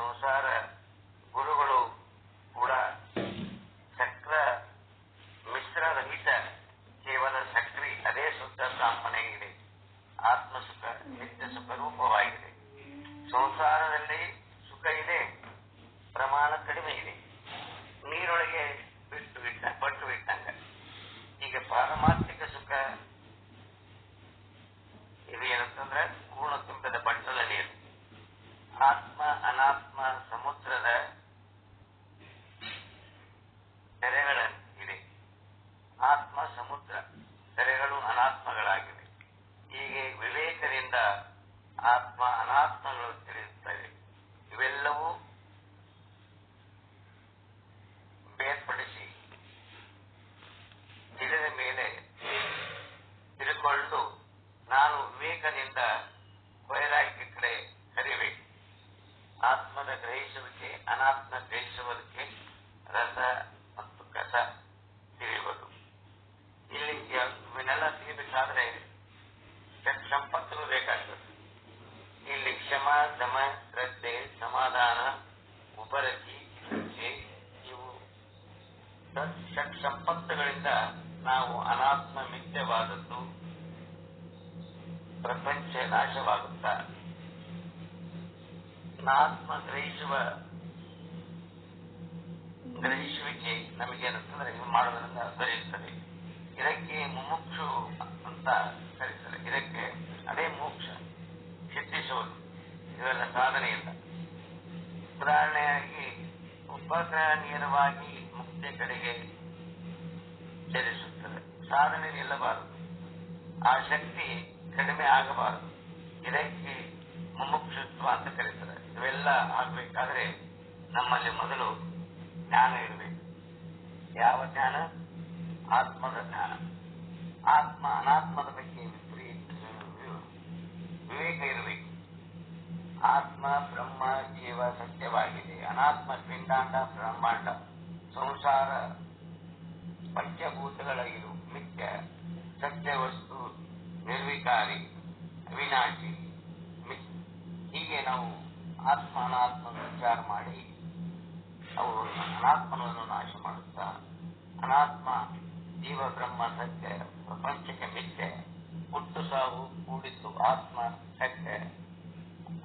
ಸಂಸಾರ ಗುರುಗಳು ಕೂಡ ಚಕ್ರ ಮಿಶ್ರರಹಿತ ಕೇವಲ ಸಕ್ರಿ ಅದೇ ಶುದ್ಧ ಬ್ರಾಹ್ಮಣೆ ಇದೆ. ಆತ್ಮಸುಖ ನಿತ್ಯ ಸುಖ ರೂಪವಾಗಿದೆ. ಸಂಸಾರದಲ್ಲಿ ಸುಖ ಇದೆ, ಪ್ರಮಾಣ ಕಡಿಮೆ ಇದೆ, ನೀರೊಳಗೆ ಪಟ್ಟು ಬಿಟ್ಟಂಗ. ಈಗ ಪಾರಮಾರ್ಥಿಕ ಸುಖ ಇದು ಏನಂತಂದ್ರೆ ಪೂರ್ಣ ತುಂಬಿದ ಬಟ್ಟಲ ನೀರು. ಆತ್ಮ ಅನಾತ್ಮ ಸಮುದ್ರದ ತೆರೆಗಳಿದೆ. ಆತ್ಮ ಸಮುದ್ರ, ತೆರೆಗಳು ಅನಾತ್ಮಗಳಾಗಿವೆ. ಹೀಗೆ ವಿವೇಕದಿಂದ ಆತ್ಮ ಅನಾತ್ಮಗಳು ತಿಳಿಯುತ್ತವೆ. ಇವೆಲ್ಲವೂ ಬೇರ್ಪಡಿಸಿ ತಿಳಿದ ಮೇಲೆ ತಿಳ್ಕೊಂಡು ನಾನು ವಿವೇಕದಿಂದ ವೈರಾಗ್ಯ ಕಡೆ ಕರಿಬೇಕು. ಆತ್ಮದ ಗ್ರಹಿಸುವಿಕೆ, ಅನಾತ್ಮ ಗ್ರಹಿಸುವುದಕ್ಕೆ ರಸ ಮತ್ತು ಕಸ ತಿಳಿಯುವುದು. ಇಲ್ಲಿ ಇವನ್ನೆಲ್ಲ ತಿಳಿಬೇಕಾದ್ರೆ ಸಂಪತ್ತುಗಳು ಬೇಕಾಗ್ತದೆ. ಇಲ್ಲಿ ಕ್ಷಮ, ದಮ, ಶ್ರದ್ಧೆ, ಸಮಾಧಾನ, ಉಪರತಿ, ಇವು ಷಟ್ ಸಂಪತ್ತುಗಳಿಂದ ನಾವು ಅನಾತ್ಮ ಮಿಥ್ಯವಾದದ್ದು ಪ್ರಪಂಚ ನಾಶವಾಗುತ್ತಾ ಅನಾತ್ಮ ಗ್ರಹಿಸುವಿಕೆ ನಮಗೇನಂತಂದ್ರೆ ಇವು ಮಾಡೋದ್ರಿಂದ ದೊರೆಯುತ್ತದೆ. ಇದಕ್ಕೆ ಮುಮುಕ್ಷು ಅಂತ ಕರೀತಾರೆ. ಇದಕ್ಕೆ ಅದೇ ಮೋಕ್ಷ ಸಿದ್ಧಿಸುವುದು. ಇವೆಲ್ಲ ಸಾಧನೆ ಇಲ್ಲ. ಉದಾಹರಣೆಯಾಗಿ ಉಪಗ್ರಹ ನೇರವಾಗಿ ಮುಕ್ತಿ ಕಡೆಗೆ ಚಲಿಸುತ್ತದೆ. ಸಾಧನೆ ನಿಲ್ಲಬಾರದು, ಆ ಶಕ್ತಿ ಕಡಿಮೆ ಆಗಬಾರದು. ಇದಕ್ಕೆ ಮುಮುಕ್ಷುತ್ವ ಅಂತ ಕರೀತಾರೆ. ಇವೆಲ್ಲ ಆಗ್ಬೇಕಾದ್ರೆ ನಮ್ಮಲ್ಲಿ ಮೊದಲು ಜ್ಞಾನ ಇರಬೇಕು. ಯಾವ ಜ್ಞಾನ? ಆತ್ಮದ ಜ್ಞಾನ. ಆತ್ಮ ಅನಾತ್ಮದ ಬಗ್ಗೆ ವಿವೇಕ ಇರಬೇಕು. ಆತ್ಮ ಬ್ರಹ್ಮ ಜೀವ ಸತ್ಯವಾಗಿದೆ. ಅನಾತ್ಮ ಪಿಂಡಾಂಡ ಬ್ರಹ್ಮಾಂಡ ಸಂಸಾರ ಪಂಚಭೂತಗಳ ಇರು ಮಿಥ್ಯ. ಸತ್ಯ ವಸ್ತು ನಿರ್ವಿಕಾರಿ ಅವಿನಾಶಿ. ಹೀಗೆ ನಾವು ಆತ್ಮ ಅನಾತ್ಮ ವಿಚಾರ ಮಾಡಿ ಅವು ಅನಾತ್ಮವನ್ನು ನಾಶ ಮಾಡುತ್ತಾ ಅನಾತ್ಮ ಜೀವ ಬ್ರಹ್ಮ ಸತ್ಯ ಪ್ರಪಂಚಕ್ಕೆ ಮಿಥ್ಯ. ಹುಟ್ಟು ಸಾವು ಕೂಡಿತ್ತು ಆತ್ಮ ಸತ್ಯ,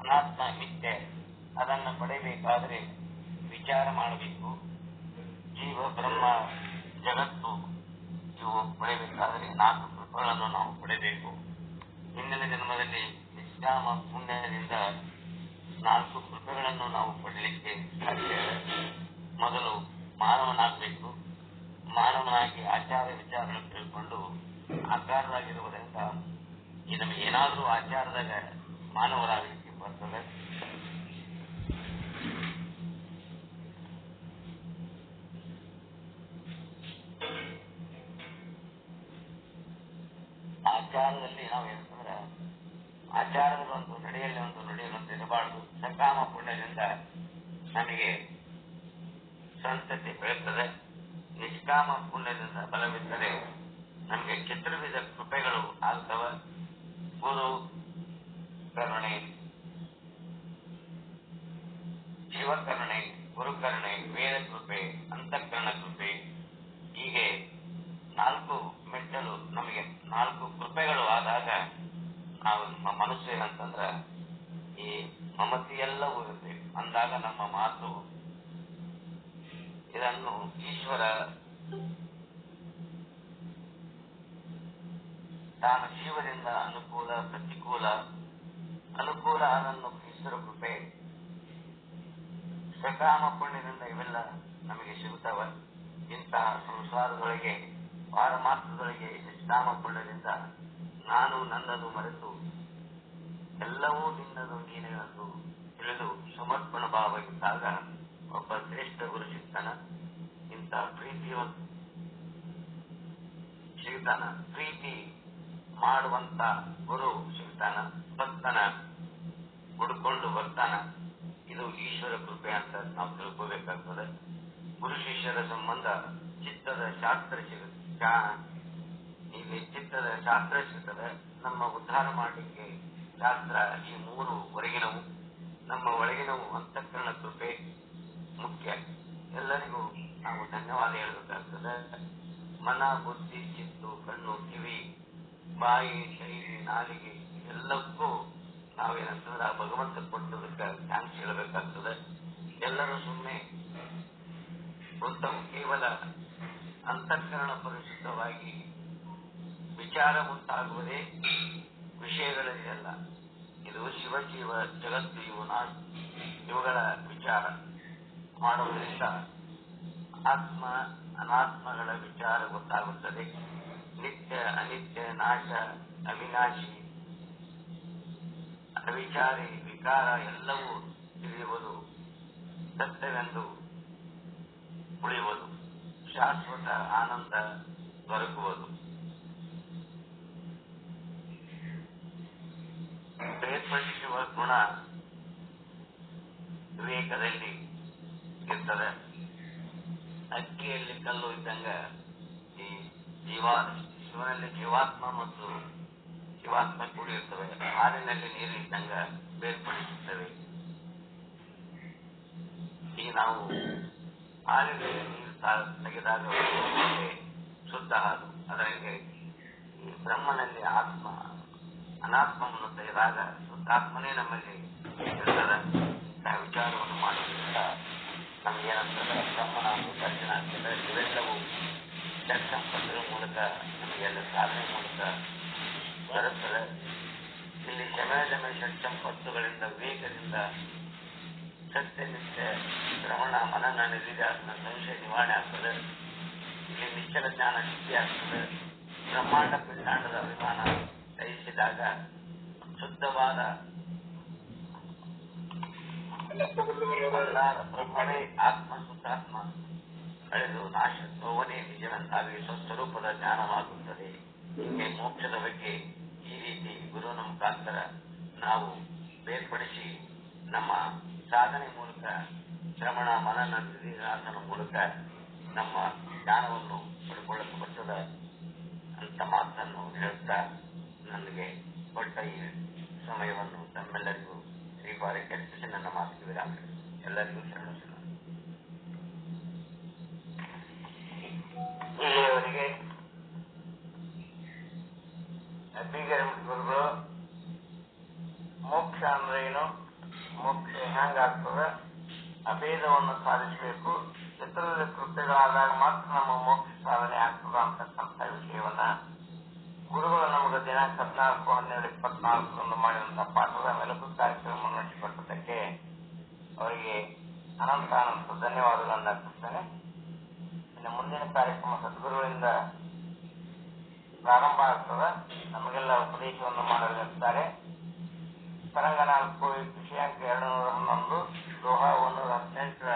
ಅನಾತ್ಮ ಮಿಥ್ಯ. ಅದನ್ನು ಪಡೆಯಬೇಕಾದ್ರೆ ವಿಚಾರ ಮಾಡಬೇಕು. ಜೀವ ಬ್ರಹ್ಮ ಜಗತ್ತು ಇವು ಪಡೆಯಬೇಕಾದ್ರೆ 4 ಕೃಪೆಗಳನ್ನು ನಾವು ಪಡೆಯಬೇಕು. ಹಿಂದಿನ ಜನ್ಮದಲ್ಲಿ ನಿಷ್ಕಾಮ ಪುಣ್ಯದಿಂದ 4 ಕೃಪೆಗಳನ್ನು ನಾವು ಪಡೆಯಲಿಕ್ಕೆ ಸಾಧ್ಯ. ಮೊದಲು ಮಾನವನಾಗಬೇಕು. ಮಾನವನಾಗಿ ಆಚಾರ ವಿಚಾರಗಳನ್ನು ತಿಳ್ಕೊಂಡು ಆಕಾರರಾಗಿರುವುದರಿಂದ ನಮಗೆ ಏನಾದರೂ ಆಚಾರದಾಗ ಮಾನವರಾಗಲಿಕ್ಕೆ ಬರ್ತದೆ. ಆಚಾರದಲ್ಲಿ ನಾವು ಏನಂತಂದ್ರೆ ಆಚಾರದಲ್ಲಿ ಒಂದು ನಡೆಯಲ್ಲಿ ಇರಬಾರ್ದು. ಸಕಾಮ ಪುಣ್ಯದಿಂದ ನಮಗೆ ಸಂತತಿ ಬೆಳೆಯುತ್ತದೆ. ನಿಷ್ಕಾಮ ಪುಣ್ಯದಿಂದ ಬಲವಿದ್ದರೆ ನಮಗೆ ಚತುರ್ವಿಧ ಕೃಪೆಗಳು ಆಗ್ತವೆ. ಗುರು ಕರುಣೆ, ಶಿವಕರುಣೆ, ಗುರುಕರುಣೆ, ವೇದ ಕೃಪೆ, ಅಂತಃಕರಣ ಕೃಪೆ. ಹೀಗೆ 4 ಮೆಟ್ಟಲು ನಮಗೆ 4 ಕೃಪೆಗಳು ಆದಾಗ ನಾವು ಮನಸ್ಸು ಏನಂತಂದ್ರ ಈ ಮಮತೆಯೆಲ್ಲವೂ ಇರಬೇಕು. ಅಂದಾಗ ನಮ್ಮ ಮಾತು ಇದನ್ನು ಈಶ್ವರ ತಾನು ಜೀವದಿಂದ ಅನುಕೂಲ ಪ್ರತಿಕೂಲ ಅನುಕೂಲ ಅದನ್ನು ಈಶ್ವರ ಕೃಪೆ ಸಕಾಮ ಪುಣ್ಯದಿಂದ ಇವೆಲ್ಲ ನಮಗೆ ಸಿಗುತ್ತವ. ಇಂತಹ ಸಂಸಾರದೊಳಗೆ ಪಾರಮಾರ್ಥದೊಳಗೆ ನಿಷ್ಕಾಮ ಪುಣ್ಯದಿಂದ ನಾನು ನನ್ನದು ಮರೆತು ಎಲ್ಲವೂ ನಿನ್ನದು ನೀನೇ ಎಂದು ತಿಳಿದು ಸಮರ್ಪಣ ಭಾವ ಇದ್ದಾಗ ಒಬ್ಬ ಶ್ರೇಷ್ಠ ಗುರು ಸಿಗ್ತಾನ. ಇಂಥ ಪ್ರೀತಿಯನ್ನು ಸಿಗ್ತಾನ. ಪ್ರೀತಿ ಮಾಡುವಂತ ಗುರು ಸಿಗ್ತಾನ. ಭಕ್ತನ ಹುಡ್ಕೊಂಡು ಬರ್ತಾನ. ಇದು ಈಶ್ವರ ಕೃಪೆ ಅಂತ ನಾವು ತಿಳ್ಕೋಬೇಕಾಗ್ತದೆ. ಗುರು ಶಿಷ್ಯರ ಸಂಬಂಧ ಚಿತ್ತದ ಶಾಸ್ತ್ರ ಸಿಗುತ್ತೆ. ಇಲ್ಲಿ ಚಿತ್ತದ ಶಾಸ್ತ್ರ ಸಿಗ್ತದೆ. ನಮ್ಮ ಉದ್ಧಾರ ಮಾಡಲಿಕ್ಕೆ ಶಾಸ್ತ್ರ ಈ 3 ಹೊರಗಿನವು. ನಮ್ಮ ಒಳಗಿನವು ಅಂತಃಕರಣ ಕೃಪೆ ಮುಖ್ಯ. ಎಲ್ಲರಿಗೂ ನಾವು ಧನ್ಯವಾದ ಹೇಳಬೇಕಾಗ್ತದೆ. ಮನ, ಬುದ್ಧಿ, ಚಿತ್ತು, ಕಣ್ಣು, ಕಿವಿ, ಬಾಯಿ, ಕೈ, ನಾಲಿಗೆ ಎಲ್ಲಕ್ಕೂ ನಾವೇನಂತಂದ್ರೆ ಆ ಭಗವಂತ ಕೊಟ್ಟದಕ್ಕೆ ಥ್ಯಾಂಕ್ಸ್ ಹೇಳಬೇಕಾಗ್ತದೆ. ಎಲ್ಲರೂ ಸುಮ್ಮನೆ ಉತ್ತಮ ಕೇವಲ ಅಂತಃಕರಣ ಪರಿಶುದ್ಧವಾಗಿ ವಿಚಾರ ಮುಂತಾಗುವುದೇ ವಿಷಯಗಳಿದೆಯಲ್ಲ. ಇದು ಶಿವಜೀವ ಜಗತ್ತು ಇವುಗಳ ವಿಚಾರ ಮಾಡುವುದರಿಂದ ಆತ್ಮ ಅನಾತ್ಮಗಳ ವಿಚಾರ ಗೊತ್ತಾಗುತ್ತದೆ. ನಿತ್ಯ, ಅನಿತ್ಯ, ನಾಶ, ಅವಿನಾಶಿ, ಅವಿಚಾರಿ, ವಿಕಾರ ಎಲ್ಲವೂ ತಿಳಿಯುವುದು, ಸತ್ಯವೆಂದು ಉಳಿಯುವುದು, ಶಾಶ್ವತ ಆನಂದ ದೊರಕುವುದು. ಬೇರ್ಪಡಿಸುವ ಗುಣ ವಿವೇಕದಲ್ಲಿ ಇರ್ತದೆ. ಅಕ್ಕಿಯಲ್ಲಿ ಕಲ್ಲು ಇದ್ದಂಗ ಈ ಶಿವನಲ್ಲಿ ಜೀವಾತ್ಮ ಮತ್ತು ಜೀವಾತ್ಮ ಕೂಡಿರ್ತವೆ. ಹಾಲಿನಲ್ಲಿ ನೀರು ಇದ್ದಂಗ ಬೇರ್ಪಡಿಸುತ್ತವೆ. ಈಗ ನಾವು ಹಾಲಿನಲ್ಲಿ ನೀರು ತೆಗೆದಾಗ ಶುದ್ಧ ಹಾಲು, ಅದರಲ್ಲಿ ಈ ಬ್ರಹ್ಮನಲ್ಲಿ ಆತ್ಮ ಅನಾತ್ಮವನ್ನು ತೆಗೆದಾಗ ಶುದ್ಧಾತ್ಮನೇ ನಮ್ಮಲ್ಲಿ ಇರ್ತದೆ. ವಿಚಾರವನ್ನು ಮಾಡೋದ್ರಿಂದ ನಮಗೇನಂತಂದ್ರೆ ಬ್ರಹ್ಮನ ದರ್ಶನ ಆಗ್ತದೆ. ಇವೆಲ್ಲವೂ ಸಂಪತ್ತಿನ ಮೂಲಕ ನಮಗೆಲ್ಲ ಸಾಧನೆ ಮೂಲಕ ಬರುತ್ತದೆ. ಇಲ್ಲಿ ಶಮಯ ಷಟ್ಸಂಪತ್ತುಗಳಿಂದ ವಿವೇಕದಿಂದ ಸತ್ಯನಿಷ್ಠ ಶ್ರವಣ ಮನನ ನಿಧಿಧ್ಯಾಸನ ಸಂಶಯ ನಿವಾರಣೆ ಆಗ್ತದೆ. ಇಲ್ಲಿ ನಿಶ್ಚಲ ಜ್ಞಾನ ಸಿದ್ಧಿ ಆಗ್ತದೆ. ಬ್ರಹ್ಮಾಂಡ ಪಿಂಡಾಂಡದ ಅಭಿಮಾನ ಜಯಿಸಿದಾಗ ಶುದ್ಧವಾದ ಬ್ರಹ್ಮವೇ ಆತ್ಮ, ಶುದ್ಧಾತ್ಮ ಕಳೆದು ನಾಶ ನೋವನೇ ನಿಜವೆಂತಾಗಿ ಸ್ವಸ್ವರೂಪದ ಜ್ಞಾನವಾಗುತ್ತದೆ. ಹೀಗೆ ಮೋಕ್ಷದ ಬಗ್ಗೆ ಈ ರೀತಿ ಗುರುವಿನ ಮುಖಾಂತರ ನಾವು ಬೇರ್ಪಡಿಸಿ ನಮ್ಮ ಸಾಧನೆ ಮೂಲಕ ಶ್ರವಣ ಮನನ ನಿಧಿಧ್ಯಾಸನ ಮೂಲಕ ನಮ್ಮ ಜ್ಞಾನವನ್ನು ಪಡ್ಕೊಳ್ಳಕ್ಕೆ ಬರ್ತದೆ ಅಂತ ಮಾತನ್ನು ಹೇಳ್ತಾ ನನಗೆ ಕೊಟ್ಟ ಈ ಸಮಯವನ್ನು ತಮ್ಮೆಲ್ಲರಿಗೂ ಶ್ರೀಪಾದ ಕರ್ಪಿಸಿ ನನ್ನ ಮಾತಿಗೆ ವಿರಾಮ. ಎಲ್ಲರಿಗೂ ಶರಣ. ಇಲ್ಲಿಯವರೆಗೆ ಗುರುಗಳು ಮೋಕ್ಷ ಅಂದ್ರೆ ಏನು, ಮೋಕ್ಷ ಹೆಂಗಾಗ್ತದೆ, ಅಭೇದವನ್ನು ಸಾಧಿಸಬೇಕು, ಚಿತ್ರದ ಕೃತ್ಯಗಳಾದಾಗ ಮಾತ್ರ ನಮ್ಮ ಮೋಕ್ಷ ಸಾಧನೆ ಆಗ್ತದ ಅಂತಕ್ಕಂಥ ವಿಷಯವನ್ನ ಗುರುಗಳು ನಮಗೆ ದಿನಾಂಕ 14/12/24 ಮಾಡಿದಂತಹ ಪಾಠದ ಮೆಲುಕು ಕಾರ್ಯಕ್ರಮ ನಡೆಸಿಕೊಟ್ಟದಕ್ಕೆ ಅವರಿಗೆ ಅನಂತ ಧನ್ಯವಾದಗಳನ್ನು ಅರ್ಪಿಸ್ತೇನೆ. ಇನ್ನು ಮುಂದಿನ ಕಾರ್ಯಕ್ರಮ ಸದ್ಗುರುಗಳಿಂದ ಪ್ರಾರಂಭ ಆಗ್ತದೆ. ನಮಗೆಲ್ಲ ಉಪದೇಶವನ್ನು ಮಾಡಲಿದ್ದಾರೆ. ತರಂಗ 4 ವಿಷಯಾಂಕ 211 ದೋಹ 118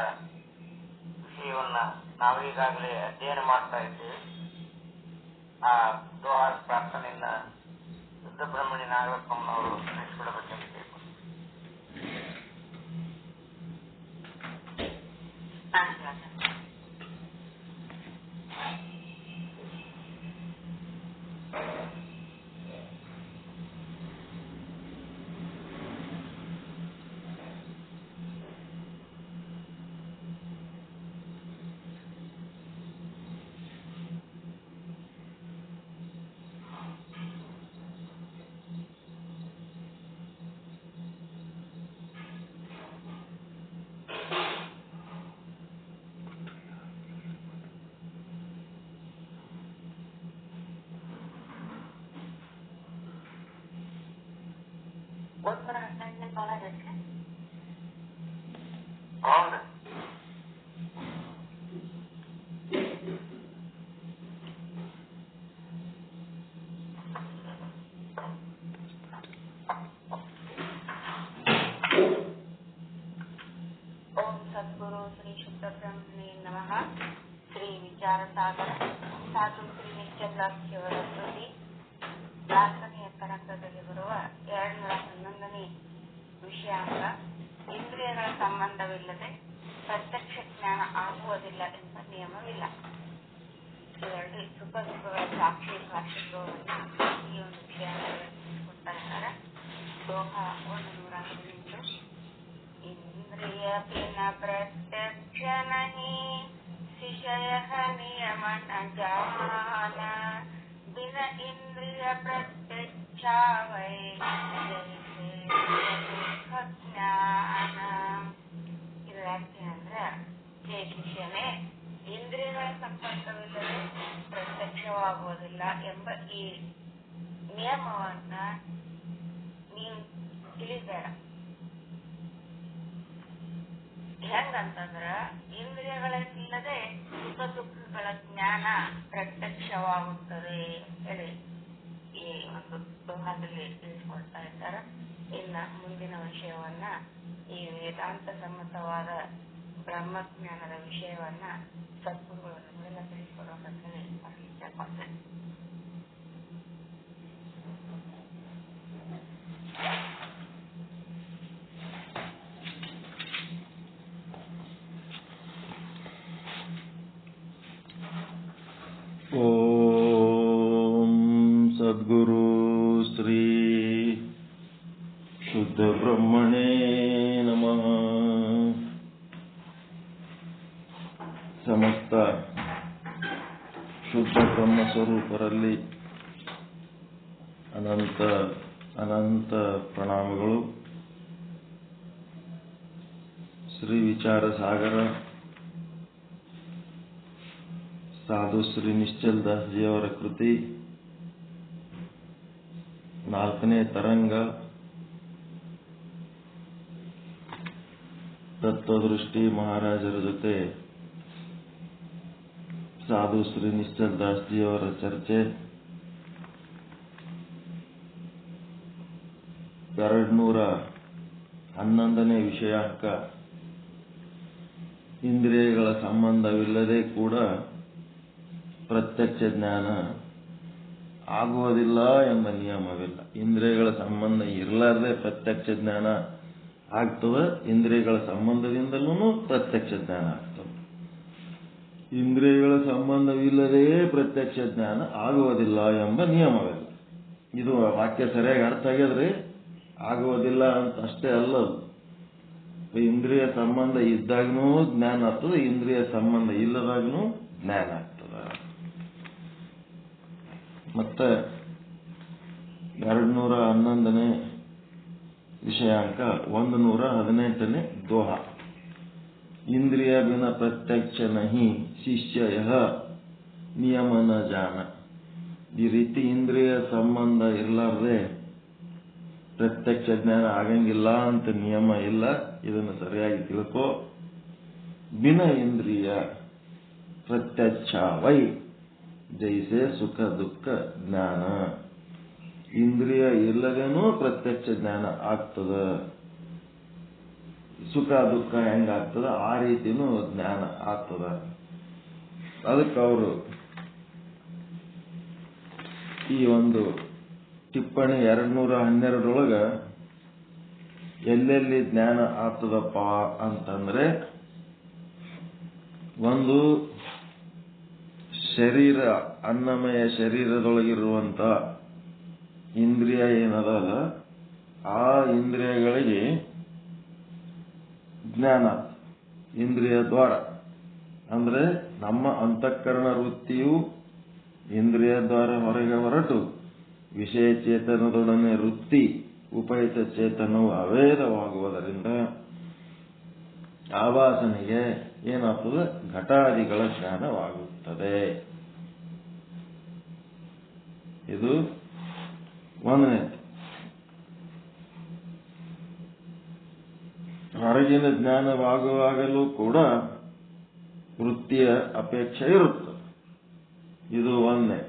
ವಿಷಯವನ್ನ ನಾವೀಗಾಗಲೇ ಅಧ್ಯಯನ ಮಾಡ್ತಾ ಇದ್ದೇವೆ. ಆ ದೋಹ ಪ್ರಾರ್ಥನೆಯಿಂದ ಶುದ್ಧ ಬ್ರಹ್ಮಣಿ ನಾಗರತ್ನವರು ನಡೆಸಿಕೊಡಬೇಕೆಂದು ಕೇಳ್ಕೊಂಡು ಸದ್ಗುರು ಶ್ರೀ ಶುದ್ಧ ಬ್ರಹ್ಮಣೇ ನಮಃ. ಶ್ರೀ ವಿಚಾರ ಸಾಗರ ಸಾಧು ಶ್ರೀ ನಿತ್ಯದಾಸ್ಯವರ ಕೃತಿ 4ನೇ ತರಂಗದಲ್ಲಿ ಬರುವ 211ನೇ ವಿಷಯಾಂಗ ಇಂದ್ರಿಯಗಳ ಸಂಬಂಧವಿಲ್ಲದೆ ಪ್ರತ್ಯಕ್ಷ ಜ್ಞಾನ ಆಗುವುದಿಲ್ಲ ಎಂಬ ನಿಯಮವಿಲ್ಲ. ಇದರಲ್ಲಿ ಸುಖ ದುಃಖಗಳ ಸಾಕ್ಷಿ ಭಾಷಿತ್ವವನ್ನು ಈ ಒಂದು ವಿಷಯಾಂಗದಲ್ಲಿ ಕೊಡ್ತಾ ಇದ್ದಾರೆ. ದೋಹ 118 इंद्रिय बिना प्रत्यक्ष नहीं, विषय नियम न जान, बिना इंद्रिय प्रत्यक्षा वै जैसे दुख ज्ञान. ಇದು ಯಾಕೆ ಅಂದ್ರೆ ಹೇ ಶಿಷ್ಯನೇ, ಇಂದ್ರಿಯಗಳ ಸಂಪರ್ಕವಿಲ್ಲದೆ ಪ್ರತ್ಯಕ್ಷವಾಗುವುದಿಲ್ಲ ಎಂಬ ಈ ನಿಯಮವನ್ನ ನೀವು ತಿಳಿಬೇಡ. ಹೆಂಗಂತಂದ್ರ ಇಂದ್ರಿಯಗಳಿಲ್ಲದೆ ಸುಖ ದುಃಖಗಳ ಜ್ಞಾನ ಪ್ರತ್ಯಕ್ಷವಾಗುತ್ತದೆ ಹೇಳಿ ಈ ಒಂದು ದೋಹಾದಲ್ಲಿ ತಿಳಿಸ್ಕೊಡ್ತಾ ಇದ್ದಾರೆ. ಇನ್ನ ಮುಂದಿನ ವಿಷಯವನ್ನ ಈ ವೇದಾಂತ ಸಮ್ಮತವಾದ ಬ್ರಹ್ಮಜ್ಞಾನದ ವಿಷಯವನ್ನ ಸದ್ಗುರುಗಳು ನಮಗೆಲ್ಲ ತಿಳಿಸ್ಕೊಡೋಕಂತ ಇಚ್ಛೆ ಪಡ್ತೇನೆ. ಓಂ ಸದ್ಗುರು ಶ್ರೀ ಶುದ್ಧ ಬ್ರಹ್ಮಣೇ ನಮಃ. ಸಮಸ್ತ ಶುದ್ಧ ಬ್ರಹ್ಮ ಸ್ವರೂಪರಲ್ಲಿ ಅನಂತ ಅನಂತ ಪ್ರಣಾಮಗಳು. ಶ್ರೀ ವಿಚಾರ ಸಾಗರ ಸಾಧು ಶ್ರೀ ನಿಶ್ಚಲ್ ದಾಸ್ ಜಿಯವರ ಕೃತಿ 4ನೇ ತರಂಗ ತತ್ವದೃಷ್ಟಿ ಮಹಾರಾಜರ ಜೊತೆ ಸಾಧು ಶ್ರೀ ನಿಶ್ಚಲ್ ದಾಸ್ ಜಿಯವರ ಚರ್ಚೆ 211ನೇ ವಿಷಯಾಂಕ. ಇಂದ್ರಿಯಗಳ ಸಂಬಂಧವಿಲ್ಲದೆ ಕೂಡ ಪ್ರತ್ಯಕ್ಷ ಜ್ಞಾನ ಆಗುವುದಿಲ್ಲ ಎಂಬ ನಿಯಮವಿಲ್ಲ. ಇಂದ್ರಿಯಗಳ ಸಂಬಂಧ ಇರಲಾರದೆ ಪ್ರತ್ಯಕ್ಷ ಜ್ಞಾನ ಆಗ್ತದೆ, ಇಂದ್ರಿಯಗಳ ಸಂಬಂಧದಿಂದಲೂ ಪ್ರತ್ಯಕ್ಷ ಜ್ಞಾನ ಆಗ್ತದೆ. ಇಂದ್ರಿಯಗಳ ಸಂಬಂಧವಿಲ್ಲದೆ ಪ್ರತ್ಯಕ್ಷ ಜ್ಞಾನ ಆಗುವುದಿಲ್ಲ ಎಂಬ ನಿಯಮವಿಲ್ಲ. ಇದು ವಾಕ್ಯ ಸರಿಯಾಗಿ ಅರ್ಥ ಆಗ್ಯದ್ರಿ. ಆಗುವುದಿಲ್ಲ ಅಂತ ಅಷ್ಟೇ ಅಲ್ಲ, ಇಂದ್ರಿಯ ಸಂಬಂಧ ಇದ್ದಾಗನೂ ಜ್ಞಾನ ಆಗ್ತದೆ, ಇಂದ್ರಿಯ ಸಂಬಂಧ ಇಲ್ಲದಾಗನೂ ಜ್ಞಾನ ಆಗ್ತದೆ. ಮತ್ತೆ 211ನೇ ವಿಷಯಾಂಕ 118ನೇ ದೋಹ. ಇಂದ್ರಿಯ ಬಿನ ಪ್ರತ್ಯಕ್ಷ ನಹಿ ಶಿಷ್ಯ ನಿಯಮ ನ ಜಾನ. ಈ ರೀತಿ ಇಂದ್ರಿಯ ಸಂಬಂಧ ಇರಲಾರ್ದೆ ಪ್ರತ್ಯಕ್ಷ ಜ್ಞಾನ ಆಗಂಗಿಲ್ಲ ಅಂತ ನಿಯಮ ಇಲ್ಲ. ಇದನ್ನು ಸರಿಯಾಗಿ ತಿಳ್ಕೋ. ಬಿನ ಇಂದ್ರಿಯ ಪ್ರತ್ಯಕ್ಷ ವೈ ಜೈಸೆ ಸುಖ ದುಃಖ ಜ್ಞಾನ. ಇಂದ್ರಿಯ ಇಲ್ಲದೇನೂ ಪ್ರತ್ಯಕ್ಷ ಜ್ಞಾನ ಆಗ್ತದ. ಸುಖ ದುಃಖ ಹೆಂಗಾಗ್ತದ ಆ ರೀತಿನೂ ಜ್ಞಾನ ಆಗ್ತದ. ಅದಕ್ಕೆ ಅವರು ಈ ಒಂದು ಟಿಪ್ಪಣಿ 212 ಎಲ್ಲೆಲ್ಲಿ ಜ್ಞಾನ ಆಗ್ತದಪ್ಪ ಅಂತಂದ್ರೆ, ಒಂದು ಶರೀರ, ಅನ್ನಮಯ ಶರೀರದೊಳಗಿರುವಂತ ಇಂದ್ರಿಯ ಏನದಲ್ಲ, ಆ ಇಂದ್ರಿಯಗಳಿಗೆ ಜ್ಞಾನ ಇಂದ್ರಿಯ ದ್ವಾರ. ಅಂದ್ರೆ ನಮ್ಮ ಅಂತಃಕರಣ ವೃತ್ತಿಯು ಇಂದ್ರಿಯ ದ್ವಾರ ಹೊರಗೆ ಹೊರಟು ವಿಷಯ ಚೇತನದೊಡನೆ ವೃತ್ತಿ ಉಪಯುಕ್ತ ಚೇತನವು ಅವೇದವಾಗುವುದರಿಂದ ಆವಾಸನೆಗೆ ಏನಾಗ್ತದೆ, ಘಟಾದಿಗಳ ಜ್ಞಾನವಾಗುತ್ತದೆ. ಇದು ಒಂದನೇ. ಹೊರಗಿನ ಜ್ಞಾನವಾಗುವಾಗಲೂ ಕೂಡ ವೃತ್ತಿಯ ಅಪೇಕ್ಷೆ ಇರುತ್ತದೆ. ಇದು ಒಂದನೇ.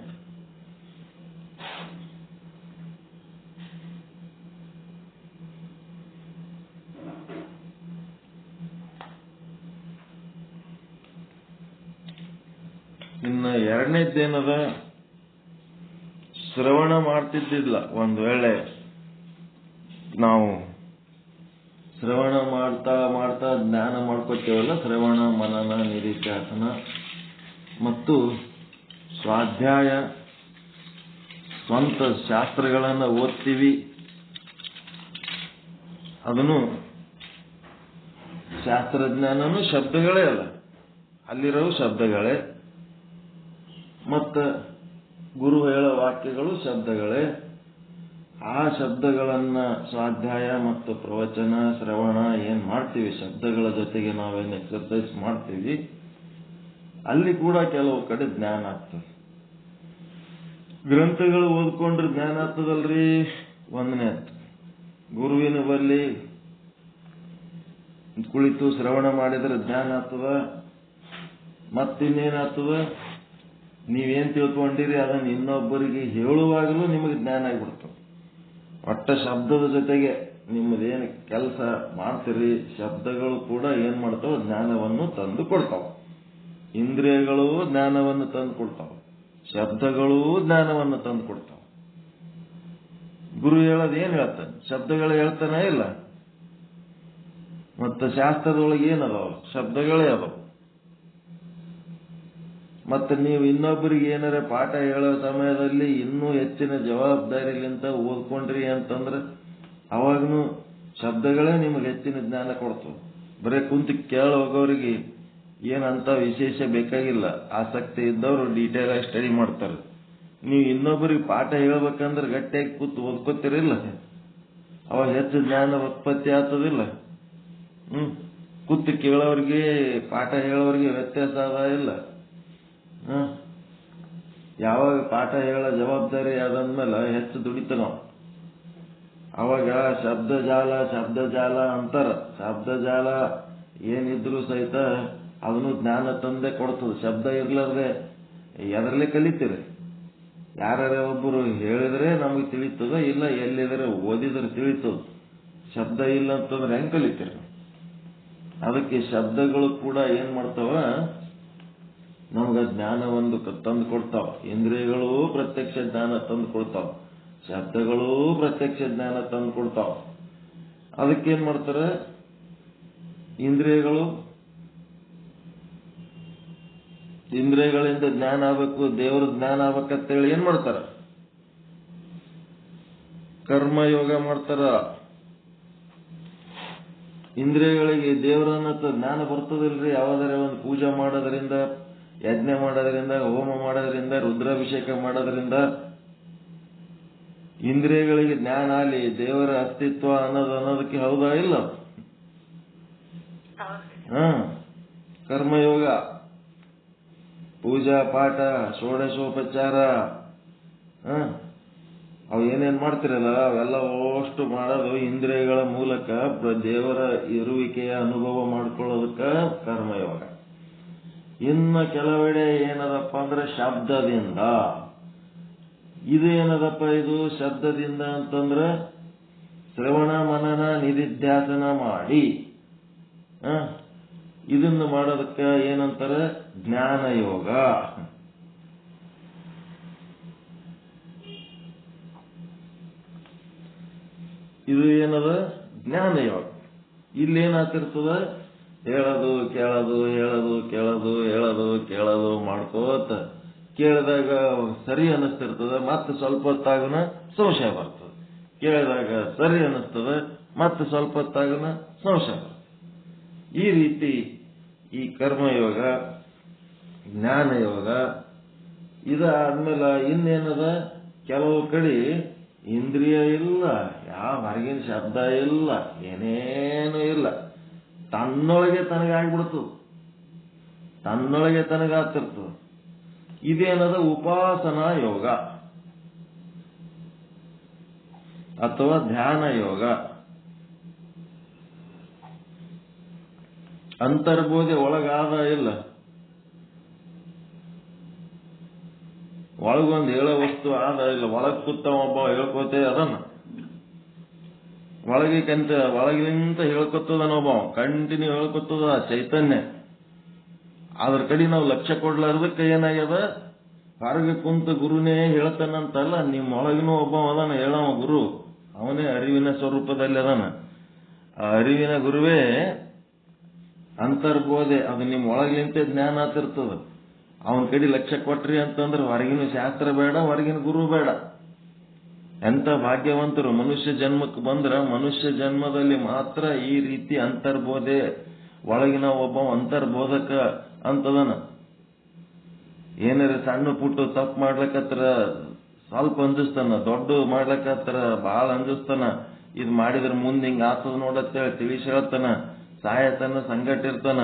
ಇನ್ನು ಎರಡನೇದ್ದೇನದ, ಶ್ರವಣ ಮಾಡ್ತಿದ್ದಿಲ್ಲ. ಒಂದು ವೇಳೆ ನಾವು ಶ್ರವಣ ಮಾಡ್ತಾ ಮಾಡ್ತಾ ಜ್ಞಾನ ಮಾಡ್ಕೊತೇವಲ್ಲ, ಶ್ರವಣ ಮನನ ನಿಧಿಧ್ಯಾಸನ ಮತ್ತು ಸ್ವಾಧ್ಯಾಯ, ಸ್ವಂತ ಶಾಸ್ತ್ರಗಳನ್ನು ಓದ್ತೀವಿ, ಅದನ್ನು ಶಾಸ್ತ್ರಜ್ಞಾನನು ಶಬ್ದಗಳೇ ಅಲ್ಲ, ಅಲ್ಲಿರೋ ಶಬ್ದಗಳೇ. ಮತ್ತ ಗುರು ಹೇಳೋ ವಾಕ್ಯಗಳು ಶಬ್ದಗಳೇ. ಆ ಶಬ್ದಗಳನ್ನ ಸ್ವಾಧ್ಯಾಯ ಮತ್ತು ಪ್ರವಚನ ಶ್ರವಣ ಏನ್ ಮಾಡ್ತೀವಿ, ಶಬ್ದಗಳ ಜೊತೆಗೆ ನಾವೇನು ಎಕ್ಸರ್ಸೈಸ್ ಮಾಡ್ತೀವಿ, ಅಲ್ಲಿ ಕೂಡ ಕೆಲವು ಕಡೆ ಜ್ಞಾನ ಆಗ್ತದೆ. ಗ್ರಂಥಗಳು ಓದ್ಕೊಂಡ್ರೆ ಜ್ಞಾನ ಆಗ್ತದಲ್ರಿ, ಒಂದನೇ ಆಯ್ತು. ಗುರುವಿನ ಬಲ್ಲಿ ಕುಳಿತು ಶ್ರವಣ ಮಾಡಿದ್ರೆ ಜ್ಞಾನ ಆಗ್ತದ. ಮತ್ತಿನ್ನೇನಾಗ್ತದ, ನೀವೇನ್ ತಿಳ್ಕೊಂಡಿರಿ ಅದನ್ನ ಇನ್ನೊಬ್ಬರಿಗೆ ಹೇಳುವಾಗಲೂ ನಿಮಗೆ ಜ್ಞಾನ ಆಗಿಬಿಡ್ತದೆ. ಒಟ್ಟ ಶಬ್ದದ ಜೊತೆಗೆ ನಿಮ್ಮದೇನು ಕೆಲಸ ಮಾಡ್ತೀರಿ, ಶಬ್ದಗಳು ಕೂಡ ಏನ್ ಮಾಡ್ತಾವ, ಜ್ಞಾನವನ್ನು ತಂದು ಕೊಡ್ತಾವ. ಇಂದ್ರಿಯಗಳು ಜ್ಞಾನವನ್ನು ತಂದು ಕೊಡ್ತಾವ, ಶಬ್ದಗಳು ಜ್ಞಾನವನ್ನು ತಂದು ಕೊಡ್ತಾವ. ಗುರು ಹೇಳೋದು ಏನ್ ಹೇಳ್ತಾನೆ, ಶಬ್ದಗಳು ಹೇಳ್ತಾನೆ ಇಲ್ಲ. ಮತ್ತು ಶಾಸ್ತ್ರದೊಳಗೆ ಏನದಾವ, ಶಬ್ದಗಳೇ ಅದಾವ. ಮತ್ತೆ ನೀವು ಇನ್ನೊಬ್ಬರಿಗೆ ಏನಾರ ಪಾಠ ಹೇಳೋ ಸಮಯದಲ್ಲಿ ಇನ್ನೂ ಹೆಚ್ಚಿನ ಜವಾಬ್ದಾರಿಲಿಂದ ಓದ್ಕೊಂಡ್ರಿ ಅಂತಂದ್ರೆ ಅವಾಗೂ ಶಬ್ದಗಳೇ ನಿಮಗೆ ಹೆಚ್ಚಿನ ಜ್ಞಾನ ಕೊಡ್ತವೆ. ಬರೀ ಕುಂತು ಕೇಳ ಹೋಗೋರಿಗೆ ಏನಂತ ವಿಶೇಷ ಬೇಕಾಗಿಲ್ಲ. ಆಸಕ್ತಿ ಇದ್ದವರು ಡೀಟೇಲ್ ಆಗಿ ಸ್ಟಡಿ ಮಾಡ್ತಾರೆ. ನೀವು ಇನ್ನೊಬ್ಬರಿಗೆ ಪಾಠ ಹೇಳ್ಬೇಕಂದ್ರೆ ಗಟ್ಟಿಯಾಗಿ ಕೂತು ಓದ್ಕೋತಿರಿಲ್ಲ, ಅವಾಗ ಹೆಚ್ಚು ಜ್ಞಾನ ಉತ್ಪತ್ತಿ ಆಗ್ತದಿಲ್ಲ. ಕೂತು ಕೇಳೋರಿಗೆ ಪಾಠ ಹೇಳೋರಿಗೆ ವ್ಯತ್ಯಾಸ ಅದ ಇಲ್ಲ. ಯಾವಾಗ ಪಾಠ ಹೇಳೋ ಜವಾಬ್ದಾರಿ ಆದಂದ್ಮೇಲೆ ಹೆಚ್ಚು ದುಡಿತ ನಾವು. ಅವಾಗ ಶಬ್ದಜಾಲ ಅಂತಾರ. ಶಬ್ದಜಾಲ ಏನಿದ್ರು ಸಹಿತ ಅದನ್ನು ಜ್ಞಾನ ತಂದೆ ಕೊಡ್ತದೆ. ಶಬ್ದ ಇರ್ಲಾರ್ದೆ ಎದರಲ್ಲೇ ಕಲಿತೀರಿ. ಯಾರ ಒಬ್ಬರು ಹೇಳಿದ್ರೆ ನಮಗೆ ತಿಳಿತದ, ಇಲ್ಲ ಎಲ್ಲಿದ್ರೆ ಓದಿದ್ರೆ ತಿಳಿತದ. ಶಬ್ದ ಇಲ್ಲ ಅಂತಂದ್ರೆ ಹೆಂಗ್ ಕಲಿತೀರಿ? ಅದಕ್ಕೆ ಶಬ್ದಗಳು ಕೂಡ ಏನ್ ಮಾಡ್ತಾವ, ನಮ್ಗ ಜ್ಞಾನವನ್ನು ತಂದು ಕೊಡ್ತಾವ. ಇಂದ್ರಿಯಗಳು ಪ್ರತ್ಯಕ್ಷ ಜ್ಞಾನ ತಂದು ಕೊಡ್ತಾವ, ಶಬ್ದಗಳು ಪ್ರತ್ಯಕ್ಷ ಜ್ಞಾನ ತಂದು ಕೊಡ್ತಾವ. ಅದಕ್ಕೇನ್ ಮಾಡ್ತಾರೆ, ಇಂದ್ರಿಯಗಳಿಂದ ಜ್ಞಾನ ಆಗ್ಬೇಕು, ದೇವರ ಜ್ಞಾನ ಆಗ್ಬೇಕಂತೇಳಿ ಏನ್ ಮಾಡ್ತಾರ, ಕರ್ಮಯೋಗ ಮಾಡ್ತಾರ. ಇಂದ್ರಿಯಗಳಿಗೆ ದೇವರನ್ನ ಜ್ಞಾನ ಬರ್ತದಿಲ್ರಿ. ಯಾವ್ದಾರ ಒಂದು ಪೂಜೆ ಮಾಡೋದ್ರಿಂದ, ಯಜ್ಞ ಮಾಡೋದ್ರಿಂದ, ಹೋಮ ಮಾಡೋದ್ರಿಂದ, ರುದ್ರಾಭಿಷೇಕ ಮಾಡೋದ್ರಿಂದ ಇಂದ್ರಿಯಗಳಿಗೆ ಜ್ಞಾನ ಅಲ್ಲಿ ದೇವರ ಅಸ್ತಿತ್ವ ಅನ್ನೋದಕ್ಕೆ ಹೌದಾ ಇಲ್ಲ? ಕರ್ಮಯೋಗ, ಪೂಜಾ ಪಾಠ, ಷೋಡಶೋಪಚಾರ, ಅವು ಏನೇನ್ ಮಾಡ್ತಿರಲ್ಲ ಅವೆಲ್ಲ ಅಷ್ಟು ಮಾಡೋದು ಇಂದ್ರಿಯಗಳ ಮೂಲಕ ದೇವರ ಇರುವಿಕೆಯ ಅನುಭವ ಮಾಡ್ಕೊಳ್ಳೋದಕ್ಕ ಕರ್ಮಯೋಗ. ಇನ್ನು ಕೆಲವೆಡೆ ಏನದಪ್ಪ ಅಂದ್ರೆ ಶಬ್ದದಿಂದ. ಇದು ಏನದಪ್ಪ, ಇದು ಶಬ್ದದಿಂದ ಅಂತಂದ್ರೆ ಶ್ರವಣ ಮನನ ನಿಧಿಧ್ಯಾಸನ ಮಾಡಿ ಇದನ್ನು ಮಾಡೋದಕ್ಕ ಏನಂತಾರೆ, ಜ್ಞಾನಯೋಗ. ಇದು ಏನದ, ಜ್ಞಾನಯೋಗ. ಇಲ್ಲೇನಾಗ್ತಿರ್ತದ, ಹೇಳೋದು ಕೇಳೋದು, ಹೇಳೋದು ಕೇಳೋದು, ಹೇಳೋದು ಕೇಳೋದು ಮಾಡ್ಕೋತ ಕೇಳಿದಾಗ ಸರಿ ಅನ್ನಿಸ್ತಿರ್ತದ, ಮತ್ತೆ ಸ್ವಲ್ಪ ಹೊತ್ತಾಗನ ಸಂಶಯ ಬರ್ತದೆ. ಕೇಳಿದಾಗ ಸರಿ ಅನ್ನಿಸ್ತದೆ, ಮತ್ತೆ ಸ್ವಲ್ಪ ಹೊತ್ತಾಗನ ಸಂಶಯ ಬರ್ತದೆ. ಈ ರೀತಿ ಈ ಕರ್ಮಯೋಗ, ಜ್ಞಾನಯೋಗ ಇದಾದ್ಮೇಲೆ ಇನ್ನೇನದ, ಕೆಲವು ಕಡೆ ಇಂದ್ರಿಯ ಇಲ್ಲ, ಯಾವ ಹೊರಗಿನ ಶಬ್ದ ಇಲ್ಲ, ಏನೇನು ಇಲ್ಲ, ತನ್ನೊಳಗೆ ತನಗಾಗ್ಬಿಡ್ತದ, ತನ್ನೊಳಗೆ ತನಗಾಗ್ತಿರ್ತದ. ಇದೇನದ, ಉಪಾಸನಾ ಯೋಗ ಅಥವಾ ಧ್ಯಾನ ಯೋಗ. ಅಂತರ್ಬೋಧೆ ಒಳಗಾದ ಇಲ್ಲ, ಒಳಗೊಂದು ಹೇಳೋ ವಸ್ತು ಆದ ಇಲ್ಲ. ಒಳಗ್ ಕೂತ ಒಬ್ಬ ಹೇಳ್ಕೋತೇ ಅದನ್ನ, ಒಳಗಿನಿಂದ ಹೇಳ್ಕೊತದನೊಬ್ಬ ಕಂಟಿನ್ಯೂ ಹೇಳ್ಕೊತದ ಚೈತನ್ಯ. ಅದ್ರ ಕಡೆ ನಾವು ಲಕ್ಷ್ಯ ಕೊಡ್ಲಾರ್ದಕ್ಕೆ ಏನಾಗ್ಯದ, ಹೊರಗೆ ಕುಂತ ಗುರುನೇ ಹೇಳ್ತಾನಂತಲ್ಲ, ನಿಮ್ಮ ಒಳಗಿನೂ ಒಬ್ಬ ಅದನ ಹೇಳವ ಗುರು, ಅವನೇ ಅರಿವಿನ ಸ್ವರೂಪದಲ್ಲಿ ಅದನ. ಆ ಅರಿವಿನ ಗುರುವೇ ಅಂತರ್ಬೋಧೆ, ಅದು ನಿಮ್ಮ ಒಳಗಿನಿಂತ ಜ್ಞಾನ ಆಗ್ತಿರ್ತದ. ಅವನ ಕಡೆ ಲಕ್ಷ್ಯ ಕೊಟ್ರಿ ಅಂತಂದ್ರೆ ಹೊರಗಿನ ಶಾಸ್ತ್ರ ಬೇಡ, ಹೊರಗಿನ ಗುರು ಬೇಡ. ಎಂತ ಭಾಗ್ಯವಂತರು ಮನುಷ್ಯ ಜನ್ಮಕ್ಕೆ ಬಂದ್ರ, ಮನುಷ್ಯ ಜನ್ಮದಲ್ಲಿ ಮಾತ್ರ ಈ ರೀತಿ ಅಂತರ್ಬೋಧೆ ಒಳಗಿನ ಒಬ್ಬ ಅಂತರ್ಬೋಧಕ ಅಂತದನ. ಏನಾರ ಸಣ್ಣ ಪುಟ್ಟು ತಪ್ಪು ಮಾಡ್ಲಕತ್ರ ಸ್ವಲ್ಪ ಅಂಜಿಸ್ತಾನ, ದೊಡ್ಡ ಮಾಡ್ಲಕತ್ರ ಬಹಳ ಅಂಜಿಸ್ತಾನ. ಇದು ಮಾಡಿದ್ರ ಮುಂದೆ ಹಿಂಗ ಆತದ ನೋಡತ್ತೇಳಿ ತಿಳಿಸಿ ಹೇಳ್ತಾನ. ಸಾಯತನ ಸಂಗಟ ಇರ್ತಾನ.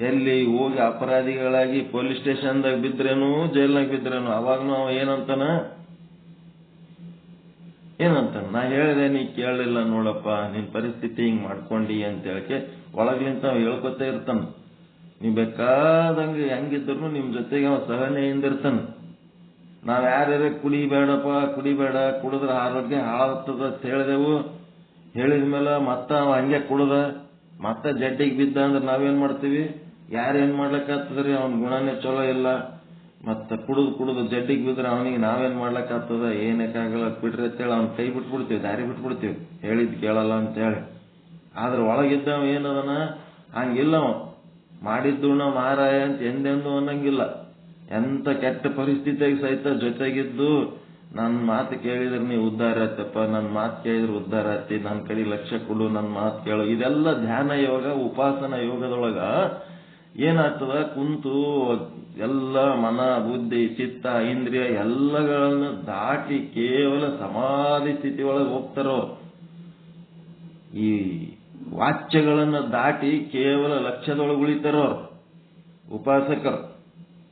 ಎಲ್ಲಿ ಹೋಗಿ ಅಪರಾಧಿಗಳಾಗಿ ಪೊಲೀಸ್ ಸ್ಟೇಷನ್ದಾಗ ಬಿದ್ರೇನು, ಜೈಲ್ನಾಗ ಬಿದ್ರೇನು, ಅವಾಗ್ನು ಅವ ಏನಂತಾನ, ನಾ ಹೇಳಿದೆ ನೀ ಕೇಳಲಿಲ್ಲ ನೋಡಪ್ಪ, ನಿನ್ ಪರಿಸ್ಥಿತಿ ಹಿಂಗ್ ಮಾಡ್ಕೊಂಡಿ ಅಂತ ಹೇಳಕ್ಕೆ ಒಳಗ್ಲಿಂತ ಅವ ಹೇಳ್ಕೊತ ಇರ್ತಾನ. ನೀವ್ ಬೇಕಾದಂಗ ಹೆಂಗಿದ್ರು ನಿಮ್ ಜೊತೆಗೆ ಅವ ಸಹನೆಯಿಂದ ಇರ್ತಾನ. ನಾವ್ ಯಾರ್ಯಾರ ಕುಡಿಬೇಡಪ್ಪ, ಕುಡಿಬೇಡ, ಕುಡಿದ್ರ ಆರೋಗ್ಯ ಹಾಳಾಗ್ತದ ಅಂತ ಹೇಳಿದೆವು. ಹೇಳಿದ್ಮೇಲೆ ಮತ್ತ ಅವ ಹಂಗೆ ಕುಡ್ದ ಮತ್ತ ಜಡ್ಡಿಗೆ ಬಿದ್ದ ಅಂದ್ರೆ ನಾವೇನ್ ಮಾಡ್ತೀವಿ? ಯಾರೇನ್ ಮಾಡ್ಲಕ್ಕಾಗ್ತದ್ರಿ, ಅವನ್ ಗುಣನೇ ಚಲೋ ಇಲ್ಲ, ಮತ್ತ ಕುಡಿದು ಜಡ್ಡಿಗೆ ಬಿದ್ರೆ ಅವನಿಗೆ ನಾವೇನ್ ಮಾಡ್ಲಕ್ಕಾಗ್ತದ, ಏನಕ್ಕಾಗಲ್ಲ ಬಿಡ್ರಿ ಅಂತೇಳಿ ಅವ್ನ ಕೈ ಬಿಟ್ಬಿಡ್ತೀವಿ, ದಾರಿ ಬಿಟ್ಬಿಡ್ತೀವಿ, ಹೇಳಿದ್ ಕೇಳಲ್ಲ ಅಂತ ಹೇಳಿ. ಆದ್ರೆ ಒಳಗಿದ್ದವ ಏನದನ ಹಂಗಿಲ್ಲವ. ಮಾಡಿದ್ದುಣ ಮಾರಾಯ ಅಂತ ಎಂದೆಂದು ಅನ್ನಂಗಿಲ್ಲ. ಎಂತ ಕೆಟ್ಟ ಪರಿಸ್ಥಿತಿಯಾಗಿ ಸಹಿತ ಜೊತೆಗಿದ್ದು ನನ್ನ ಮಾತು ಕೇಳಿದ್ರೆ ನೀವು ಉದ್ಧಾರ ಆಯ್ತಪ್ಪ, ನನ್ನ ಮಾತು ಕೇಳಿದ್ರೆ ಉದ್ಧಾರ ಆಯ್ತಿ, ನನ್ನ ಕಡೆ ಲಕ್ಷ್ಯ ಕೊಡು, ನನ್ನ ಮಾತು ಕೇಳು. ಇದೆಲ್ಲ ಧ್ಯಾನ ಯೋಗ, ಉಪಾಸನ ಯೋಗದೊಳಗ ಏನಾಗ್ತದ, ಕುಂತು ಎಲ್ಲ ಮನ, ಬುದ್ಧಿ, ಚಿತ್ತ, ಇಂದ್ರಿಯ ಎಲ್ಲಗಳನ್ನ ದಾಟಿ ಕೇವಲ ಸಮಾಧಿ ಸ್ಥಿತಿ ಒಳಗೆ ಹೋಗ್ತಾರೋ. ಈ ವಾಚ್ಯಗಳನ್ನ ದಾಟಿ ಕೇವಲ ಲಕ್ಷ್ಯದೊಳಗೆ ಉಳಿತಾರೋ ಉಪಾಸಕರು.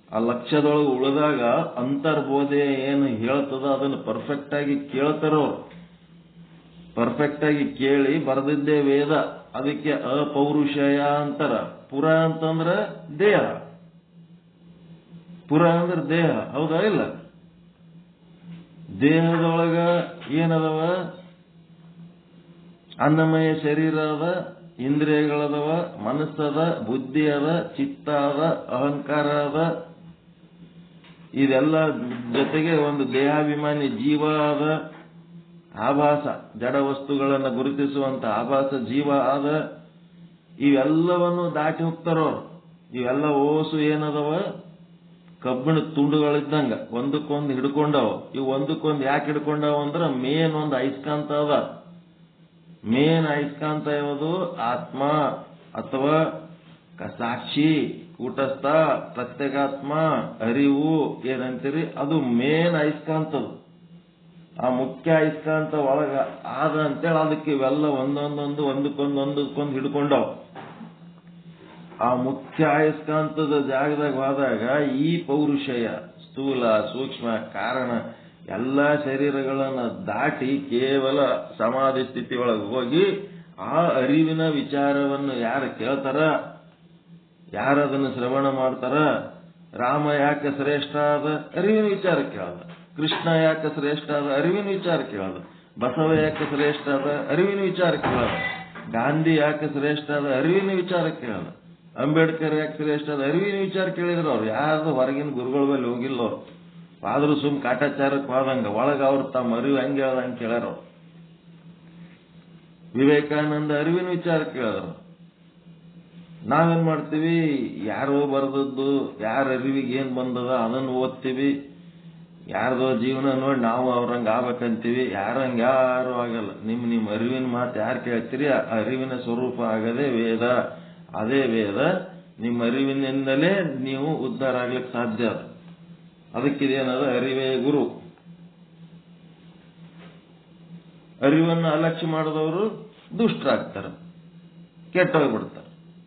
ಆ ಲಕ್ಷ್ಯದೊಳಗೆ ಉಳಿದಾಗ ಅಂತರ್ಬೋಧೆ ಏನು ಹೇಳ್ತದ ಅದನ್ನು ಪರ್ಫೆಕ್ಟ್ ಆಗಿ ಕೇಳ್ತಾರೋ. ಪರ್ಫೆಕ್ಟ್ ಆಗಿ ಕೇಳಿ ಬರೆದಿದ್ದೇ ವೇದ. ಅದಕ್ಕೆ ಅಪೌರುಷಯ ಅಂತಾರ. ಪುರ ಅಂತಂದ್ರ ದೇಹ, ಪುರ ಅಂದ್ರೆ ದೇಹ, ಹೌದಾ ಇಲ್ಲ? ದೇಹದೊಳಗ ಏನದವ? ಅನ್ನಮಯ ಶರೀರ ಅದ, ಇಂದ್ರಿಯಗಳದವ, ಮನಸ್ಸದ, ಬುದ್ಧಿ ಅದ, ಚಿತ್ತ ಅದ, ಅಹಂಕಾರ ಅದ. ಇದೆಲ್ಲ ಜೊತೆಗೆ ಒಂದು ದೇಹಾಭಿಮಾನಿ ಜೀವ ಅದ. ಆಭಾಸ, ಜಡ ವಸ್ತುಗಳನ್ನ ಗುರುತಿಸುವಂತ ಆಭಾಸ ಜೀವ ಆದ. ಇವೆಲ್ಲವನ್ನು ದಾಟಿ ಹೋಗ್ತಾರೋ. ಇವೆಲ್ಲ ಓಸು ಏನದವ? ಕಬ್ಬಿಣ ತುಂಡುಗಳಿದ್ದಂಗ ಒಂದಕ್ಕೊಂದು ಹಿಡ್ಕೊಂಡವ. ಇವು ಒಂದಕ್ಕೊಂದು ಯಾಕೆ ಹಿಡ್ಕೊಂಡವ ಅಂದ್ರ ಮೇನ್ ಒಂದು ಅಯಸ್ಕಾಂತ ಅದ. ಮೇನ್ ಅಯಸ್ಕಾಂತ ಯಾವುದು? ಆತ್ಮ ಅಥವಾ ಸಾಕ್ಷಿ, ಕೂಟಸ್ಥ, ಪ್ರತ್ಯೇಗಾತ್ಮ, ಅರಿವು ಏನಂತೀರಿ, ಅದು ಮೇನ್ ಅಯಸ್ಕಾಂತದು. ಆ ಮುಖ್ಯ ಅಯಸ್ಕಾಂತ ಒಳಗ ಆದ ಅಂತೇಳಿ ಅದಕ್ಕೆ ಇವೆಲ್ಲ ಒಂದಕ್ಕೊಂದು ಹಿಡ್ಕೊಂಡವ. ಆ ಮುಖ್ಯ ಅಯಸ್ಕಾಂತದ ಜಾಗದಾಗ ಹೋದಾಗ ಈ ಪೌರುಷಯ, ಸ್ಥೂಲ, ಸೂಕ್ಷ್ಮ, ಕಾರಣ ಎಲ್ಲ ಶರೀರಗಳನ್ನ ದಾಟಿ ಕೇವಲ ಸಮಾಧಿ ಸ್ಥಿತಿ ಒಳಗೆ ಹೋಗಿ ಆ ಅರಿವಿನ ವಿಚಾರವನ್ನು ಯಾರು ಕೇಳ್ತಾರ, ಯಾರದನ್ನು ಶ್ರವಣ ಮಾಡ್ತಾರ. ರಾಮ ಯಾಕೆ ಶ್ರೇಷ್ಠ ಆದ? ಅರಿವಿನ ವಿಚಾರ ಕೇಳದ. ಕೃಷ್ಣ ಯಾಕೆ ಶ್ರೇಷ್ಠ ಆದ? ಅರಿವಿನ ವಿಚಾರ ಕೇಳದ. ಬಸವ ಯಾಕೆ ಶ್ರೇಷ್ಠ ಆದ? ಅರಿವಿನ ವಿಚಾರ ಕೇಳದ. ಗಾಂಧಿ ಯಾಕೆ ಶ್ರೇಷ್ಠ ಆದ? ಅರಿವಿನ ವಿಚಾರ ಕೇಳದ. ಅಂಬೇಡ್ಕರ್ ಯಾಕೆ ಶ್ರೇಷ್ಠ ಆದ? ಅರಿವಿನ ವಿಚಾರ ಕೇಳಿದ್ರು. ಅವ್ರು ಯಾರ್ದು ಹೊರಗಿನ ಗುರುಗಳ ಮೇಲೆ ಹೋಗಿಲ್ಲ. ಅವ್ರು ಆದ್ರೂ ಸುಮ್ ಕಾಟಾಚಾರಕ್ಕೆ ಹೋದಂಗ ಒಳಗ ಅವ್ರು ತಮ್ಮ ಅರಿವು ಹೆಂಗೆ ಹೇಳ್ದಂಗೆ ಕೇಳಾರ. ವಿವೇಕಾನಂದ ಅರಿವಿನ ವಿಚಾರ ಕೇಳಿದ್ರು. ನಾವೇನ್ ಮಾಡ್ತೀವಿ? ಯಾರೋ ಬರೆದದ್ದು, ಯಾರ ಅರಿವಿಗೆ ಏನ್ ಬಂದದ ಅದನ್ನು ಓದ್ತೀವಿ. ಯಾರ್ದೋ ಜೀವನ ನೋಡಿ ನಾವು ಅವ್ರಂಗ ಆಗ್ಬೇಕಂತೀವಿ. ಯಾರಂಗ ಯಾರು ಆಗಲ್ಲ. ನಿಮ್ ಅರಿವಿನ ಮಾತು ಯಾರು ಕೇಳ್ತೀರಿ? ಆ ಅರಿವಿನ ಸ್ವರೂಪ ಆಗದೆ ವೇದ. ಅದೇ ವೇದ. ನಿಮ್ಮ ಅರಿವಿನಿಂದಲೇ ನೀವು ಉದ್ಧಾರ ಆಗ್ಲಿಕ್ಕೆ ಸಾಧ್ಯ ಅದ. ಅದಕ್ಕಿದೇನದ? ಅರಿವೇ ಗುರು. ಅರಿವನ್ನು ಅಲಕ್ಷ್ಯ ಮಾಡಿದವರು ದುಷ್ಟರಾಗ್ತಾರೆ, ಕೆಟ್ಟೋಗ್ಬಿಡ್ತಾರೆ.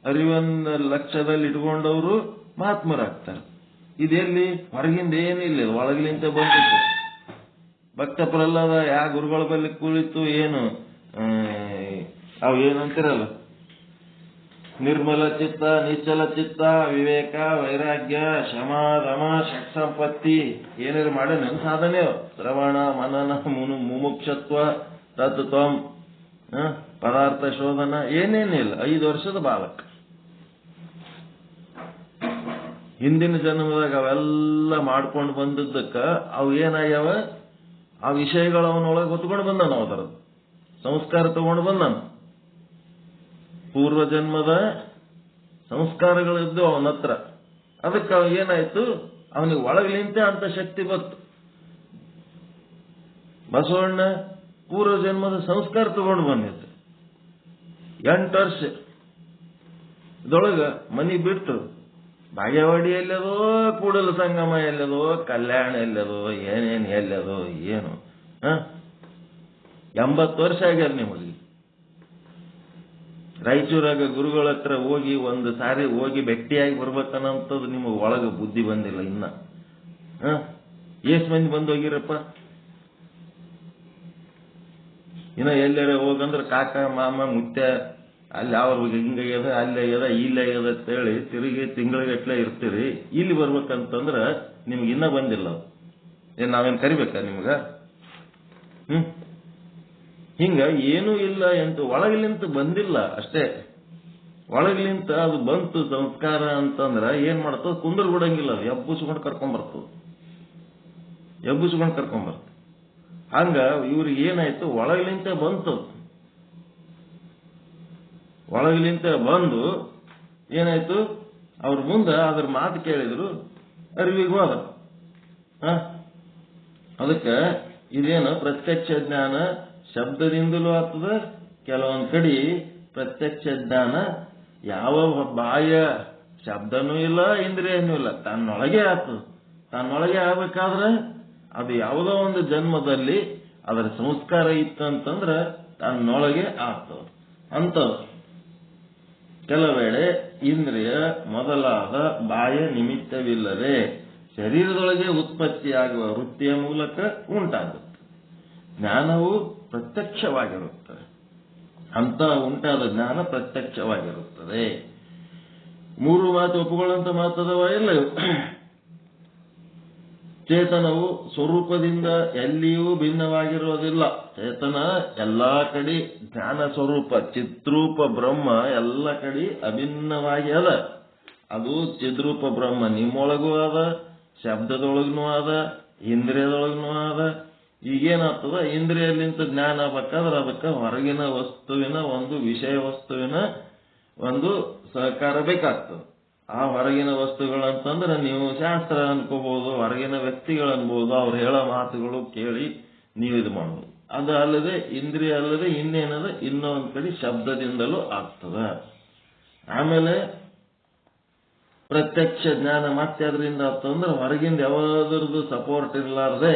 ಅರಿವನ್ನ ಲಕ್ಷ್ಯದಲ್ಲಿ ಇಟ್ಕೊಂಡವರು ಮಹಾತ್ಮರಾಗ್ತಾರೆ. ಇದೆಲ್ಲಿ? ಹೊರಗಿಂದ ಏನಿಲ್ಲ, ಒಳಗಿಲಿಂದ ಬಂದಿತ್ತು. ಭಕ್ತ ಪ್ರಹ್ಲಾದ ಯಾ ಗುರುಗಳ ಬಳಿ ಕುಳಿತು ಏನು ಅವು ಏನಂತಿರಲ್ಲ, ನಿರ್ಮಲ ಚಿತ್ತ, ನಿಶ್ಚಲ ಚಿತ್ತ, ವಿವೇಕ, ವೈರಾಗ್ಯ, ಶಮ, ದಮ, ಷಟ್ ಸಂಪತ್ತಿ ಏನಾರು ಮಾಡ ನನ್ ಸಾಧನೆ. ಶ್ರವಣ, ಮನನ, ಮುಮುಕ್ಷತ್ವ, ತತ್ವಂ, ಪದಾರ್ಥ ಶೋಧನ, ಏನೇನಿಲ್ಲ. 5 ವರ್ಷದ ಬಾಲಕ. ಹಿಂದಿನ ಜನ್ಮದಾಗ ಅವೆಲ್ಲ ಮಾಡ್ಕೊಂಡು ಬಂದಿದ್ದಕ್ಕ ಅವು ಏನಾಗ್ಯಾವ? ಆ ವಿಷಯಗಳು ಅವನೊಳಗೆ ಹೊತ್ಕೊಂಡು ಬಂದಾನ. ಅದರದ್ದು ಸಂಸ್ಕಾರ ತಗೊಂಡು ಬಂದಾನ. ಪೂರ್ವ ಜನ್ಮದ ಸಂಸ್ಕಾರಗಳಿದ್ದು ಅವನ ಹತ್ರ. ಅದಕ್ಕೆ ಅವ ಏನಾಯ್ತು? ಅವನಿಗೆ ಒಳಗಲಿಂತೆ ಅಂತ ಶಕ್ತಿ ಬಂತು. ಬಸವಣ್ಣ ಪೂರ್ವ ಜನ್ಮದ ಸಂಸ್ಕಾರ ತಗೊಂಡು ಬಂದಿದ್ದ. 8 ವರ್ಷ ಇದೊಳಗ ಮನಿ ಬಿಟ್ಟು ಬಾಗೇವಾಡಿ ಎಲ್ಲದೋ, ಕೂಡಲ ಸಂಗಮ ಎಲ್ಲದೋ, ಕಲ್ಯಾಣ ಎಲ್ಲದೋ, ಏನೇನು ಎಲ್ಲದೋ ಏನು 80 ವರ್ಷ ಆಗ್ಯಾರ ನಿಮಗೆ. ರಾಯಚೂರಾಗ ಗುರುಗಳ ಹತ್ರ ಹೋಗಿ ಒಂದು ಸಾರಿ ಹೋಗಿ ಭೇಟಿಯಾಗಿ ಬರ್ಬೇಕನ್ನಂಥದ್ದು ನಿಮಗೆ ಒಳಗೆ ಬುದ್ಧಿ ಬಂದಿಲ್ಲ ಇನ್ನ. ಎಷ್ಟು ಮಂದಿ ಬಂದು ಹೋಗಿರಪ್ಪ? ಇನ್ನ ಎಲ್ಲಾರ ಹೋಗಂದ್ರೆ ಕಾಕ ಮಾಮ ಮುತ್ಯ ಅಲ್ಲಿ ಅವ್ರಿಗೆ ಹಿಂಗಾಗ್ಯದ, ಅಲ್ಲಾಗ್ಯದ, ಇಲ್ಲಾಗ್ಯದ ಅಂತೇಳಿ ತಿರುಗಿ ತಿಂಗಳಿಗಟ್ಲೆ ಇರ್ತೀರಿ. ಇಲ್ಲಿ ಬರ್ಬೇಕಂತಂದ್ರ ನಿಮ್ಗೆ ಇನ್ನ ಬಂದಿಲ್ಲ. ಏನ್ ನಾವೇನ್ ಕರಿಬೇಕಾ ನಿಮ್ಗ? ಹಿಂಗ ಏನೂ ಇಲ್ಲ ಅಂತ ಒಳಗಿಲಿಂತ ಬಂದಿಲ್ಲ ಅಷ್ಟೇ. ಒಳಗಿಲಿಂತ ಅದು ಬಂತು ಸಂಸ್ಕಾರ ಅಂತಂದ್ರ ಏನ್ ಮಾಡ್ತದ? ಕುಂದ್ರ ಬಿಡಂಗಿಲ್ಲ, ಅದು ಎಬ್ಬುಸ್ಕೊಂಡು ಕರ್ಕೊಂಡ್ಬರ್ತದ. ಹಂಗ ಇವ್ರಿಗೆ ಏನಾಯ್ತು? ಒಳಗಿಲಿಂತ ಬಂತು. ಒಳಗಿಲಿಂತ ಬಂದು ಏನಾಯ್ತು? ಅವ್ರ ಮುಂದೆ ಅದ್ರ ಮಾತು ಕೇಳಿದ್ರು, ಅರಿವಿಗೆ ಹೋದ. ಅದಕ್ಕೆ ಇದೇನು ಪ್ರತ್ಯಕ್ಷ ಜ್ಞಾನ ಶಬ್ದದಿಂದಲೂ ಆಗ್ತದ. ಕೆಲವೊಂದ್ ಕಡೆ ಪ್ರತ್ಯಕ್ಷ ಜ್ಞಾನ ಯಾವ ಬಾಹ್ಯ ಶಬ್ದನೂ ಇಲ್ಲ, ಇಂದ್ರಿಯನೂ ಇಲ್ಲ, ತನ್ನೊಳಗೆ ಆಗ್ತದ. ತನ್ನೊಳಗೆ ಆಗ್ಬೇಕಾದ್ರೆ ಅದು ಯಾವುದೋ ಒಂದು ಜನ್ಮದಲ್ಲಿ ಅದರ ಸಂಸ್ಕಾರ ಇತ್ತು ಅಂತಂದ್ರೆ ತನ್ನೊಳಗೆ ಆಗ್ತದ. ಅಂತ ಕೆಲವೇಳೆ ಇಂದ್ರಿಯ ಮೊದಲಾದ ಬಾಹ್ಯ ನಿಮಿತ್ತವಿಲ್ಲದೆ ಶರೀರದೊಳಗೆ ಉತ್ಪತ್ತಿಯಾಗುವ ವೃತ್ತಿಯ ಮೂಲಕ ಉಂಟಾಗುತ್ತೆ. ಜ್ಞಾನವು ಪ್ರತ್ಯಕ್ಷವಾಗಿರುತ್ತದೆ. ಅಂತ ಉಂಟಾದ ಜ್ಞಾನ ಪ್ರತ್ಯಕ್ಷವಾಗಿರುತ್ತದೆ. 3 ಮಾತು ಒಪ್ಪುಗಳಂತ ಮಾತದವ ಎಲ್ಲ. ಚೇತನವು ಸ್ವರೂಪದಿಂದ ಎಲ್ಲಿಯೂ ಭಿನ್ನವಾಗಿರೋದಿಲ್ಲ. ಚೇತನ ಎಲ್ಲಾ ಕಡೆ ಜ್ಞಾನ ಸ್ವರೂಪ, ಚಿದ್ರೂಪ ಬ್ರಹ್ಮ ಎಲ್ಲ ಕಡೆ ಅಭಿನ್ನವಾಗಿ ಅದ. ಅದು ಚಿದ್ರೂಪ ಬ್ರಹ್ಮ ನಿಮ್ಮೊಳಗೂ ಅದ, ಶಬ್ದದೊಳಗೂ ಅದ, ಇಂದ್ರಿಯದೊಳಗೂ ಅದ. ಈಗೇನಾಗ್ತದ? ಇಂದ್ರಿಯಲ್ಲಿಂತ ಜ್ಞಾನ ಆಗ್ಬೇಕಾದ್ರೆ ಅದಕ್ಕೆ ಹೊರಗಿನ ವಸ್ತುವಿನ ಒಂದು ವಿಷಯ ವಸ್ತುವಿನ ಒಂದು ಸಹಕಾರ ಬೇಕಾಗ್ತದೆ. ಆ ಹೊರಗಿನ ವಸ್ತುಗಳಂತಂದ್ರೆ ನೀವು ಶಾಸ್ತ್ರ ಅನ್ಕೋಬಹುದು, ಹೊರಗಿನ ವ್ಯಕ್ತಿಗಳನ್ಬೋದು, ಅವ್ರು ಹೇಳೋ ಮಾತುಗಳು ಕೇಳಿ ನೀವು ಇದು ಮಾಡ್ಬೋದು. ಅದು ಅಲ್ಲದೆ ಇಂದ್ರಿಯ ಅಲ್ಲದೆ ಇನ್ನೇನದ? ಇನ್ನೊಂದ್ ಕಡೆ ಶಬ್ದದಿಂದಲೂ ಆಗ್ತದ. ಆಮೇಲೆ ಪ್ರತ್ಯಕ್ಷ ಜ್ಞಾನ ಮತ್ತೆ ಅದರಿಂದ ಆಗ್ತದಂದ್ರೆ ಹೊರಗಿಂದ ಯಾವ್ದ್ರದ್ದು ಸಪೋರ್ಟ್ ಇರಲಾರ್ದೆ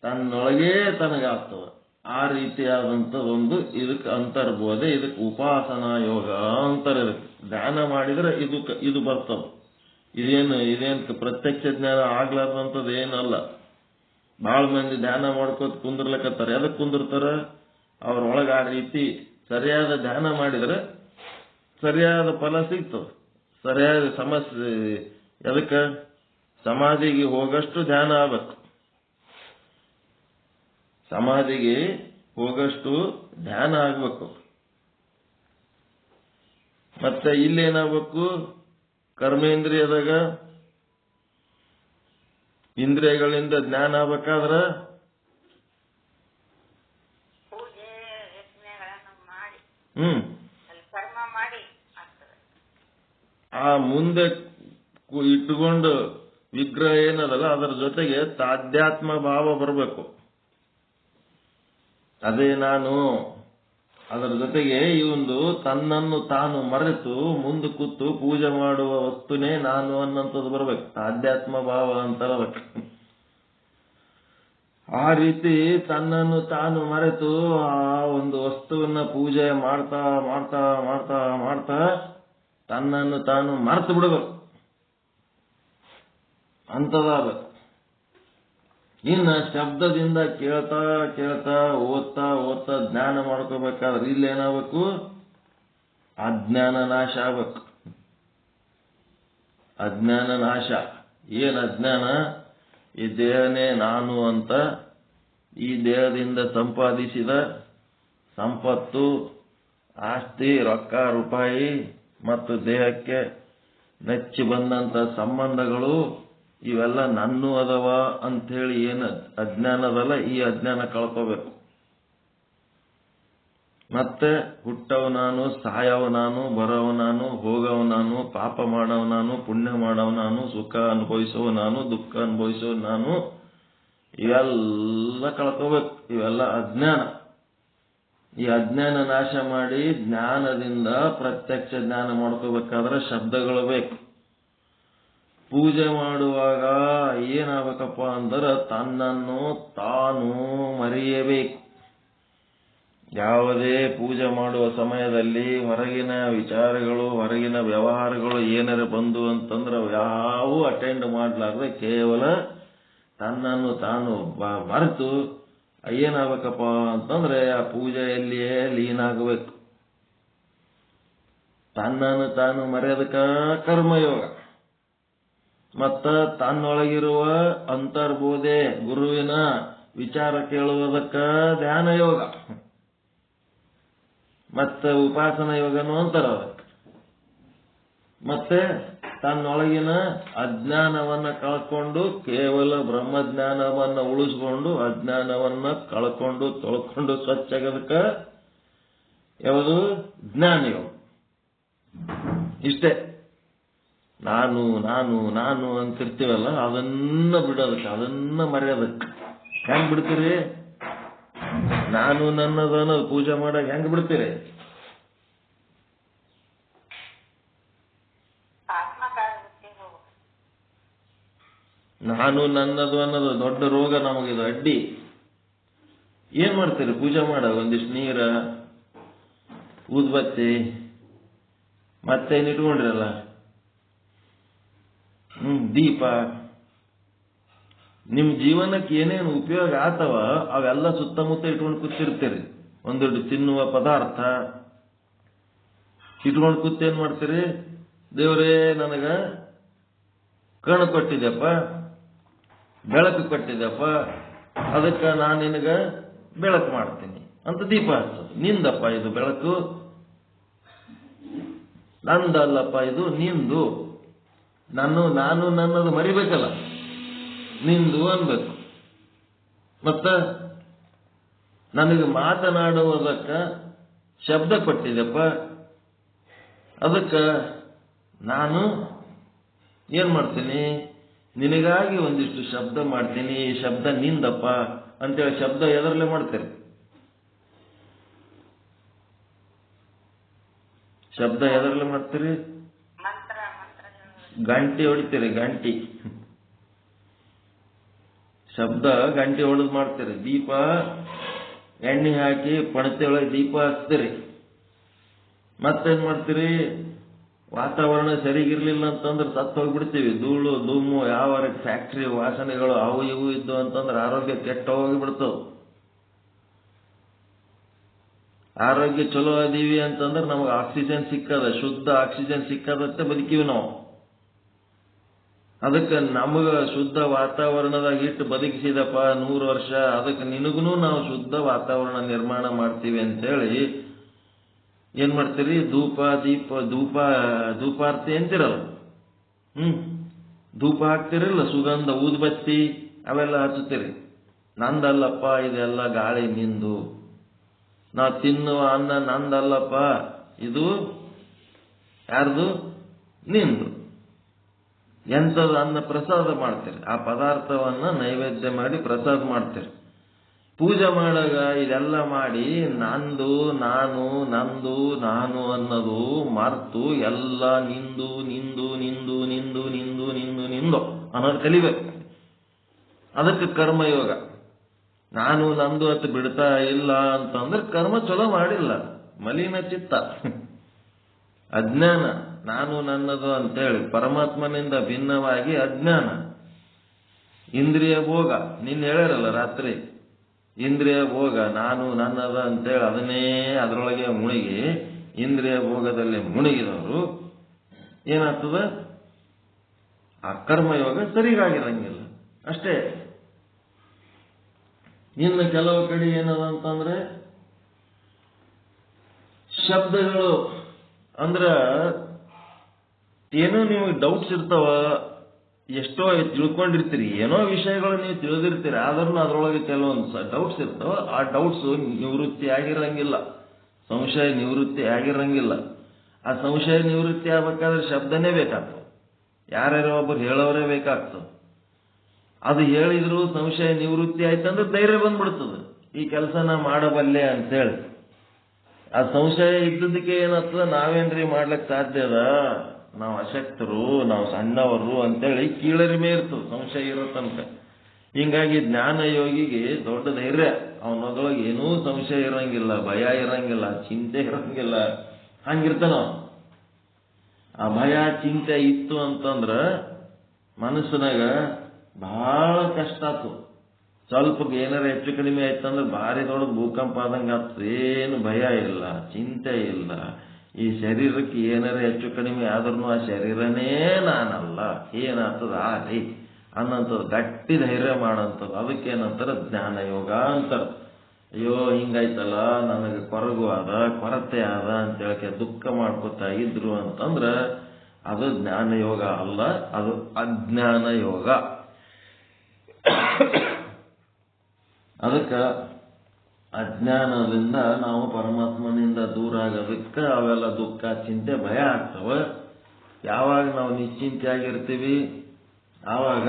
ತನ್ನೊಳಗೇ ತನಗಾಗ್ತದ. ಆ ರೀತಿಯಾದಂಥದ್ದೊಂದು ಇದಕ್ಕೆ ಅಂತರ್ಬೋಧೆ, ಇದಕ್ಕೆ ಉಪಾಸನಾ ಯೋಗ ಅಂತಾರೆ. ಇದಕ್ಕೆ ಧ್ಯಾನ ಮಾಡಿದ್ರೆ ಇದು ಬರ್ತದ. ಇದೇನು ಪ್ರತ್ಯಕ್ಷ ಜ್ಞಾನ ಆಗ್ಲಾರ್ದಂಥದ್ದು ಏನಲ್ಲ. ಬಹಳ ಮಂದಿ ಧ್ಯಾನ ಮಾಡ್ಕೋತ ಕುಂದ್ರಲಕತ್ತಾರೆ. ಎದಕ್ಕೆ ಕುಂದಿರ್ತಾರ? ಅವ್ರೊಳಗೆ ಆ ರೀತಿ ಸರಿಯಾದ ಧ್ಯಾನ ಮಾಡಿದ್ರೆ ಸರಿಯಾದ ಫಲ ಸಿಗ್ತದ. ಸರಿಯಾದ ಸಮಸ್ಯೆ ಎದಕ್ಕೆ? ಸಮಾಧಿಗೆ ಹೋಗಷ್ಟು ಧ್ಯಾನ ಆಗ್ಬೇಕು. ಸಮಾಧಿಗೆ ಹೋಗಷ್ಟು ಧ್ಯಾನ ಆಗ್ಬೇಕು. ಮತ್ತೆ ಇಲ್ಲೇನಾಗಬೇಕು? ಕರ್ಮೇಂದ್ರಿಯದಾಗ ಇಂದ್ರಿಯಗಳಿಂದ ಜ್ಞಾನ ಆಗ್ಬೇಕಾದ್ರ ಪೂಜೆ ಯಜ್ಞಗಳನ್ನು ಮಾಡಿ ಕರ್ಮ ಮಾಡಿ ಆಗ್ತದೆ. ಆ ಮುಂದೆ ಇಟ್ಟುಕೊಂಡು ವಿಗ್ರಹ ಏನದಲ್ಲ ಅದರ ಜೊತೆಗೆ ತಾಧ್ಯಾತ್ಮ ಭಾವ ಬರಬೇಕು. ಅದೇ ನಾನು, ಅದರ ಜೊತೆಗೆ ಇವೊಂದು ತನ್ನನ್ನು ತಾನು ಮರೆತು ಮುಂದೆ ಕೂತು ಪೂಜೆ ಮಾಡುವ ವಸ್ತುನೇ ನಾನು ಅನ್ನಂಥದ್ದು ಬರ್ಬೇಕು. ತಾಧ್ಯಾತ್ಮ ಭಾವ ಅಂತರಬೇಕು. ಆ ರೀತಿ ತನ್ನನ್ನು ತಾನು ಮರೆತು ಆ ಒಂದು ವಸ್ತುವನ್ನ ಪೂಜೆ ಮಾಡ್ತಾ ಮಾಡ್ತಾ ಮಾಡ್ತಾ ಮಾಡ್ತಾ ತನ್ನನ್ನು ತಾನು ಮರೆತು ಬಿಡಬೇಕು ಅಂತದಾಗಬೇಕು. ಇನ್ನು ಶಬ್ದದಿಂದ ಕೇಳ್ತಾ ಕೇಳ್ತಾ ಓದ್ತಾ ಓದ್ತಾ ಜ್ಞಾನ ಮಾಡ್ಕೋಬೇಕಾದ್ರೆ ಇಲ್ಲೇನಾಗಬೇಕು? ಅಜ್ಞಾನ ನಾಶ ಆಗ್ಬೇಕು. ಅಜ್ಞಾನ ನಾಶ. ಏನ್ ಅಜ್ಞಾನ? ಈ ದೇಹನೇ ನಾನು ಅಂತ, ಈ ದೇಹದಿಂದ ಸಂಪಾದಿಸಿದ ಸಂಪತ್ತು, ಆಸ್ತಿ, ರೊಕ್ಕ ರೂಪಾಯಿ ಮತ್ತು ದೇಹಕ್ಕೆ ನೆಚ್ಚಿ ಬಂದಂತ ಸಂಬಂಧಗಳು ಇವೆಲ್ಲ ನನ್ನೂ ಅದವ ಅಂಥೇಳಿ ಏನು ಅಜ್ಞಾನದಲ್ಲ, ಈ ಅಜ್ಞಾನ ಕಳ್ಕೋಬೇಕು. ಮತ್ತೆ ಹುಟ್ಟವ ನಾನು, ಸಾಯವ ನಾನು, ಬರವ ನಾನು, ಹೋಗವ ನಾನು, ಪಾಪ ಮಾಡವ ನಾನು, ಪುಣ್ಯ ಮಾಡವ ನಾನು, ಸುಖ ಅನುಭವಿಸುವ ನಾನು, ದುಃಖ ಅನುಭವಿಸುವ ನಾನು, ಇವೆಲ್ಲ ಕಳ್ಕೋಬೇಕು. ಇವೆಲ್ಲ ಅಜ್ಞಾನ. ಈ ಅಜ್ಞಾನ ನಾಶ ಮಾಡಿ ಜ್ಞಾನದಿಂದ ಪ್ರತ್ಯಕ್ಷ ಜ್ಞಾನ ಮಾಡ್ಕೋಬೇಕಾದ್ರೆ ಶಬ್ದಗಳು ಬೇಕು. ಪೂಜೆ ಮಾಡುವಾಗ ಏನಾಗಬೇಕಪ್ಪ ಅಂದ್ರೆ ತನ್ನನ್ನು ತಾನು ಮರೆಯಬೇಕು. ಯಾವುದೇ ಪೂಜೆ ಮಾಡುವ ಸಮಯದಲ್ಲಿ ಹೊರಗಿನ ವಿಚಾರಗಳು, ಹೊರಗಿನ ವ್ಯವಹಾರಗಳು ಏನಾರ ಬಂದು ಅಂತಂದ್ರೆ ಯಾವೂ ಅಟೆಂಡ್ ಮಾಡಲಾರ್ದೆ ಕೇವಲ ತನ್ನನ್ನು ತಾನು ಮರೆತು ಏನಾಗಬೇಕಪ್ಪ ಅಂತಂದ್ರೆ ಆ ಪೂಜೆಯಲ್ಲಿಯೇ ಲೀನ ಆಗಬೇಕು. ತನ್ನನ್ನು ತಾನು ಮರೆಯೋದಕ್ಕ ಕರ್ಮಯೋಗ, ಮತ್ತ ತನ್ನೊಳಗಿರುವ ಅಂತರ್ಬೋಧೆ ಗುರುವಿನ ವಿಚಾರ ಕೇಳುವುದಕ್ಕ ಧ್ಯಾನ ಯೋಗ, ಮತ್ತೆ ಉಪಾಸನ ಯೋಗನೂ ಅಂತಾರ ಅದಕ್ಕೆ. ಮತ್ತೆ ತನ್ನೊಳಗಿನ ಅಜ್ಞಾನವನ್ನ ಕಳ್ಕೊಂಡು ಕೇವಲ ಬ್ರಹ್ಮಜ್ಞಾನವನ್ನ ಉಳಿಸ್ಕೊಂಡು ಅಜ್ಞಾನವನ್ನ ಕಳ್ಕೊಂಡು ತೊಳ್ಕೊಂಡು ಸ್ವಚ್ಛಾಗದಕ್ಕ ಯಾವುದು ಜ್ಞಾನ ಯೋಗ. ಇಷ್ಟೇ. ನಾನು ನಾನು ನಾನು ಅಂತಿರ್ತೀವಲ್ಲ ಅದನ್ನ ಬಿಡೋದಕ್ಕೆ, ಅದನ್ನ ಮರೆಯೋದಕ್ಕೆ. ಹೆಂಗ್ ಬಿಡ್ತೀರಿ? ನಾನು ನನ್ನದನ್ನ ಪೂಜೆ ಮಾಡಾಗ ಹೆಂಗ್ ಬಿಡ್ತೀರಿ? ನಾನು ನನ್ನದು ಅನ್ನೋದು ದೊಡ್ಡ ರೋಗ ನಮಗಿದು, ಅಡ್ಡಿ. ಏನ್ ಮಾಡ್ತೀರಿ ಪೂಜೆ ಮಾಡಾಗ? ಒಂದಿಷ್ಟು ನೀರ, ಊದ್ಬತ್ತಿ, ಮತ್ತೇನ್ ಇಟ್ಕೊಂಡ್ರಲ್ಲ, ದೀಪ. ನಿಮ್ ಜೀವನಕ್ಕೆ ಏನೇನು ಉಪಯೋಗ ಆತವ ಅವೆಲ್ಲ ಸುತ್ತಮುತ್ತ ಇಟ್ಕೊಂಡು ಕೂತಿರ್ತೀರಿ. ಒಂದೊಂದು ತಿನ್ನುವ ಪದಾರ್ಥ ಇಟ್ಕೊಂಡು ಕೂತ್ ಏನ್ ಮಾಡ್ತೀರಿ? ದೇವರೇ ನನಗ ಕಣ್ಣು ಕೊಟ್ಟಿದ್ದೆಪ್ಪ, ಬೆಳಕು ಕೊಟ್ಟಿದ್ದೆಪ್ಪ, ಅದಕ್ಕೆ ನಾನು ನಿನಗ ಬೆಳಕು ಮಾಡ್ತೀನಿ ಅಂತ ದೀಪ ಹಚ್ಚೋದು. ನಿಂದಪ್ಪ ಇದು ಬೆಳಕು, ನಂದಲ್ಲಪ್ಪ ಇದು ನಿಂದು. ನಾನು ನನ್ನದು ಮರಿಬೇಕಲ್ಲ, ನಿಂದು ಅನ್ಬೇಕು. ಮತ್ತ ನನಗೆ ಮಾತನಾಡುವುದಕ್ಕ ಶಬ್ದ ಕೊಟ್ಟಿದ್ದೆಪ್ಪ, ಅದಕ್ಕೆ ನಾನು ಏನ್ ಮಾಡ್ತೀನಿ? ನಿನಗಾಗಿ ಒಂದಿಷ್ಟು ಶಬ್ದ ಮಾಡ್ತೀನಿ. ಈ ಶಬ್ದ ನಿಂದಪ್ಪ ಅಂತೇಳಿ ಶಬ್ದ ಎದರಲ್ಲೇ ಮಾಡ್ತೀರಿ? ಶಬ್ದ ಎದರಲ್ಲೇ ಮಾಡ್ತೀರಿ? ಗಂಟಿ ಹೊಡಿತೀರಿ, ಗಂಟಿ. ಶಬ್ದ ಗಂಟಿ ಹೊಡೆದು ಮಾಡ್ತೀರಿ. ದೀಪ ಎಣ್ಣೆ ಹಾಕಿ ಪಣತೆ ಒಳಗೆ ದೀಪ ಹಚ್ತೀರಿ. ಮತ್ತೇನ್ ಮಾಡ್ತೀರಿ? ವಾತಾವರಣ ಸರಿಗಿರ್ಲಿಲ್ಲ ಅಂತಂದ್ರೆ ಸತ್ತು ಹೋಗ್ಬಿಡ್ತೀವಿ. ಧೂಳು ಧೂಮು, ಯಾವ ಫ್ಯಾಕ್ಟ್ರಿ ವಾಸನೆಗಳು ಅವು ಇವು ಇದ್ದು ಅಂತಂದ್ರೆ ಆರೋಗ್ಯ ಕೆಟ್ಟ ಹೋಗಿಬಿಡ್ತಾವ. ಆರೋಗ್ಯ ಚಲೋ ಅದೀವಿ ಅಂತಂದ್ರೆ ನಮಗೆ ಆಕ್ಸಿಜನ್ ಸಿಕ್ಕದ, ಶುದ್ಧ ಆಕ್ಸಿಜನ್ ಸಿಕ್ಕದತ್ತೆ ಬದುಕೀವಿ ನಾವು. ಅದಕ್ಕೆ ನಮಗ ಶುದ್ಧ ವಾತಾವರಣದಾಗ ಇಟ್ಟು ಬದುಕಿಸಿದಪ್ಪ 100 ವರ್ಷ, ಅದಕ್ಕೆ ನಿನಗೂ ನಾವು ಶುದ್ಧ ವಾತಾವರಣ ನಿರ್ಮಾಣ ಮಾಡ್ತೀವಿ ಅಂತೇಳಿ ಏನ್ ಮಾಡ್ತೀರಿ? ಧೂಪ ದೀಪ ಧೂಪಾರ್ತಿ ಅಂತಿರಲ್ಲ, ಧೂಪ ಹಾಕ್ತಿರಲ್ಲ, ಸುಗಂಧ ಊದ್ಬತ್ತಿ ಅವೆಲ್ಲ ಹಚ್ಚುತ್ತೀರಿ. ನಂದಲ್ಲಪ್ಪ ಇದೆಲ್ಲ ಗಾಳಿ ನಿಂದು. ನಾ ತಿನ್ನುವ ಅನ್ನ ನಂದಲ್ಲಪ್ಪ, ಇದು ಯಾರ್ದು? ನಿಂದು. ಎಂಥದ್ದು? ಅನ್ನ ಪ್ರಸಾದ ಮಾಡ್ತೀರಿ. ಆ ಪದಾರ್ಥವನ್ನ ನೈವೇದ್ಯ ಮಾಡಿ ಪ್ರಸಾದ ಮಾಡ್ತೀರಿ. ಪೂಜೆ ಮಾಡಾಗ ಇದೆಲ್ಲ ಮಾಡಿ ನಂದು ನಾನು ನಂದು ನಾನು ಅನ್ನೋದು ಮರ್ತು ಎಲ್ಲ ನಿಂದು ನಿಂದು ನಿಂದು ನಿಂದು ನಿಂದು ನಿಂದು ನಿಂದು ಅನ್ನೋದು ಕಲಿಬೇಕು. ಅದಕ್ಕೆ ಕರ್ಮಯೋಗ. ನಾನು ನಂದು ಅಂತ ಬಿಡ್ತಾ ಇಲ್ಲ ಅಂತಂದ್ರೆ ಕರ್ಮ ಚಲೋ ಮಾಡಿಲ್ಲ, ಮಲಿನ ಚಿತ್ತ, ಅಜ್ಞಾನ. ನಾನು ನನ್ನದು ಅಂತೇಳಿ ಪರಮಾತ್ಮನಿಂದ ಭಿನ್ನವಾಗಿ ಅಜ್ಞಾನ. ಇಂದ್ರಿಯ ಭೋಗ, ನಿನ್ನ ಹೇಳ್ಯಾರಲ್ಲ ರಾತ್ರಿ, ಇಂದ್ರಿಯ ಭೋಗ ನಾನು ನನ್ನದ ಅಂತೇಳಿ ಅದನ್ನೇ ಅದರೊಳಗೆ ಮುಳುಗಿ ಇಂದ್ರಿಯ ಭೋಗದಲ್ಲಿ ಮುಳುಗಿದವರು ಏನಾಗ್ತದ? ಆ ಕರ್ಮಯೋಗ ಸರಿಯಾಗಿರಂಗಿಲ್ಲ ಅಷ್ಟೇ. ಇನ್ನು ಕೆಲವು ಕಡೆ ಏನದ ಅಂತಂದ್ರೆ ಶಬ್ದಗಳು ಅಂದ್ರ ಏನೋ ನಿಮಗೆ ಡೌಟ್ಸ್ ಇರ್ತಾವ, ಎಷ್ಟೋ ತಿಳ್ಕೊಂಡಿರ್ತೀರಿ, ಏನೋ ವಿಷಯಗಳು ನೀವು ತಿಳಿದಿರ್ತೀರಿ, ಆದ್ರೂ ಅದರೊಳಗೆ ಕೆಲವೊಂದು ಡೌಟ್ಸ್ ಇರ್ತಾವ. ಆ ಡೌಟ್ಸ್ ನಿವೃತ್ತಿ ಆಗಿರಂಗಿಲ್ಲ, ಸಂಶಯ ನಿವೃತ್ತಿ ಆಗಿರಂಗಿಲ್ಲ. ಆ ಸಂಶಯ ನಿವೃತ್ತಿ ಆಗ್ಬೇಕಾದ್ರೆ ಶಬ್ದನೇ ಬೇಕಾಗ್ತದೆ, ಯಾರ್ಯಾರೋ ಒಬ್ಬರು ಹೇಳೋರೇ ಬೇಕಾಗ್ತದೆ. ಅದು ಹೇಳಿದ್ರು ಸಂಶಯ ನಿವೃತ್ತಿ ಆಯ್ತಂದ್ರೆ ಧೈರ್ಯ ಬಂದ್ಬಿಡ್ತದೆ, ಈ ಕೆಲಸ ನಾ ಮಾಡಬಲ್ಲೆ ಅಂತೇಳಿ. ಆ ಸಂಶಯ ಇದ್ದದಕ್ಕೆ ಏನಾಗ್ತದ, ನಾವೇನ್ರಿ ಮಾಡ್ಲಿಕ್ಕೆ ಸಾಧ್ಯ ಅದ, ನಾವು ಅಶಕ್ತರು, ನಾವು ಸಣ್ಣವರು ಅಂತೇಳಿ ಕೀಳರಿಮೆ ಇರ್ತದೆ ಸಂಶಯ ಇರೋ ತನಕ. ಹಿಂಗಾಗಿ ಜ್ಞಾನ ಯೋಗಿಗೆ ದೊಡ್ಡ ಧೈರ್ಯ, ಅವನೊಳಗೆ ಏನೂ ಸಂಶಯ ಇರಂಗಿಲ್ಲ, ಭಯ ಇರಂಗಿಲ್ಲ, ಚಿಂತೆ ಇರಂಗಿಲ್ಲ, ಹಂಗಿರ್ತಾನ. ಆ ಭಯ ಚಿಂತೆ ಇತ್ತು ಅಂತಂದ್ರ ಮನಸ್ಸಿನಾಗ ಬಹಳ ಕಷ್ಟ ಆತು. ಸ್ವಲ್ಪ ಏನಾರ ಹೆಚ್ಚು ಕಡಿಮೆ ಆಯ್ತಂದ್ರೆ ಭಾರಿ ದೊಡ್ಡ ಭೂಕಂಪ ಆದಂಗೆ ಆಗ್ತದೆ. ಏನು ಭಯ ಇಲ್ಲ, ಚಿಂತೆ ಇಲ್ಲ. ಈ ಶರೀರಕ್ಕೆ ಏನಾರ ಹೆಚ್ಚು ಕಡಿಮೆ ಆದ್ರೂ ಆ ಶರೀರನೇ ನಾನಲ್ಲ, ಏನಾಗ್ತದ ಆರಿ ಅನ್ನಂಥದ್ದು ಗಟ್ಟಿ ಧೈರ್ಯ ಮಾಡಂಥದ್ದು. ಅದಕ್ಕೇನಂತಾರ ಜ್ಞಾನ ಯೋಗ ಅಂತಾರ. ಅಯ್ಯೋ ಹಿಂಗಾಯ್ತಲ್ಲ, ನನಗೆ ಕೊರಗು ಆದ, ಕೊರತೆ ಆದ ಅಂತೇಳಕ್ಕೆ ದುಃಖ ಮಾಡ್ಕೊತಾ ಇದ್ರು ಅಂತಂದ್ರ ಅದು ಜ್ಞಾನ ಯೋಗ ಅಲ್ಲ, ಅದು ಅಜ್ಞಾನ ಯೋಗ. ಅದಕ್ಕೆ ಅಜ್ಞಾನದಿಂದ ನಾವು ಪರಮಾತ್ಮನಿಂದ ದೂರ ಆಗೋದಕ್ಕೆ ಅವೆಲ್ಲ ದುಃಖ, ಚಿಂತೆ, ಭಯ ಆಗ್ತವ. ಯಾವಾಗ ನಾವು ನಿಶ್ಚಿಂತೆಯಾಗಿರ್ತೀವಿ ಆವಾಗ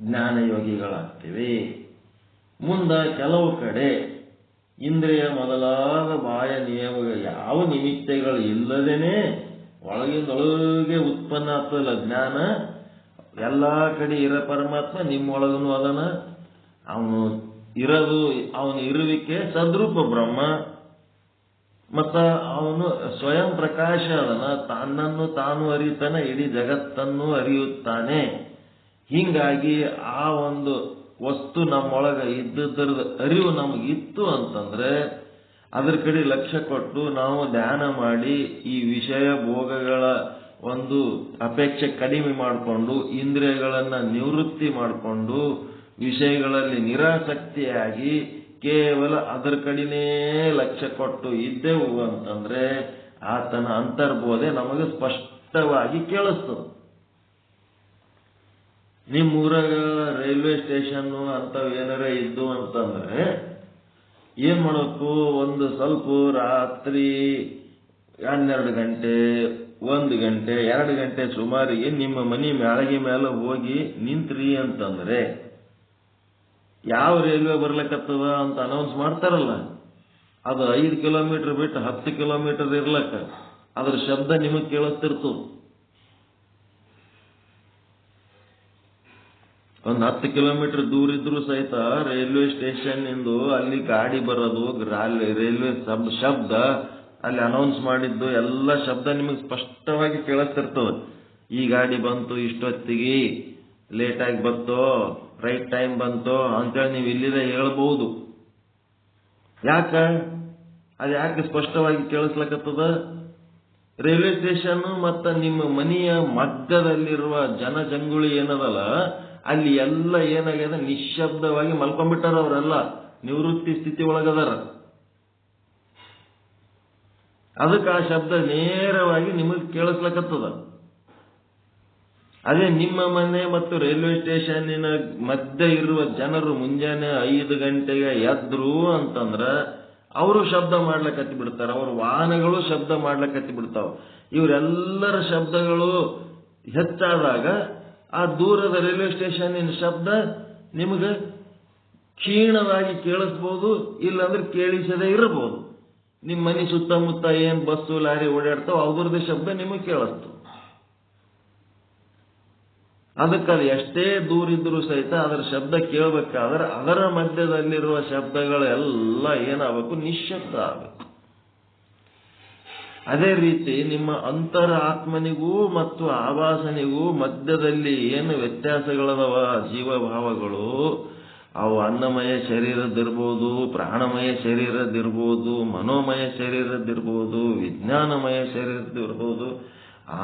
ಜ್ಞಾನಯೋಗಿಗಳಾಗ್ತೀವಿ. ಮುಂದೆ ಕೆಲವು ಕಡೆ ಇಂದ್ರಿಯ ಮೊದಲಾದ ಬಾಹ್ಯ ನಿಯಮಗಳು ಯಾವ ನಿಮಿತ್ತಗಳು ಇಲ್ಲದೇನೆ ಒಳಗಿಂದೊಳಗೆ ಉತ್ಪನ್ನ ಆಗ್ತದಲ್ಲ ಜ್ಞಾನ. ಎಲ್ಲ ಕಡೆ ಇರೋ ಪರಮಾತ್ಮ ನಿಮ್ಮೊಳಗನು ಅದನ. ಅವನು ಇರೋದು, ಅವನ ಇರುವಿಕೆ ಸದ್ರೂಪ ಬ್ರಹ್ಮ. ಮತ್ತ ಅವನು ಸ್ವಯಂ ಪ್ರಕಾಶ ಅದನ, ತನ್ನನ್ನು ತಾನು ಅರಿತಾನೆ, ಇಡೀ ಜಗತ್ತನ್ನು ಅರಿಯುತ್ತಾನೆ. ಹಿಂಗಾಗಿ ಆ ಒಂದು ವಸ್ತು ನಮ್ಮೊಳಗ ಇದ್ದದ್ರದ ಅರಿವು ನಮಗಿತ್ತು ಅಂತಂದ್ರೆ ಅದ್ರ ಕಡೆ ಲಕ್ಷ್ಯ ಕೊಟ್ಟು ನಾವು ಧ್ಯಾನ ಮಾಡಿ ಈ ವಿಷಯ ಭೋಗಗಳ ಒಂದು ಅಪೇಕ್ಷೆ ಕಡಿಮೆ ಮಾಡಿಕೊಂಡು ಇಂದ್ರಿಯಗಳನ್ನ ನಿವೃತ್ತಿ ಮಾಡಿಕೊಂಡು ವಿಷಯಗಳಲ್ಲಿ ನಿರಾಸಕ್ತಿಯಾಗಿ ಕೇವಲ ಅದರ ಕಡೆನೇ ಲಕ್ಷ್ಯ ಕೊಟ್ಟು ಇದ್ದೆವು ಅಂತಂದ್ರೆ ಆತನ ಅಂತರ್ಬೋಧೆ ನಮಗೆ ಸ್ಪಷ್ಟವಾಗಿ ಕೇಳಿಸ್ತದೆ. ನಿಮ್ಮೂರಾಗ ರೈಲ್ವೆ ಸ್ಟೇಷನ್ ಅಂತವ್ ಏನಾರ ಇದ್ದು ಅಂತಂದ್ರೆ ಏನ್ ಮಾಡಬೇಕು, ಒಂದು ಸ್ವಲ್ಪ ರಾತ್ರಿ 12 ಗಂಟೆ 1 ಗಂಟೆ 2 ಗಂಟೆ ಸುಮಾರಿಗೆ ನಿಮ್ಮ ಮನಿ ಮ್ಯಾಳಗಿ ಮೇಲೆ ಹೋಗಿ ನಿಂತ್ರಿ ಅಂತಂದ್ರೆ ಯಾವ ರೈಲ್ವೆ ಬರ್ಲಕ್ಕತ್ತದ ಅಂತ ಅನೌನ್ಸ್ ಮಾಡ್ತಾರಲ್ಲ, ಅದು 5 ಕಿಲೋಮೀಟರ್ ಬಿಟ್ಟು 10 ಕಿಲೋಮೀಟರ್ ಇರ್ಲಕ್ಕ ಅದ್ರ ಶಬ್ದ ನಿಮಗೆ ಕೇಳಿಸ್ತಿರ್ತದ. ಒಂದು 10 ಕಿಲೋಮೀಟರ್ ದೂರ ಇದ್ರು ಸಹಿತ ರೈಲ್ವೆ ಸ್ಟೇಷನ್ ಇಂದು ಅಲ್ಲಿ ಗಾಡಿ ಬರೋದು, ರೈಲ್ವೆ ಶಬ್ದ ಅಲ್ಲಿ ಅನೌನ್ಸ್ ಮಾಡಿದ್ದು ಎಲ್ಲ ಶಬ್ದ ನಿಮಗೆ ಸ್ಪಷ್ಟವಾಗಿ ಕೇಳಿಸ್ತಿರ್ತದೆ. ಈ ಗಾಡಿ ಬಂತು, ಇಷ್ಟೊತ್ತಿಗೆ ಲೇಟಾಗಿ ಬಂತೋ, ರೈಟ್ ಟೈಮ್ ಬಂತೋ ಅಂತೇಳಿ ನೀವು ಇಲ್ಲಿದೆ ಹೇಳ್ಬಹುದು. ಅದು ಯಾಕೆ ಸ್ಪಷ್ಟವಾಗಿ ಕೇಳಿಸ್ಲಕತ್ತದ? ರೈಲ್ವೆ ಸ್ಟೇಷನ್ ಮತ್ತ ನಿಮ್ಮ ಮನೆಯ ಮಧ್ಯದಲ್ಲಿರುವ ಜನಜಂಗುಳಿ ಏನದಲ್ಲ, ಅಲ್ಲಿ ಎಲ್ಲ ಏನಾಗ್ಯದ, ನಿಶ್ಶಬ್ದವಾಗಿ ಮಲ್ಕೊಂಡ್ಬಿಟ್ಟಾರ. ಅವರೆಲ್ಲ ನಿವೃತ್ತಿ ಸ್ಥಿತಿ ಒಳಗದಾರ. ಅದಕ್ಕೆ ಆ ಶಬ್ದ ನೇರವಾಗಿ ನಿಮಗೆ ಕೇಳಿಸ್ಲಕತ್ತದ. ಅದೇ ನಿಮ್ಮ ಮನೆ ಮತ್ತು ರೈಲ್ವೆ ಸ್ಟೇಷನ್ನಿನ ಮಧ್ಯೆ ಇರುವ ಜನರು ಮುಂಜಾನೆ 5 ಗಂಟೆಗೆ ಎದ್ರು ಅಂತಂದ್ರ ಅವರು ಶಬ್ದ ಮಾಡ್ಲಕತ್ತಿ ಬಿಡ್ತಾರ, ಅವ್ರ ವಾಹನಗಳು ಶಬ್ದ ಮಾಡ್ಲಕತ್ತಿ ಬಿಡ್ತಾವ. ಇವರೆಲ್ಲರ ಶಬ್ದಗಳು ಹೆಚ್ಚಾದಾಗ ಆ ದೂರದ ರೈಲ್ವೆ ಸ್ಟೇಷನ್ನಿನ ಶಬ್ದ ನಿಮಗೆ ಕ್ಷೀಣವಾಗಿ ಕೇಳಿಸ್ಬೋದು, ಇಲ್ಲಾಂದ್ರೆ ಕೇಳಿಸದೇ ಇರಬಹುದು. ನಿಮ್ಮ ಮನೆ ಸುತ್ತಮುತ್ತ ಏನ್ ಬಸ್ಸು ಲಾರಿ ಓಡಾಡ್ತಾವ ಅವ್ರದ್ದು ಶಬ್ದ ನಿಮಗೆ ಕೇಳಿಸ್ತು. ಅದಕ್ಕೆ ಅದು ಎಷ್ಟೇ ದೂರ ಇದ್ರೂ ಸಹಿತ ಅದರ ಶಬ್ದ ಕೇಳಬೇಕಾದ್ರೆ ಅದರ ಮಧ್ಯದಲ್ಲಿರುವ ಶಬ್ದಗಳೆಲ್ಲ ಏನಾಗಬೇಕು, ನಿಶ್ಶಬ್ದ ಆಗಬೇಕು. ಅದೇ ರೀತಿ ನಿಮ್ಮ ಅಂತರ ಆತ್ಮನಿಗೂ ಮತ್ತು ಆವಾಸನಿಗೂ ಮಧ್ಯದಲ್ಲಿ ಏನು ವ್ಯತ್ಯಾಸಗಳದವ, ಜೀವಭಾವಗಳು, ಅವು ಅನ್ನಮಯ ಶರೀರದಿರ್ಬೋದು, ಪ್ರಾಣಮಯ ಶರೀರದಿರ್ಬೋದು, ಮನೋಮಯ ಶರೀರದಿರ್ಬೋದು, ವಿಜ್ಞಾನಮಯ ಶರೀರದಿರ್ಬೋದು,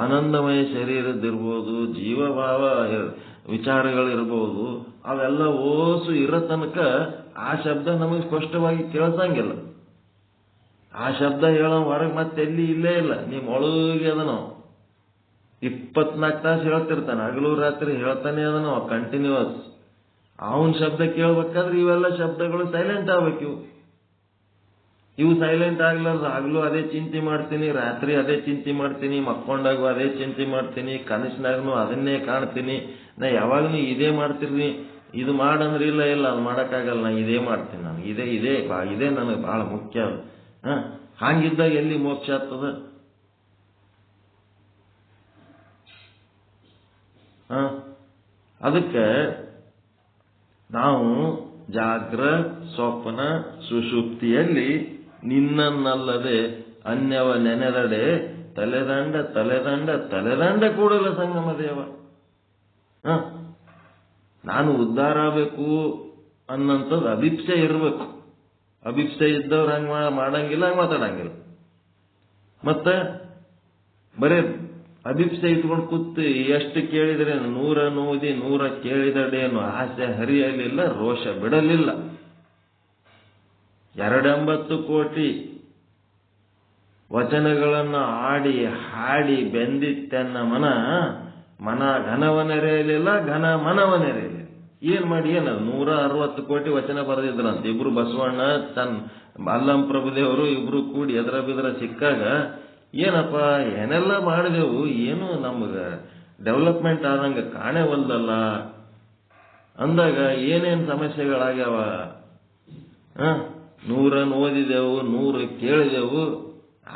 ಆನಂದಮಯ ಶರೀರದಿರ್ಬೋದು, ಜೀವಭಾವ ವಿಚಾರಗಳಿರ್ಬೋದು. ಅವೆಲ್ಲ ಓಸು ಇರೋ ತನಕ ಆ ಶಬ್ದ ನಮಗೆ ಸ್ಪಷ್ಟವಾಗಿ ಕೇಳಿಸಂಗಿಲ್ಲ. ಆ ಶಬ್ದ ಹೇಳೋ ಹೊರಗೆ ಮತ್ತೆ ಎಲ್ಲಿ ಇಲ್ಲೇ ಇಲ್ಲ, ನಿಮ್ಮ ಒಳಗೆ ಅದ. ನಾವು 24 ತಾಸು ಹೇಳ್ತಿರ್ತಾನೆ, ಹಗಲು ರಾತ್ರಿ ಹೇಳ್ತಾನೆ ಅದ. ನಾವು ಕಂಟಿನ್ಯೂಸ್ ಅವನ ಶಬ್ದ ಕೇಳ್ಬೇಕಾದ್ರೆ ಇವೆಲ್ಲ ಶಬ್ದಗಳು ಸೈಲೆಂಟ್ ಆಗ್ಬೇಕು. ಇವು ಸೈಲೆಂಟ್ ಆಗ್ಲಾರ್ದು ಹಗಲು ಅದೇ ಚಿಂತೆ ಮಾಡ್ತೀನಿ, ರಾತ್ರಿ ಅದೇ ಚಿಂತೆ ಮಾಡ್ತೀನಿ, ಮಕ್ಕೊಂಡಾಗೂ ಅದೇ ಚಿಂತೆ ಮಾಡ್ತೀನಿ, ಕನಸಿನಾಗೂ ಅದನ್ನೇ ಕಾಣ್ತೀನಿ, ನಾ ಯಾವಾಗಲೂ ಇದೇ ಮಾಡ್ತೀನಿ. ಇದು ಮಾಡಂದ್ರೆ ಇಲ್ಲ ಅದು ಮಾಡೋಕ್ಕಾಗಲ್ಲ, ನಾ ಇದೇ ಮಾಡ್ತೀನಿ, ನಾನು ಇದೇ ನನಗೆ ಬಹಳ ಮುಖ್ಯ. ಹಾಗಿದ್ದಾಗ ಎಲ್ಲಿ ಮೋಕ್ಷ ಆಗ್ತದ? ಅದಕ್ಕೆ ನಾವು ಜಾಗ್ರ ಸ್ವಪ್ನ ಸುಷುಪ್ತಿಯಲ್ಲಿ ನಿನ್ನನ್ನಲ್ಲದೆ ಅನ್ಯವ ನೆನೆದಡೆ ತಲೆದಂಡ ತಲೆದಂಡ ತಲೆದಂಡ ಕೂಡಲ ಸಂಗಮ ದೇವ. ನಾನು ಉದ್ಧಾರ ಆಗಬೇಕು ಅನ್ನಂಥದ್ದು ಅಭಿಪ್ಸೆ ಇರಬೇಕು. ಅಭಿಪ್ಸೆ ಇದ್ದವ್ರು ಹಂಗ ಮಾಡಂಗಿಲ್ಲ, ಹಂಗ ಮಾತಾಡಂಗಿಲ್ಲ. ಮತ್ತೆ ಬರೇ ಅಭಿಪ್ಸೆ ಇಟ್ಕೊಂಡು ಕೂತು ಎಷ್ಟು ಕೇಳಿದ್ರೆ 100 ನೋದಿ 100 ಕೇಳಿದಡೇನು ಆಸೆ ಹರಿಯಲಿಲ್ಲ, ರೋಷ ಬಿಡಲಿಲ್ಲ. 280 ಕೋಟಿ ವಚನಗಳನ್ನು ಆಡಿ ಹಾಡಿ ಬೆಂದಿತ್ತೆನ್ನ ಮನ ಘನವನೆರೆಯಲಿಲ್ಲ, ಘನ ಮನವನೆರೆಯಲಿಲ್ಲ. ಏನ್ ಮಾಡಿ ಏನದು 160 ಕೋಟಿ ವಚನ ಬರೆದಿದ್ರಂತ ಇಬ್ರು. ಬಸವಣ್ಣ ಅಲ್ಲಂ ಪ್ರಭುದೇವರು ಇಬ್ರು ಕೂಡಿ ಎದ್ರ ಬಿದ್ರ ಸಿಕ್ಕಾಗ ಏನಪ್ಪ ಏನೆಲ್ಲ ಮಾಡಿದೆವು, ಏನು ನಮ್ಗ ಡೆವಲಪ್ಮೆಂಟ್ ಆದಂಗ ಕಾಣೇವಲ್ದಲ್ಲ ಅಂದಾಗ ಏನೇನ್ ಸಮಸ್ಯೆಗಳಾಗ್ಯಾವ. 100 ಓದಿದೆವು, 100 ಕೇಳಿದೆವು,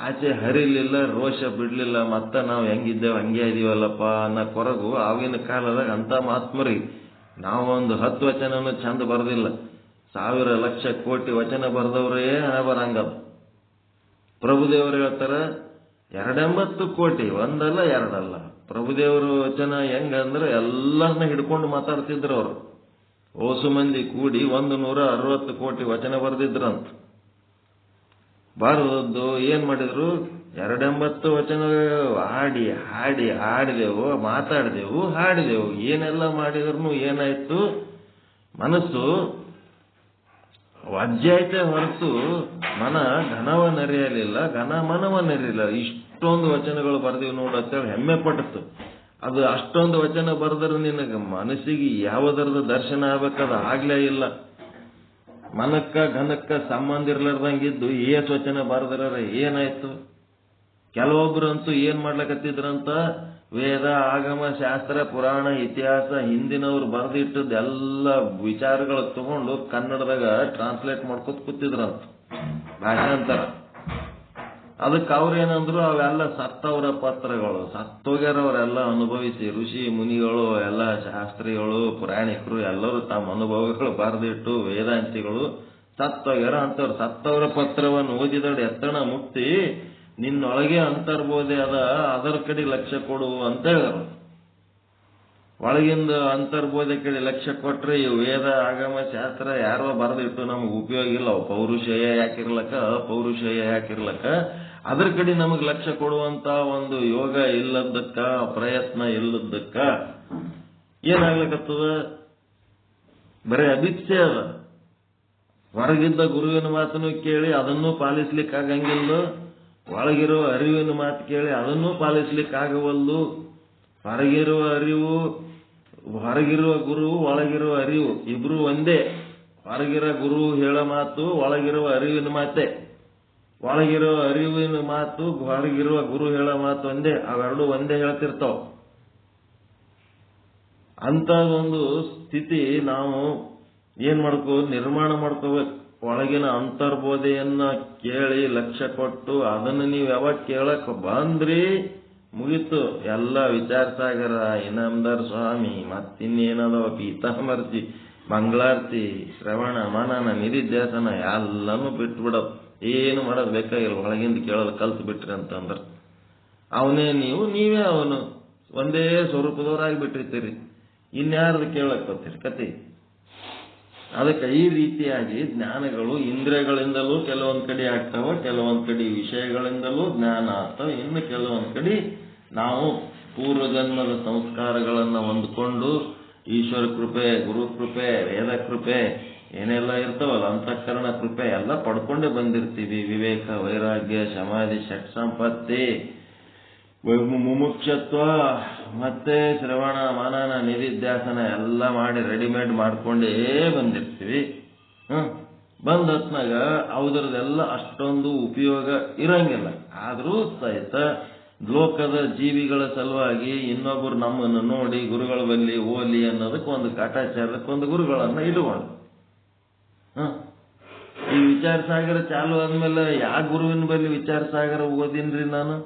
ಆಚೆ ಹರಿಲಿಲ್ಲ, ರೋಷ ಬಿಡ್ಲಿಲ್ಲ. ಮತ್ತ ನಾವು ಹೆಂಗಿದ್ದೇವೆ ಹಂಗೆ ಇದೀವಲ್ಲಪ್ಪ ಅನ್ನೋ ಕೊರಗು ಆವಿನ ಕಾಲದಾಗ ಅಂತ ಮಹಾತ್ಮರಿಗೆ. ನಾವೊಂದು 10 ವಚನನು ಚಂದ ಬರೆದಿಲ್ಲ, 1000 ಲಕ್ಷ ಕೋಟಿ ವಚನ ಬರೆದವ್ರೇ ಹಣ ಬರಂಗದ. ಪ್ರಭುದೇವರು ಹೇಳ್ತಾರ 280 ಕೋಟಿ, ಒಂದಲ್ಲ ಎರಡಲ್ಲ. ಪ್ರಭುದೇವರು ವಚನ ಹೆಂಗಂದ್ರೆ ಎಲ್ಲರನ್ನ ಹಿಡ್ಕೊಂಡು ಮಾತಾಡ್ತಿದ್ರು ಅವರು. ಓಸು ಮಂದಿ ಕೂಡಿ 160 ಕೋಟಿ ವಚನ ಬರೆದಿದ್ರಂತ. ಬರೆದದ್ದು ಏನ್ ಮಾಡಿದ್ರು, 280 ವಚನ ಹಾಡಿ ಹಾಡಿ ಹಾಡಿದೆವು, ಮಾತಾಡಿದೆವು, ಹಾಡಿದೆವು. ಏನೆಲ್ಲ ಮಾಡಿದ್ರು ಏನಾಯ್ತು, ಮನಸ್ಸು ವಜ್ಜಾಯ್ತೆ ಹೊರತು ಮನ ಘನವನೆರೆಯಲಿಲ್ಲ, ಘನ ಮನವನೆರೆಯಲಿಲ್ಲ. ಇಷ್ಟೊಂದು ವಚನಗಳು ಬರ್ದೀವಿ ನೋಡತ್ತೇಳಿ ಹೆಮ್ಮೆ ಪಟ್ಟಿತ್ತು. ಅದು ಅಷ್ಟೊಂದು ವಚನ ಬರೆದ್ರೆ ನಿನಗೆ ಮನಸ್ಸಿಗೆ ಯಾವುದರದ ದರ್ಶನ ಆಗ್ಬೇಕದ ಆಗ್ಲೇ ಇಲ್ಲ. ಮನಕ್ಕ ಘನಕ್ಕ ಸಂಬಂಧ ಇರ್ಲಾರ್ದಂಗಿದ್ದು ಏಸ್ ವಚನ ಬರೆದ್ರ ಏನಾಯ್ತು? ಕೆಲವೊಬ್ರು ಅಂತೂ ಏನ್ ಮಾಡ್ಲಕತ್ತಿದ್ರಂತ, ವೇದ ಆಗಮ ಶಾಸ್ತ್ರ ಪುರಾಣ ಇತಿಹಾಸ ಹಿಂದಿನವ್ರು ಬರೆದಿಟ್ಟದ ಎಲ್ಲ ವಿಚಾರಗಳು ತಗೊಂಡು ಕನ್ನಡದಾಗ ಟ್ರಾನ್ಸ್ಲೇಟ್ ಮಾಡ್ಕೊತ ಕೂತಿದ್ರಂತ, ಭಾಷಾಂತರ. ಅದಕ್ಕೆ ಅವ್ರೇನಂದ್ರು, ಅವೆಲ್ಲ ಸತ್ತವರ ಪತ್ರಗಳು, ಸತ್ತೋಗ್ಯಾರವರೆಲ್ಲ ಅನುಭವಿಸಿ, ಋಷಿ ಮುನಿಗಳು ಎಲ್ಲ ಶಾಸ್ತ್ರಿಗಳು ಪುರಾಣಿಕರು ಎಲ್ಲರೂ ತಮ್ಮ ಅನುಭವಗಳು ಬರೆದಿಟ್ಟು, ವೇದಾಂತಿಗಳು ಸತ್ತೋಗ್ಯಾರ ಅಂತವ್ರು ಸತ್ತವರ ಪತ್ರವನ್ನು ಓದಿದಡೆ ಎತ್ತಣ ಮುಕ್ತಿ ನಿನ್ನೊಳಗೆ ಅಂತರ್ಬೋಧೆ ಅದ, ಅದರ ಕಡೆ ಲಕ್ಷ್ಯ ಕೊಡು ಅಂತ ಹೇಳಿದ್ರು. ಒಳಗಿಂದ ಅಂತರ್ಬೋಧೆ ಕಡೆ ಲಕ್ಷ್ಯ ಕೊಟ್ರೆ ಈ ವೇದ ಆಗಮ ಶಾಸ್ತ್ರ ಯಾರೋ ಬರೆದಿಟ್ಟು ನಮಗೆ ಉಪಯೋಗ ಇಲ್ಲ. ಪೌರುಷೇಯ ಯಾಕಿರ್ಲಕ್ಕ, ಅಪೌರುಷೇಯ ಯಾಕಿರ್ಲಕ್ಕ, ಅದ್ರ ಕಡೆ ನಮಗ್ ಲಕ್ಷ್ಯ ಕೊಡುವಂತ ಒಂದು ಯೋಗ ಇಲ್ಲದಕ್ಕ, ಪ್ರಯತ್ನ ಇಲ್ಲದಕ್ಕ ಏನಾಗ್ಲಿಕ್ಕತ್ತದ, ಬರೀ ಅಭಿಪ್ಸೆ ಅದ. ಹೊರಗಿದ್ದ ಗುರುವಿನ ಮಾತನ್ನು ಕೇಳಿ ಅದನ್ನೂ ಪಾಲಿಸ್ಲಿಕ್ಕಾಗಂಗಿಲ್ಲ, ಒಳಗಿರುವ ಅರಿವಿನ ಮಾತು ಕೇಳಿ ಅದನ್ನೂ ಪಾಲಿಸ್ಲಿಕ್ಕಾಗವಲ್ದು. ಹೊರಗಿರುವ ಅರಿವು, ಹೊರಗಿರುವ ಗುರು, ಒಳಗಿರುವ ಅರಿವು ಇಬ್ರು ಒಂದೇ. ಹೊರಗಿರೋ ಗುರು ಹೇಳೋ ಮಾತು ಒಳಗಿರುವ ಅರಿವಿನ ಮಾತೆ, ಒಳಗಿರುವ ಅರಿವಿನ ಮಾತು ಹೊರಗಿರುವ ಗುರು ಹೇಳೋ ಮಾತು ಒಂದೇ. ಅವೆರಡು ಒಂದೇ ಹೇಳ್ತಿರ್ತಾವ. ಅಂತ ಒಂದು ಸ್ಥಿತಿ ನಾವು ಏನ್ ನಿರ್ಮಾಣ ಮಾಡ್ಕೋಬೇಕು. ಒಳಗಿನ ಅಂತರ್ಬೋಧೆಯನ್ನ ಕೇಳಿ ಲಕ್ಷ್ಯ ಕೊಟ್ಟು ಅದನ್ನು ನೀವು ಯಾವಾಗ ಕೇಳಕ್ ಬಂದ್ರಿ ಮುಗಿತು. ಎಲ್ಲ ವಿಚಾರಸಾಗರ, ಇನಾಮದಾರ್ ಸ್ವಾಮಿ, ಮತ್ತಿನ್ನೇನದವ ಪೀತಾಮರ್ಜಿ, ಮಂಗಳಾರತಿ, ಶ್ರವಣ ಮನನ ನಿಧಿಧ್ಯಾಸನ ಎಲ್ಲನೂ ಬಿಟ್ಬಿಡೋದು. ಏನು ಮಾಡೋದು ಬೇಕಾಗಿಲ್ಲ. ಒಳಗಿಂದ ಕೇಳೋದು ಕಲ್ತು ಬಿಟ್ರಿ ಅಂತಂದ್ರ ಅವನೇ ನೀವು, ನೀವೇ ಅವನು, ಒಂದೇ ಸ್ವರೂಪದವರಾಗಿ ಬಿಟ್ಟಿರ್ತೀರಿ. ಇನ್ಯಾರ್ದು ಕೇಳಕ್ ಬರ್ತೀರಿ ಕತೆ. ಅದಕ್ಕೆ ಈ ರೀತಿಯಾಗಿ ಜ್ಞಾನಗಳು ಇಂದ್ರಿಯಗಳಿಂದಲೂ ಕೆಲವೊಂದ್ ಕಡೆ ಆಗ್ತಾವ, ಕೆಲವೊಂದ್ ಕಡೆ ವಿಷಯಗಳಿಂದಲೂ ಜ್ಞಾನ ಆಗ್ತಾವ, ಇನ್ನು ಕೆಲವೊಂದ್ ಕಡೆ ನಾವು ಪೂರ್ವಜನ್ಮದ ಸಂಸ್ಕಾರಗಳನ್ನ ಹೊಂದ್ಕೊಂಡು ಈಶ್ವರ ಕೃಪೆ, ಗುರು ಕೃಪೆ, ವೇದ ಕೃಪೆ ಏನೆಲ್ಲ ಇರ್ತಾವಲ್ಲ, ಅಂತಃಕರಣ ಕೃಪೆ ಎಲ್ಲ ಪಡ್ಕೊಂಡೇ ಬಂದಿರ್ತೀವಿ. ವಿವೇಕ, ವೈರಾಗ್ಯ, ಸಮಾಧಿ, ಷಟ್ ಸಂಪತ್ತಿ, ಮುಮುಕ್ಷತ್ವ, ಮತ್ತೆ ಶ್ರವಣ ಮನನ ನಿಧಿಧ್ಯಾಸನ ಎಲ್ಲ ಮಾಡಿ ರೆಡಿಮೇಡ್ ಮಾಡ್ಕೊಂಡೇ ಬಂದಿರ್ತೀವಿ. ಬಂದತ್ನಾಗ ಅವದ್ರದೆಲ್ಲ ಅಷ್ಟೊಂದು ಉಪಯೋಗ ಇರಂಗಿಲ್ಲ. ಆದ್ರೂ ಸಹಿತ ಲೋಕದ ಜೀವಿಗಳ ಸಲುವಾಗಿ ಇನ್ನೊಬ್ಬರು ನಮ್ಮನ್ನು ನೋಡಿ ಗುರುಗಳ ಬಲ್ಲಿ ಓಲಿ ಅನ್ನೋದಕ್ಕೆ ಒಂದು ಕಾಟಾಚಾರಕ್ಕೆ ಒಂದು ಗುರುಗಳನ್ನ ಇಟ್ಕೊಂಡು ಈ ವಿಚಾರ ಸಾಗರ ಚಾಲು ಆದ್ಮೇಲೆ ಯಾವ ಗುರುವಿನ ಬಳಿ ವಿಚಾರ ಸಾಗರ ಓದಿನ್ರಿ ನಾನು?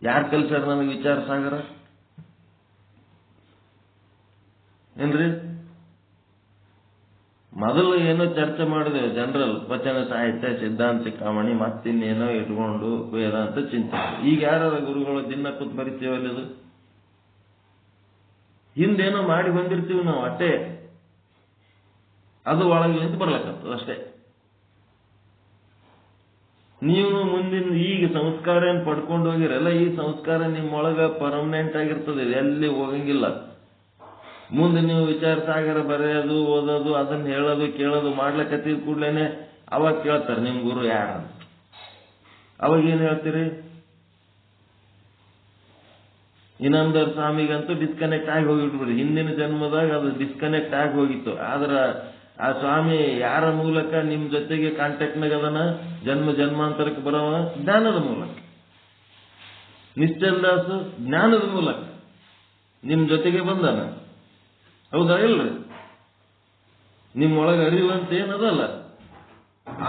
ಯಾರು ಕಲ್ಸ್ಯಾರ ನನಗೆ ವಿಚಾರ ಸಾಗರ? ಏನ್ರಿ? ಮೊದಲು ಏನೋ ಚರ್ಚೆ ಮಾಡಿದೆವು, ಜನರಲ್ ವಚನ ಸಾಹಿತ್ಯ, ಸಿದ್ಧಾಂತ ಶಿಖಾಮಣಿ, ಮತ್ತಿನ್ನೇನೋ ಇಟ್ಕೊಂಡು ವೇದಾಂತ ಚಿಂತನೆ. ಈಗ ಯಾರ ಗುರುಗಳು ದಿನ ಕೂತ್ ಬರಿತೀವಲ್ಲ, ಅದು ಹಿಂದೇನೋ ಮಾಡಿ ಬಂದಿರ್ತೀವಿ ನಾವು, ಅಷ್ಟೇ. ಅದು ಒಳಗೆ ನಿಂತು ಬರ್ಲಕ್ಕಂತ ಅಷ್ಟೇ. ನೀವು ಮುಂದಿನ ಈಗ ಸಂಸ್ಕಾರ ಏನು ಪಡ್ಕೊಂಡು ಹೋಗಿರಲ್ಲ, ಈ ಸಂಸ್ಕಾರ ನಿಮ್ಮೊಳಗ ಪರ್ಮನೆಂಟ್ ಆಗಿರ್ತದೆ, ಎಲ್ಲಿ ಹೋಗಂಗಿಲ್ಲ. ಮುಂದೆ ನೀವು ವಿಚಾರ ಸಾಗರ ಬರೆಯೋದು, ಓದೋದು, ಅದನ್ನ ಹೇಳೋದು, ಕೇಳೋದು ಮಾಡ್ಲಕತ್ತಿದ ಕೂಡ್ಲೇನೆ ಅವಾಗ ಕೇಳ್ತಾರೆ ನಿಮ್ ಗುರು ಯಾರು. ಅವಾಗ ಏನ್ ಹೇಳ್ತೀರಿ? ಇನ್ನೊಂದರ ಸ್ವಾಮಿಗಂತೂ ಡಿಸ್ಕನೆಕ್ಟ್ ಆಗಿ ಹೋಗಿಟ್ಬಿಡಿ. ಹಿಂದಿನ ಜನ್ಮದಾಗ ಅದು ಡಿಸ್ಕನೆಕ್ಟ್ ಆಗಿ ಹೋಗಿತ್ತು. ಆದ್ರ ಆ ಸ್ವಾಮಿ ಯಾರ ಮೂಲಕ ನಿಮ್ ಜೊತೆಗೆ ಕಾಂಟ್ಯಾಕ್ಟ್ನಾಗ ಅದನ? ಜನ್ಮ ಜನ್ಮಾಂತರಕ್ಕೆ ಬರವ ಜ್ಞಾನದ ಮೂಲಕ. ನಿಶ್ಚಲ್ ದಾಸು ಜ್ಞಾನದ ಮೂಲಕ ನಿಮ್ ಜೊತೆಗೆ ಬಂದಾನ, ಹೌದಾ ಇಲ್ರಿ? ನಿಮ್ಮೊಳಗೆ ಅರಿವಂತ ಏನದಲ್ಲ,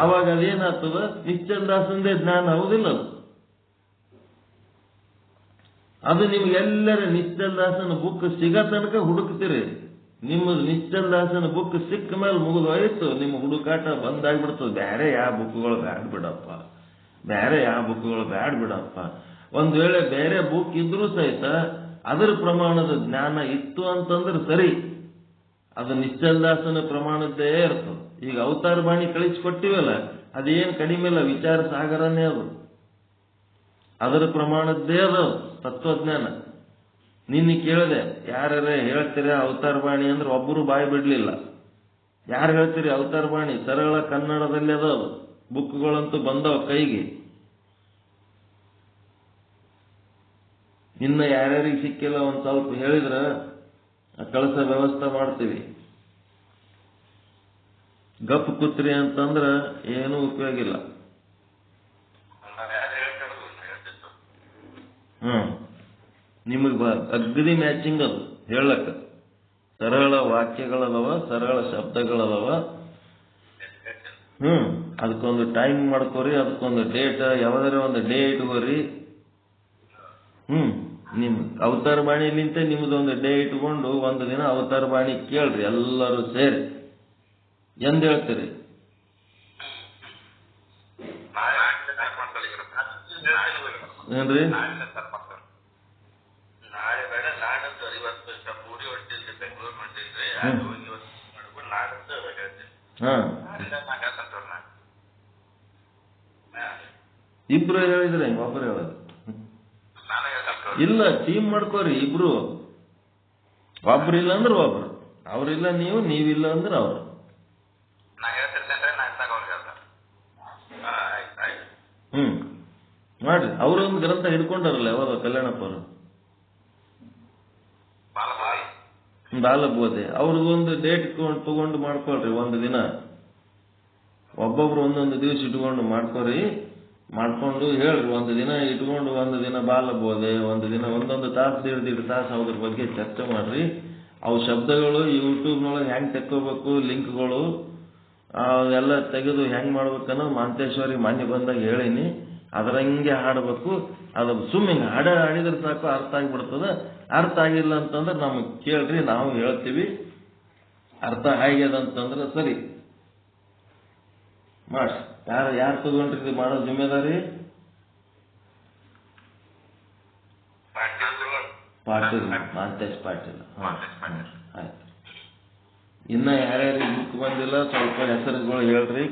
ಆವಾಗ ಅದೇನಾಗ್ತದ? ನಿಶ್ಚಲ್ ದಾಸಂದೇ ಜ್ಞಾನ, ಹೌದಿಲ್ಲ? ಅದು ನಿಮ್ಗೆ ಎಲ್ಲರ ನಿಶ್ಚಲ್ ದಾಸನ ಬುಕ್ ಸಿಗ ತನಕ ಹುಡುಕ್ತಿರಿ. ನಿಮ್ಮದು ನಿಶ್ಚಲ್ ದಾಸನ ಬುಕ್ ಸಿಕ್ಕ ಮೇಲೆ ಮುಗಿದೋಯ್ತು, ನಿಮ್ಮ ಹುಡುಕಾಟ ಬಂದಾಗ್ಬಿಡ್ತದೆ. ಬೇರೆ ಯಾವ ಬುಕ್ಗಳು ಬ್ಯಾಡ್ ಬಿಡಪ್ಪ, ಬೇರೆ ಯಾವ ಬುಕ್ಗಳು ಬ್ಯಾಡ್ ಬಿಡಪ್ಪ. ಒಂದ್ ವೇಳೆ ಬೇರೆ ಬುಕ್ ಇದ್ರೂ ಸಹಿತ ಅದರ ಪ್ರಮಾಣದ ಜ್ಞಾನ ಇತ್ತು ಅಂತಂದ್ರೆ ಸರಿ, ಅದು ನಿಶ್ಚಲ್ ದಾಸನ ಪ್ರಮಾಣದ್ದೇ ಇರ್ತದೆ. ಈಗ ಅವತಾರ ಬಾಣಿ ಕಳಿಸ್ಕೊಟ್ಟಿವಲ್ಲ, ಅದೇನು ಕಡಿಮೆ ಇಲ್ಲ, ವಿಚಾರ ಸಾಗರನೇ ಅದು, ಅದರ ಪ್ರಮಾಣದ್ದೇ ಅದು ತತ್ವಜ್ಞಾನ. ನಿನ್ನೆ ಕೇಳಿದೆ, ಯಾರೇ ಹೇಳ್ತೀರ ಅವತಾರ ಬಾಣಿ ಅಂದ್ರೆ ಒಬ್ಬರು ಬಾಯಿ ಬಿಡ್ಲಿಲ್ಲ. ಯಾರು ಹೇಳ್ತೀರಿ ಅವತಾರ ಬಾಣಿ? ಸರಳ ಕನ್ನಡದಲ್ಲಿ ಅದಾವ, ಬುಕ್ಗಳಂತೂ ಬಂದವ ಕೈಗೆ. ಇನ್ನ ಯಾರ್ಯಾರಿಗೆ ಸಿಕ್ಕಿಲ್ಲ ಒಂದ್ ಸ್ವಲ್ಪ ಹೇಳಿದ್ರ ಕಳಸ ವ್ಯವಸ್ಥೆ ಮಾಡ್ತೀವಿ. ಗಪ್ ಕುತ್ರಿ ಅಂತಂದ್ರ ಏನೂ ಉಪಯೋಗ ಇಲ್ಲ. ನಿಮಗ್ ಅಗ್ದಿ ಮ್ಯಾಚಿಂಗ್ ಅದು ಹೇಳಕ್ಕ. ಸರಳ ವಾಕ್ಯಗಳದವ, ಸರಳ ಶಬ್ದಗಳದವ. ಅದಕ್ಕೊಂದು ಟೈಮ್ ಮಾಡ್ಕೋರಿ, ಅದಕ್ಕೊಂದು ಡೇಟ್, ಯಾವ್ದಾರ ಒಂದು ಡೇ ಇಟ್ಕೋರಿ. ನಿಮ್ ಅವತಾರ ಬಾಣಿಲಿಂತ ನಿಮ್ದೊಂದು ಡೇ ಇಟ್ಕೊಂಡು ಒಂದು ದಿನ ಅವತಾರ ಬಾಣಿ ಕೇಳ್ರಿ ಎಲ್ಲರೂ ಸೇರಿ. ಎಂದ ಹೇಳ್ತೀರಿ? ಏನ್ರಿ? ಇಬ್ರು ಹೇಳಿದ್ರೆ ಒಬ್ರು ಹೇಳೋದು ಇಲ್ಲ, ಟೀಮ್ ಮಾಡ್ಕೋರಿ ಇಬ್ರು. ಒಬ್ರು ಇಲ್ಲ ಅಂದ್ರೆ ಒಬ್ರು, ಅವ್ರಿಲ್ಲ ನೀವು, ನೀವಿಲ್ಲ ಅಂದ್ರೆ ಅವ್ರು. ಮಾಡ್ರಿ. ಅವ್ರೊಂದು ಗ್ರಂಥ ಹಿಡ್ಕೊಂಡಾರಲ್ಲ ಯಾವಾಗ ಕಲ್ಯಾಣಪ್ಪ ಅವರು, ಬಾಲಬೋಧೆ, ಅವ್ರದೊಂದು ಡೇಟ್ ತಗೊಂಡು ಮಾಡ್ಕೊಳ್ರಿ. ಒಂದು ದಿನ ಒಬ್ಬೊಬ್ರು ಒಂದೊಂದು ದಿವಸ ಇಟ್ಕೊಂಡು ಮಾಡ್ಕೋರಿ. ಮಾಡ್ಕೊಂಡು ಹೇಳ್ರಿ, ಒಂದು ದಿನ ಇಟ್ಕೊಂಡು ಒಂದು ದಿನ ಬಾಲಬೋಧೆ, ಒಂದು ದಿನ ಒಂದೊಂದು ತಾಸು, ದೀಡ್ ತಾಸು ಅದ್ರ ಬಗ್ಗೆ ಚರ್ಚೆ ಮಾಡ್ರಿ. ಅವು ಶಬ್ದಗಳು ಯೂಟ್ಯೂಬ್ನೊಳಗೆ ಹೆಂಗ್ ತೆಕ್ಕೋಬೇಕು, ಲಿಂಕ್ಗಳು ಅವೆಲ್ಲ ತೆಗೆದು ಹೆಂಗ್ ಮಾಡ್ಬೇಕನ್ನೋ ಮಾಂತೇಶ್ವರಿ ಮಾನ್ಯ ಬಂದಾಗ ಹೇಳಿನಿ. ಅದರಂಗೆ ಹಾಡಬೇಕು. ಅದು ಸುಮ್ಮನೆ ಹಾಡಿದ್ರೆ ಸಾಕು, ಅರ್ಥ ಆಗಿಬಿಡ್ತದ. ಅರ್ಥ ಆಗಿಲ್ಲ ಅಂತಂದ್ರೆ ನಮಗೆ ಕೇಳ್ರಿ, ನಾವು ಹೇಳ್ತೀವಿ. ಅರ್ಥ ಆಗ್ಯದಂತಂದ್ರೆ ಸರಿ ಮಾಡ್ರಿ. ಯಾರು ತಗೊಂಡ್ರಿ ಮಾಡೋ ಜಿಮ್ಮೆದಾರಿ? ಪಾಟೀಲ್, ಮಾಂತೇಶ್ ಪಾಟೀಲ್. ಆಯ್ತು. ಇನ್ನ ಯಾರ್ಯಾರಿಗೆ ಬುಕ್ ಬಂದಿಲ್ಲ ಸ್ವಲ್ಪ ಹೆಸರುಗಳು ಹೇಳ್ರಿ.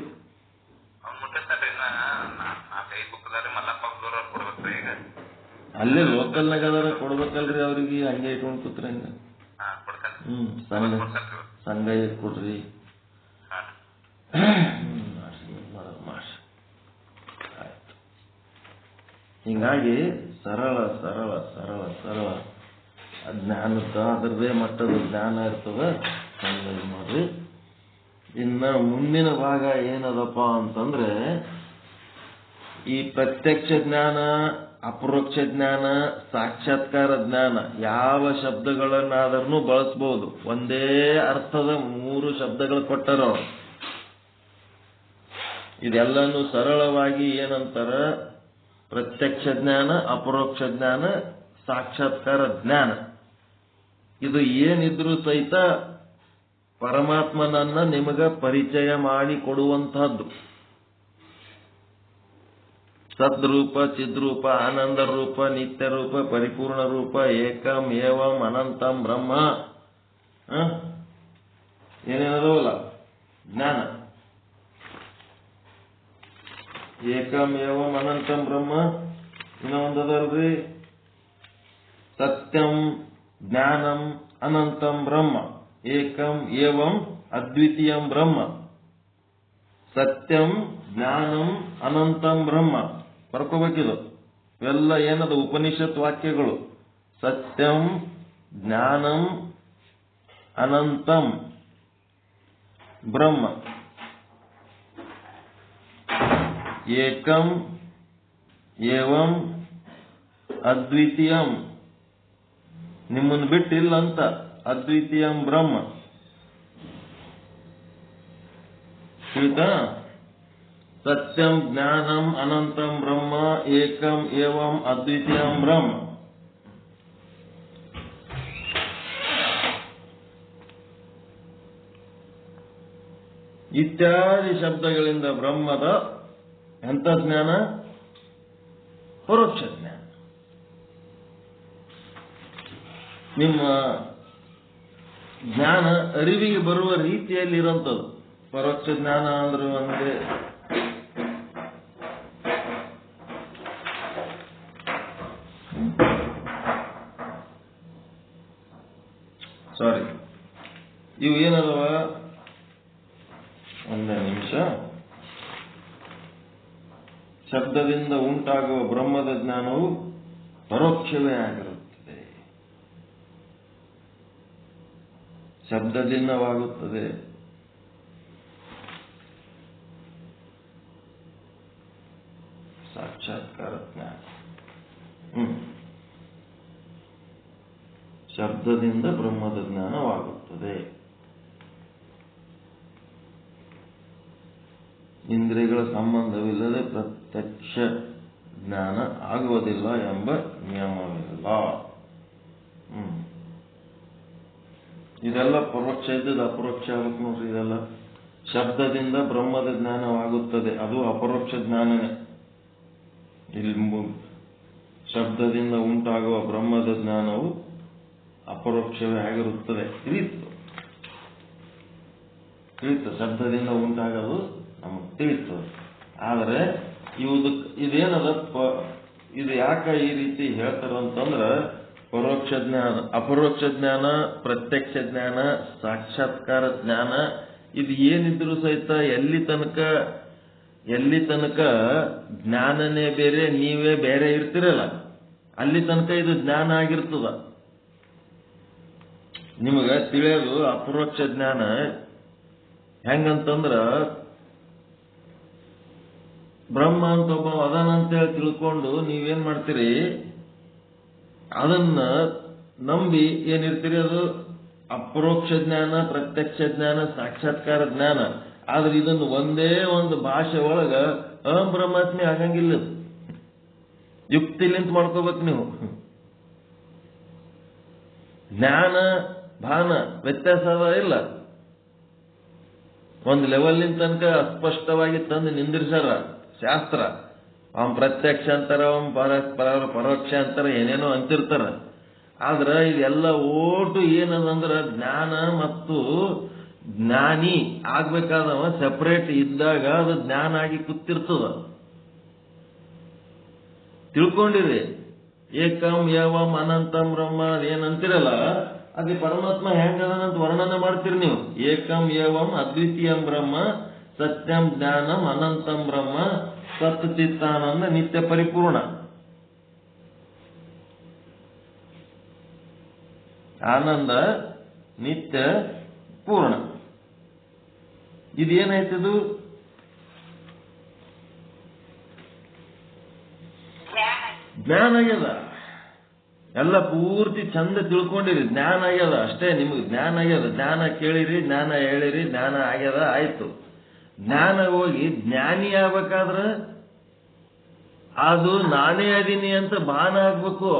ಅಲ್ಲೇ ಲೋಕಲ್ನಾಗ ಅದಾರ, ಕೊಡ್ಬೇಕಲ್ರಿ ಅವ್ರಿಗೆ. ಹಂಗೆ ಇಟ್ಕೊಂಡು ಕೂತ್ರಿ ಹಂಗ. ಸಂಘ ಕೊಡ್ರಿ. ಹಿಂಗಾಗಿ ಸರಳ ಸರಳ ಸರಳ ಸರಳ ಜ್ಞಾನದ ಅದರದೇ ಮಟ್ಟದ ಜ್ಞಾನ ಇರ್ತದ. ನೋಡ್ರಿ, ಇನ್ನ ಮುಂದಿನ ಭಾಗ ಏನದಪ್ಪ ಅಂತಂದ್ರೆ, ಈ ಪ್ರತ್ಯಕ್ಷ ಜ್ಞಾನ, ಅಪರೋಕ್ಷ ಜ್ಞಾನ, ಸಾಕ್ಷಾತ್ಕಾರ ಜ್ಞಾನ, ಯಾವ ಶಬ್ದಗಳನ್ನಾದ್ರೂ ಬಳಸಬಹುದು. ಒಂದೇ ಅರ್ಥದ 3 ಶಬ್ದಗಳು ಕೊಟ್ಟರು. ಇದೆಲ್ಲನೂ ಸರಳವಾಗಿ ಏನಂತಾರ? ಪ್ರತ್ಯಕ್ಷ ಜ್ಞಾನ, ಅಪರೋಕ್ಷ ಜ್ಞಾನ, ಸಾಕ್ಷಾತ್ಕಾರ ಜ್ಞಾನ. ಇದು ಏನಿದ್ರೂ ಸಹಿತ ಪರಮಾತ್ಮನನ್ನ ನಿಮಗ ಪರಿಚಯ ಮಾಡಿ ಕೊಡುವಂತಹದ್ದು. ಸದ್ರೂಪ, ಚಿದ್ರೂಪ, ಆನಂದ ರೂಪ, ನಿತ್ಯ ರೂಪ, ಪರಿಪೂರ್ಣ ರೂಪ, ಏಕಂ ಏವಂ ಅನಂತಂ ಬ್ರಹ್ಮ, ಏನೇನದವಲ್ಲ ಜ್ಞಾನ. ಏಕಂ ಏವಂ ಅನಂತಂ ಬ್ರಹ್ಮ. ಇನ್ನೊಂದದಲ್ರಿ, ಸತ್ಯಂ ಜ್ಞಾನಂ ಅನಂತಂ ಬ್ರಹ್ಮ, ಏಕಂ ಏವಂ ಅದ್ವಿತೀಯಂ ಬ್ರಹ್ಮ. ಸತ್ಯಂ ಜ್ಞಾನಂ ಅನಂತಂ ಬ್ರಹ್ಮ ಬರ್ಕೋಬೇಕಿದು. ಇವೆಲ್ಲ ಏನದ ಉಪನಿಷತ್ ವಾಕ್ಯಗಳು. ಸತ್ಯಂ ಜ್ಞಾನಂ ಅನಂತಂ ಬ್ರಹ್ಮ, ಏಕಂ ಏವಂ ಅದ್ವಿತೀಯಂ, ನಿಮ್ಮನ್ನು ಬಿಟ್ಟಿಲ್ಲ ಅಂತ, ಅದ್ವಿತೀಯಂ ಬ್ರಹ್ಮ. ತಿಳಿತಾ? ಸತ್ಯಂ ಜ್ಞಾನಂ ಅನಂತಂ ಬ್ರಹ್ಮ, ಏಕಂ ಏವಂ ಅದ್ವಿತೀಯಂ ಬ್ರಹ್ಮ. ಇತ್ಯಾದಿ ಶಬ್ದಗಳಿಂದ ಬ್ರಹ್ಮದ ಎಂಥ ಜ್ಞಾನ? ಪರೋಕ್ಷ ಜ್ಞಾನ. ನಿಮ್ಮ ಜ್ಞಾನ ಅರಿವಿಗೆ ಬರುವ ರೀತಿಯಲ್ಲಿ ಇರುವಂಥದ್ದು. ಪರೋಕ್ಷ ಜ್ಞಾನ ಅಂದ್ರೆ ಒಂದೇ ಇವು ಏನದವ? ಒಂದೇ ನಿಮಿಷ. ಶಬ್ದದಿಂದ ಉಂಟಾಗುವ ಬ್ರಹ್ಮದ ಜ್ಞಾನವು ಪರೋಕ್ಷವೇ ಆಗಿರುತ್ತದೆ. ಶಬ್ದದಿಂದವಾಗುತ್ತದೆ. ಸಾಕ್ಷಾತ್ಕಾರ ಜ್ಞಾನ. ಶಬ್ದದಿಂದ ಬ್ರಹ್ಮದ ಜ್ಞಾನವಾಗುತ್ತದೆ. ಇಂದ್ರಿಯಗಳ ಸಂಬಂಧವಿಲ್ಲದೆ ಪ್ರತ್ಯಕ್ಷ ಜ್ಞಾನ ಆಗುವುದಿಲ್ಲ ಎಂಬ ನಿಯಮವಿಲ್ಲ. ಇದೆಲ್ಲ ಪರೋಕ್ಷ ಇದ್ದದ್ದು ಅಪರೋಕ್ಷ ಆಗಬೇಕು ನೋಡ್ರಿ. ಇದೆಲ್ಲ ಶಬ್ದದಿಂದ ಬ್ರಹ್ಮದ ಜ್ಞಾನವಾಗುತ್ತದೆ, ಅದು ಅಪರೋಕ್ಷ ಜ್ಞಾನನೇ. ಇಲ್ಲಿ ಶಬ್ದದಿಂದ ಉಂಟಾಗುವ ಬ್ರಹ್ಮದ ಜ್ಞಾನವು ಅಪರೋಕ್ಷವೇ ಆಗಿರುತ್ತದೆ. ತಿಳಿತು ಶಬ್ದದಿಂದ ಉಂಟಾಗೋದು ನಮಗೆ ತಿಳಿತು. ಆದರೆ ಇದೇನದ, ಇದು ಯಾಕೆ ಈ ರೀತಿ ಹೇಳ್ತಾರೆ ಅಂತಂದ್ರೆ, ಪರೋಕ್ಷ ಜ್ಞಾನ, ಅಪರೋಕ್ಷ ಜ್ಞಾನ, ಪ್ರತ್ಯಕ್ಷ ಜ್ಞಾನ, ಸಾಕ್ಷಾತ್ಕಾರ ಜ್ಞಾನ, ಇದು ಏನಿದ್ರು ಸಹಿತ ಎಲ್ಲಿ ತನಕ ಜ್ಞಾನನೇ ಬೇರೆ ನೀವೇ ಬೇರೆ ಇರ್ತಿರಲ್ಲ, ಅಲ್ಲಿ ತನಕ ಇದು ಜ್ಞಾನ ಆಗಿರ್ತದ. ನಿಮಗ ತಿಳಿಯೋದು ಅಪರೋಕ್ಷ ಜ್ಞಾನ ಹೆಂಗಂತಂದ್ರ, ಬ್ರಹ್ಮ ಅಂತ ಒಬ್ಬ ಅದನಂತೇಳಿ ತಿಳ್ಕೊಂಡು ನೀವೇನ್ ಮಾಡ್ತೀರಿ, ಅದನ್ನ ನಂಬಿ ಏನಿರ್ತೀರಿ, ಅದು ಅಪರೋಕ್ಷ ಜ್ಞಾನ, ಪ್ರತ್ಯಕ್ಷ ಜ್ಞಾನ, ಸಾಕ್ಷಾತ್ಕಾರ ಜ್ಞಾನ. ಆದ್ರೆ ಇದನ್ನು ಒಂದೇ ಒಂದು ಭಾಷೆ ಒಳಗ ಬ್ರಹ್ಮಾತ್ಮೆ ಆಗಂಗಿಲ್ಲ. ಯುಕ್ತಿಲಿಂತ ಮಾಡ್ಕೋಬೇಕು ನೀವು. ಜ್ಞಾನ ಭಾನ ವ್ಯತ್ಯಾಸ ಅದ ಇಲ್ಲ. ಒಂದು ಲೆವೆಲ್ನಿಂದ ತನಕ ಅಸ್ಪಷ್ಟವಾಗಿ ತಂದು ನಿಂದಿರ್ಸಾರ ಶಾಸ್ತ್ರ. ಅವನ್ ಪ್ರತ್ಯಕ್ಷ ಅಂತಾರ, ಅವನ್ ಪರೋಕ್ಷ ಅಂತಾರ, ಏನೇನೋ ಅಂತಿರ್ತಾರ. ಆದ್ರ ಇದೆಲ್ಲ ಓಟು ಏನದಂದ್ರ, ಜ್ಞಾನ ಮತ್ತು ಜ್ಞಾನಿ ಆಗ್ಬೇಕಾದವ ಸೆಪರೇಟ್ ಇದ್ದಾಗ ಅದು ಜ್ಞಾನ ಆಗಿ ಕೂತಿರ್ತದ. ತಿಳ್ಕೊಂಡಿರಿ. ಏಕಂ ಏವಂ ಅನಂತಂ ಬ್ರಹ್ಮ ಏನಂತಿರಲ್ಲ, ಅದೇ ಪರಮಾತ್ಮ ಹೆಂಗದಂತ ವರ್ಣನೆ ಮಾಡ್ತೀರಿ ನೀವು. ಏಕಂ ಏವಂ ಅದ್ವಿತೀಯಂ ಬ್ರಹ್ಮ, ಸತ್ಯಂ ಜ್ಞಾನಂ ಅನಂತಂ ಬ್ರಹ್ಮ, ಸತ್ ಚಿತ್ತಾನಂದ ನಿತ್ಯ ಪರಿಪೂರ್ಣ. ಆನಂದ ನಿತ್ಯ ಪೂರ್ಣ. ಇದೇನಾಯ್ತದು? ಜ್ಞಾನ ಆಗ್ಯದ. ಎಲ್ಲ ಪೂರ್ತಿ ಚಂದ ತಿಳ್ಕೊಂಡಿರಿ. ಜ್ಞಾನ ಆಗ್ಯದ ಅಷ್ಟೇ. ನಿಮಗೆ ಜ್ಞಾನ ಆಗ್ಯದ. ಜ್ಞಾನ ಕೇಳಿರಿ, ಜ್ಞಾನ ಹೇಳಿರಿ, ಜ್ಞಾನ ಆಗ್ಯದ, ಆಯ್ತು. ಜ್ಞಾನ ಹೋಗಿ ಜ್ಞಾನಿ ಆಗ್ಬೇಕಾದ್ರ ಅದು ನಾನೇ ಅದೀನಿ ಅಂತ ಭಾನ ಆಗ್ಬೇಕು.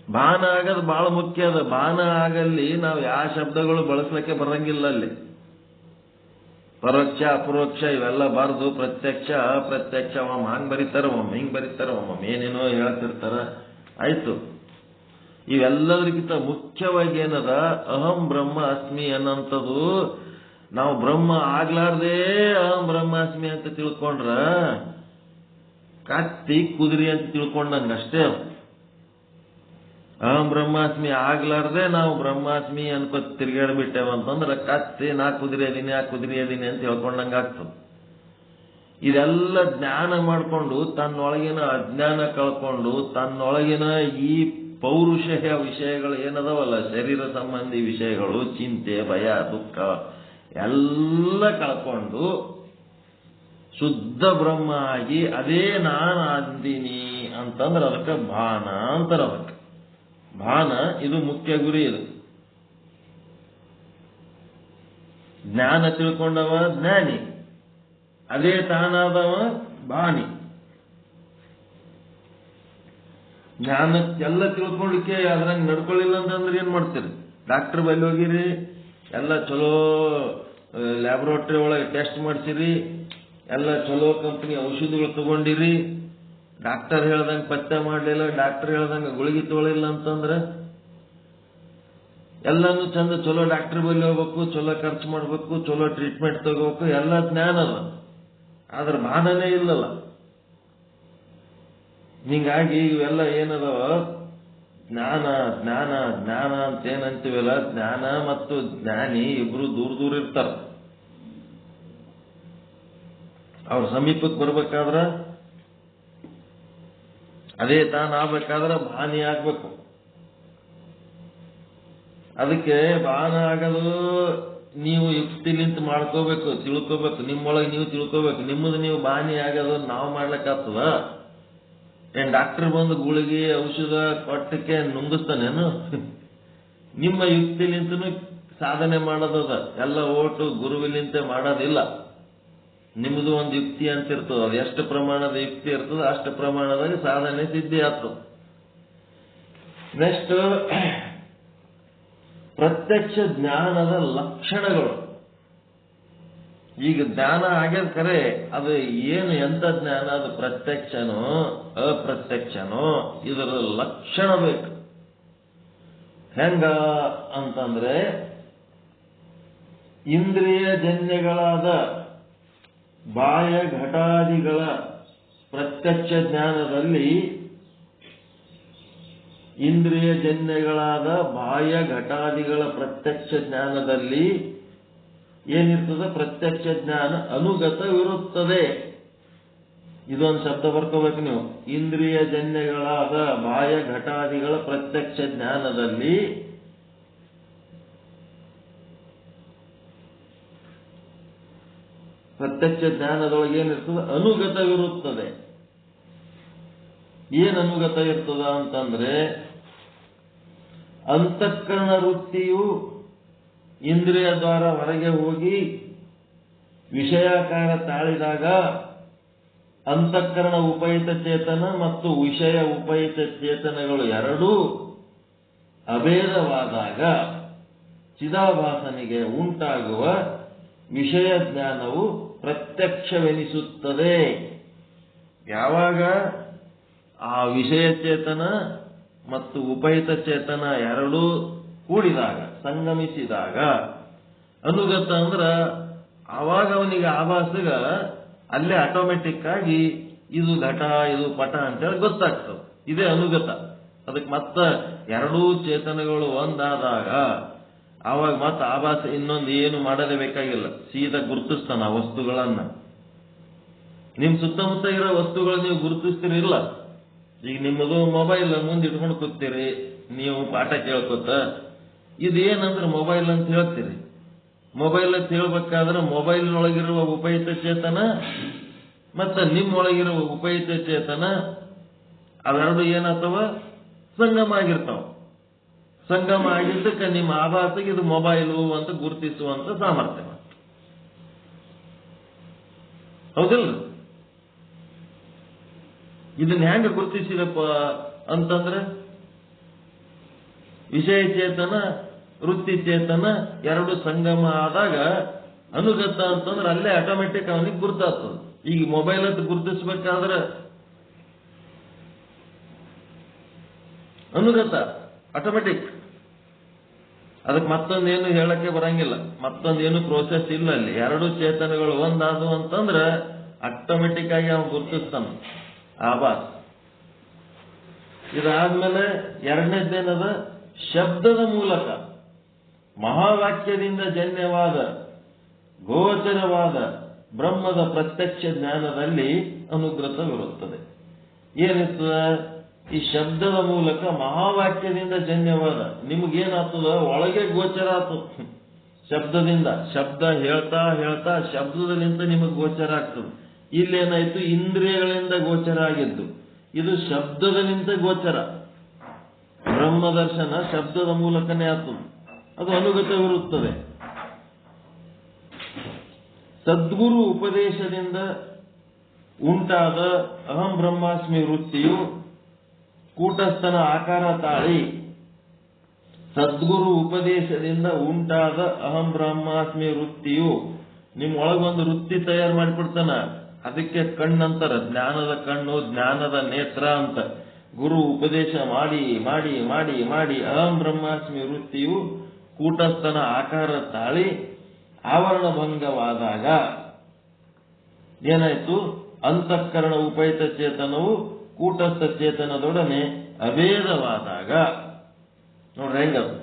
ಭಾನ ಆಗೋದು ಬಹಳ ಮುಖ್ಯ ಅದ. ಭಾನ ಆಗಲ್ಲಿ ನಾವು ಯಾವ ಶಬ್ದಗಳು ಬಳಸ್ಲಿಕ್ಕೆ ಬರಂಗಿಲ್ಲ. ಅಲ್ಲಿ ಪರೋಕ್ಷ ಅಪರೋಕ್ಷ ಇವೆಲ್ಲ ಬಾರದು. ಪ್ರತ್ಯಕ್ಷ ಅಪ್ರತ್ಯಕ್ಷ, ಒಮ್ಮೆ ಹಂಗ್ ಬರೀತಾರ, ಒಮ್ಮೆ ಹಿಂಗ್ ಬರೀತಾರ, ಒಮ್ಮೆ ಏನೇನೋ ಹೇಳ್ತಿರ್ತಾರ. ಆಯ್ತು, ಇವೆಲ್ಲದಕ್ಕಿಂತ ಮುಖ್ಯವಾಗಿ ಏನದ, ಅಹಂ ಬ್ರಹ್ಮ ಅಸ್ಮಿ ಅನ್ನೋಂಥದ್ದು ನಾವು ಬ್ರಹ್ಮ ಆಗ್ಲಾರ್ದೇ ಅಹಂ ಬ್ರಹ್ಮಾಸ್ಮಿ ಅಂತ ತಿಳ್ಕೊಂಡ್ರ ಕತ್ತಿ ಕುದುರೆ ಅಂತ ತಿಳ್ಕೊಂಡಂಗ ಅಷ್ಟೇ. ಅಹಂ ಬ್ರಹ್ಮಾಸ್ಮಿ ಆಗ್ಲಾರ್ದೆ ನಾವು ಬ್ರಹ್ಮಾಸ್ಮಿ ಅನ್ಕೋ ತಿರ್ಗಾಡ್ಬಿಟ್ಟೇವಂತಂದ್ರೆ ಕತ್ತಿ ನಾ ಕುದುರೆ ಅದೀನಿ ಅಂತ ಹೇಳ್ಕೊಂಡಂಗ ಆಗ್ತದೆ. ಇದೆಲ್ಲ ಜ್ಞಾನ ಮಾಡಿಕೊಂಡು ತನ್ನೊಳಗಿನ ಅಜ್ಞಾನ ಕಳ್ಕೊಂಡು ತನ್ನೊಳಗಿನ ಈ ಪೌರುಷ ವಿಷಯಗಳು ಏನದವಲ್ಲ, ಶರೀರ ಸಂಬಂಧಿ ವಿಷಯಗಳು, ಚಿಂತೆ, ಭಯ, ದುಃಖ ಎಲ್ಲ ಕಳ್ಕೊಂಡು ಶುದ್ಧ ಬ್ರಹ್ಮ ಆಗಿ ಅದೇ ನಾನು ಅಂದಿನಿ ಅಂತಂದ್ರೆ ಅದಕ್ಕೆ ಭಾನ ಅಂತಾರ. ಅದಕ್ಕೆ ಭಾನ, ಇದು ಮುಖ್ಯ ಗುರಿ. ಇದು ಜ್ಞಾನ ತಿಳ್ಕೊಂಡವ ಜ್ಞಾನಿ, ಅದೇ ತಾನಾದವ ಭಾನಿ. ಜ್ಞಾನಕ್ಕೆಲ್ಲ ತಿಳ್ಕೊಳ್ಳಿಕ್ಕೆ ಅದ್ರಂಗೆ ನಡ್ಕೊಳ್ಳಿಲ್ಲ ಅಂತಂದ್ರೆ ಏನ್ ಮಾಡ್ತೀರಿ? ಡಾಕ್ಟರ್ ಬಲ್ಲಿ ಹೋಗಿರಿ, ಎಲ್ಲ ಚಲೋ ಲ್ಯಾಬೊರೇಟರಿ ಒಳಗೆ ಟೆಸ್ಟ್ ಮಾಡಿಸಿರಿ, ಎಲ್ಲ ಚಲೋ ಕಂಪನಿ ಔಷಧಿಗಳು ತಗೊಂಡಿರಿ, ಡಾಕ್ಟರ್ ಹೇಳ್ದಂಗೆ ಪತ್ತೆ ಮಾಡಲಿಲ್ಲ, ಡಾಕ್ಟರ್ ಹೇಳ್ದಂಗೆ ಗುಳಿಗೆ ತಗೊಳ್ಳಿಲ್ಲ ಅಂತಂದ್ರೆ ಎಲ್ಲಾನು ಚಂದ ಚಲೋ ಡಾಕ್ಟರ್ ಬಲ್ಲಿ ಹೋಗ್ಬೇಕು, ಚಲೋ ಖರ್ಚು ಮಾಡ್ಬೇಕು, ಚಲೋ ಟ್ರೀಟ್ಮೆಂಟ್ ತಗೋಬೇಕು, ಎಲ್ಲ ಜ್ಞಾನ ಅದ. ಆದ್ರೆ ಭಾನನೇ ಇಲ್ಲಲ್ಲ. ಹಿಂಗಾಗಿ ಇವೆಲ್ಲ ಏನದವ, ಜ್ಞಾನ ಜ್ಞಾನ ಜ್ಞಾನ ಅಂತ ಏನಂತೀವಲ್ಲ, ಜ್ಞಾನ ಮತ್ತು ಜ್ಞಾನಿ ಇಬ್ರು ದೂರ ಇರ್ತಾರ. ಅವ್ರ ಸಮೀಪಕ್ಕೆ ಬರ್ಬೇಕಾದ್ರ ಅದೇ ತಾನಾಗಬೇಕಾದ್ರೆ ಭಾನಿ ಆಗ್ಬೇಕು. ಅದಕ್ಕೆ ಭಾನ ಆಗೋದು ನೀವು ಯುಕ್ತಿಲಿಂತ ಮಾಡ್ಕೋಬೇಕು, ತಿಳ್ಕೋಬೇಕು, ನಿಮ್ಮೊಳಗೆ ನೀವು ತಿಳ್ಕೋಬೇಕು. ನಿಮ್ಮದು ನೀವು ಭಾನಿ ಆಗೋದು ನಾವು ಮಾಡ್ಲಿಕ್ಕಾಗ್ತದ? ಏನ್ ಡಾಕ್ಟರ್ ಬಂದು ಗುಳಿಗೆ ಔಷಧ ಕೊಟ್ಟಕ್ಕೆ ನುಂಗಿಸ್ತಾನೇನು? ನಿಮ್ಮ ಯುಕ್ತಿಲಿಂತನೂ ಸಾಧನೆ ಮಾಡೋದದ. ಎಲ್ಲ ಓಟು ಗುರುವಿಲಿಂತ ಮಾಡೋದಿಲ್ಲ. ನಿಮ್ಮದು ಒಂದು ಯುಕ್ತಿ ಅಂತ ಇರ್ತದ. ಅದು ಎಷ್ಟು ಪ್ರಮಾಣದ ಯುಕ್ತಿ ಇರ್ತದ ಅಷ್ಟು ಪ್ರಮಾಣದಾಗ ಸಾಧನೆ ಸಿದ್ಧಿ ಆಗ್ತದೆ. ನೆಕ್ಸ್ಟ್, ಪ್ರತ್ಯಕ್ಷ ಜ್ಞಾನದ ಲಕ್ಷಣಗಳು. ಈಗ ಜ್ಞಾನ ಆಗ್ಯದ ಖರೆ, ಅದು ಏನು ಎಂತ ಜ್ಞಾನ, ಅದು ಪ್ರತ್ಯಕ್ಷನೋ ಅಪ್ರತ್ಯಕ್ಷನೋ ಇದರ ಲಕ್ಷಣ ಬೇಕು. ಹೆಂಗ ಅಂತಂದ್ರೆ, ಇಂದ್ರಿಯ ಜನ್ಯಗಳಾದ ಬಾಹ್ಯ ಘಟಾದಿಗಳ ಪ್ರತ್ಯಕ್ಷ ಜ್ಞಾನದಲ್ಲಿ, ಇಂದ್ರಿಯ ಜನ್ಯಗಳಾದ ಬಾಹ್ಯ ಘಟಾದಿಗಳ ಪ್ರತ್ಯಕ್ಷ ಜ್ಞಾನದಲ್ಲಿ ಏನಿರ್ತದೆ? ಪ್ರತ್ಯಕ್ಷ ಜ್ಞಾನ ಅನುಗತವಿರುತ್ತದೆ. ಇದೊಂದು ಶಬ್ದ ಬರ್ಕೋಬೇಕು ನೀವು. ಇಂದ್ರಿಯ ಜನ್ಯಗಳಾದ ಬಾಹ್ಯ ಘಟಾದಿಗಳ ಪ್ರತ್ಯಕ್ಷ ಜ್ಞಾನದಲ್ಲಿ ಪ್ರತ್ಯಕ್ಷ ಜ್ಞಾನದೊಳಗೆ ಏನಿರ್ತದೆ? ಅನುಗತವಿರುತ್ತದೆ. ಏನು ಅನುಗತ ಇರ್ತದ ಅಂತಂದ್ರೆ, ಅಂತಃಕರಣ ವೃತ್ತಿಯು ಇಂದ್ರಿಯ ದ್ವಾರ ಹೊರಗೆ ಹೋಗಿ ವಿಷಯಾಕಾರ ತಾಳಿದಾಗ ಅಂತಃಕರಣ ಉಪಹಿತ ಚೇತನ ಮತ್ತು ವಿಷಯ ಉಪಹಿತ ಚೇತನಗಳು ಎರಡೂ ಅಭೇದವಾದಾಗ ಚಿದಾಭಾಸನಿಗೆ ಉಂಟಾಗುವ ವಿಷಯ ಜ್ಞಾನವು ಪ್ರತ್ಯಕ್ಷವೆನಿಸುತ್ತದೆ. ಯಾವಾಗ ಆ ವಿಷಯ ಚೇತನ ಮತ್ತು ಉಪಹಿತ ಚೇತನ ಎರಡೂ ಕೂಡಿದಾಗ, ಸಂಗಮಿಸಿದಾಗ, ಅನುಗತ ಅಂದ್ರ ಆವಾಗ ಅವನಿಗೆ ಆಭಾಸಗ ಅಲ್ಲೇ ಆಟೋಮೆಟಿಕ್ ಆಗಿ ಇದು ಘಟ ಇದು ಪಟ ಅಂತೇಳಿ ಗೊತ್ತಾಗ್ತದೆ. ಇದೇ ಅನುಗತ. ಅದಕ್ಕೆ ಮತ್ತ ಎರಡೂ ಚೇತನಗಳು ಒಂದಾದಾಗ ಆವಾಗ ಮತ್ತೆ ಆಭಾಸ ಇನ್ನೊಂದು ಏನು ಮಾಡಲೇ ಬೇಕಾಗಿಲ್ಲ, ಸೀದಾ ಗುರುತಿಸ್ತಾನ ಆ ವಸ್ತುಗಳನ್ನ. ನಿಮ್ ಸುತ್ತಮುತ್ತ ಇರೋ ವಸ್ತುಗಳು ನೀವು ಗುರುತಿಸ್ತೀರಿಲ್ಲ. ಈಗ ನಿಮ್ಮದು ಮೊಬೈಲ್ ಮುಂದೆ ಇಟ್ಕೊಂಡು ಕೂತೀರಿ, ನೀವು ಪಾಠ ಕೇಳ್ಕೊತ ಇದೇನಂದ್ರೆ ಮೊಬೈಲ್ ಅಂತ ಹೇಳ್ತೀರಿ. ಮೊಬೈಲ್ ಅಂತ ಹೇಳ್ಬೇಕಾದ್ರೆ ಮೊಬೈಲ್ನೊಳಗಿರುವ ಉಪಹಿತ ಚೇತನ ಮತ್ತೆ ನಿಮ್ಮೊಳಗಿರುವ ಉಪಹಿತ ಚೇತನ ಅವೆರಡು ಏನಾಗ್ತವ? ಸಂಗಮ ಆಗಿರ್ತಾವ. ಸಂಗಮ ಆಗಿದ್ದಕ್ಕೆ ನಿಮ್ಮ ಆಭಾಸಕ್ಕೆ ಇದು ಮೊಬೈಲು ಅಂತ ಗುರುತಿಸುವಂತ ಸಾಮರ್ಥ್ಯ. ಹೌದಿಲ್ಲ? ಇದನ್ನ ಹೆಂಗ ಗುರುತಿಸಿದಪ್ಪ ಅಂತಂದ್ರೆ ವಿಷಯ ಚೇತನ ವೃತ್ತಿ ಚೇತನ ಎರಡು ಸಂಗಮ ಆದಾಗ ಅನುಗತ ಅಂತಂದ್ರೆ ಅಲ್ಲೇ ಆಟೋಮೆಟಿಕ್ ಅವನಿಗೆ ಗುರ್ತಾಗ್ತದೆ. ಈಗ ಮೊಬೈಲ್ ಅಂತ ಗುರುತಿಸ್ಬೇಕಾದ್ರೆ ಅನುಗತ ಆಟೋಮೆಟಿಕ್, ಅದಕ್ಕೆ ಮತ್ತೊಂದೇನು ಹೇಳಕ್ಕೆ ಬರಂಗಿಲ್ಲ, ಮತ್ತೊಂದೇನು ಪ್ರೋಸೆಸ್ ಇಲ್ಲ. ಅಲ್ಲಿ ಎರಡು ಚೇತನಗಳು ಒಂದಾದವು ಅಂತಂದ್ರೆ ಆಟೋಮೆಟಿಕ್ ಆಗಿ ಅವನು ಗುರುತಿಸ್ತಾನ ಆಭಾಸ್. ಇದಾದ್ಮೇಲೆ ಎರಡನೇದೇನದ, ಶಬ್ದದ ಮೂಲಕ ಮಹಾವಾಕ್ಯದಿಂದ ಜನ್ಯವಾದ ಗೋಚರವಾದ ಬ್ರಹ್ಮದ ಪ್ರತ್ಯಕ್ಷ ಜ್ಞಾನದಲ್ಲಿ ಅನುಗ್ರತವಿರುತ್ತದೆ. ಏನಿರ್ತದ? ಈ ಶಬ್ದದ ಮೂಲಕ ಮಹಾವಾಕ್ಯದಿಂದ ಜನ್ಯವಾದ ನಿಮಗೇನಾಗ್ತದ, ಒಳಗೆ ಗೋಚರ ಆಗ್ತದ. ಶಬ್ದದಿಂದ, ಶಬ್ದ ಹೇಳ್ತಾ ಹೇಳ್ತಾ ಶಬ್ದದಲ್ಲಿಂದ ನಿಮಗೆ ಗೋಚರ ಆಗ್ತದೆ. ಇಲ್ಲೇನಾಯ್ತು, ಇಂದ್ರಿಯಗಳಿಂದ ಗೋಚರ ಆಗಿದ್ದು, ಇದು ಶಬ್ದದಲ್ಲಿಂದ ಗೋಚರ. ಬ್ರಹ್ಮದರ್ಶನ ಶಬ್ದದ ಮೂಲಕನೇ ಆಗ್ತದೆ, ಅದು ಅನುಗತವಿರುತ್ತದೆ. ಸದ್ಗುರು ಉಪದೇಶದಿಂದ ಉಂಟಾದ ಅಹಂ ಬ್ರಹ್ಮಾಸ್ಮಿ ವೃತ್ತಿಯು ಕೂಟಸ್ಥನ ಆಕಾರ ತಾಳಿ, ಸದ್ಗುರು ಉಪದೇಶದಿಂದ ಉಂಟಾದ ಅಹಂ ಬ್ರಹ್ಮಾಸ್ಮಿ ವೃತ್ತಿಯು ನಿಮ್ಮೊಳಗೊಂದು ವೃತ್ತಿ ತಯಾರು ಮಾಡಿಕೊಡ್ತಾನ. ಅದಕ್ಕೆ ಕಣ್ಣಂತರ, ಜ್ಞಾನದ ಕಣ್ಣು, ಜ್ಞಾನದ ನೇತ್ರ ಅಂತ. ಗುರು ಉಪದೇಶ ಮಾಡಿ ಮಾಡಿ ಮಾಡಿ ಮಾಡಿ ಅಹಂ ಬ್ರಹ್ಮಾಸ್ಮಿ ವೃತ್ತಿಯು ಕೂಟಸ್ಥನ ಆಕಾರ ತಾಳಿ ಆವರಣ ಭಂಗವಾದಾಗ ಏನಾಯ್ತು, ಅಂತಃಕರಣ ಉಪಹಿತ ಚೇತನವು ಕೂಟಸ್ಥ ಚೇತನದೊಡನೆ ಅಭೇದವಾದಾಗ, ನೋಡ್ರಿ ಹೆಂಗದು,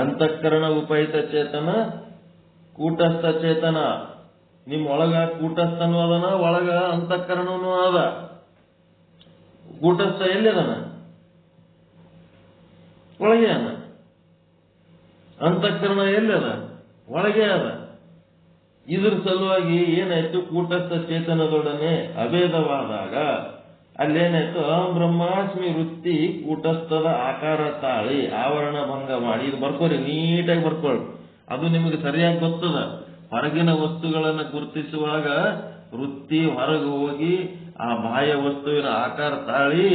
ಅಂತಃಕರಣ ಉಪಹಿತ ಚೇತನ ಕೂಟಸ್ಥ ಚೇತನ. ನಿಮ್ ಒಳಗ ಕೂಟಸ್ಥನೂ ಅದನ, ಒಳಗ ಅಂತಃಕರಣನೂ ಅದ. ಕೂಟಸ್ಥ ಎಲ್ಲಿದನ? ಒಳಗೆ ಅದ. ಅಂತಃಕರಣ ಎಲ್ಲಿದ? ಒಳಗೆ ಅದ. ಇದ್ರ ಸಲುವಾಗಿ ಏನಾಯ್ತು, ಕೂಟಸ್ಥ ಚೇತನದೊಡನೆ ಅಭೇದವಾದಾಗ ಅಲ್ಲೇನಾಯ್ತು, ಅಹಂ ಬ್ರಹ್ಮಾಸ್ಮಿ ವೃತ್ತಿ ಕೂಟಸ್ಥದ ಆಕಾರ ತಾಳಿ ಆವರಣ ಭಂಗ ಮಾಡಿ. ಇದು ಬರ್ಕೋರಿ, ನೀಟಾಗಿ ಬರ್ಕೊಳ್ಳಿ, ಅದು ನಿಮಗೆ ಸರಿಯಾಗಿ ಗೊತ್ತದ. ಹೊರಗಿನ ವಸ್ತುಗಳನ್ನು ಗುರುತಿಸುವಾಗ ವೃತ್ತಿ ಹೊರಗೆ ಹೋಗಿ ಆ ಬಾಹ್ಯ ವಸ್ತುವಿನ ಆಕಾರ ತಾಳಿ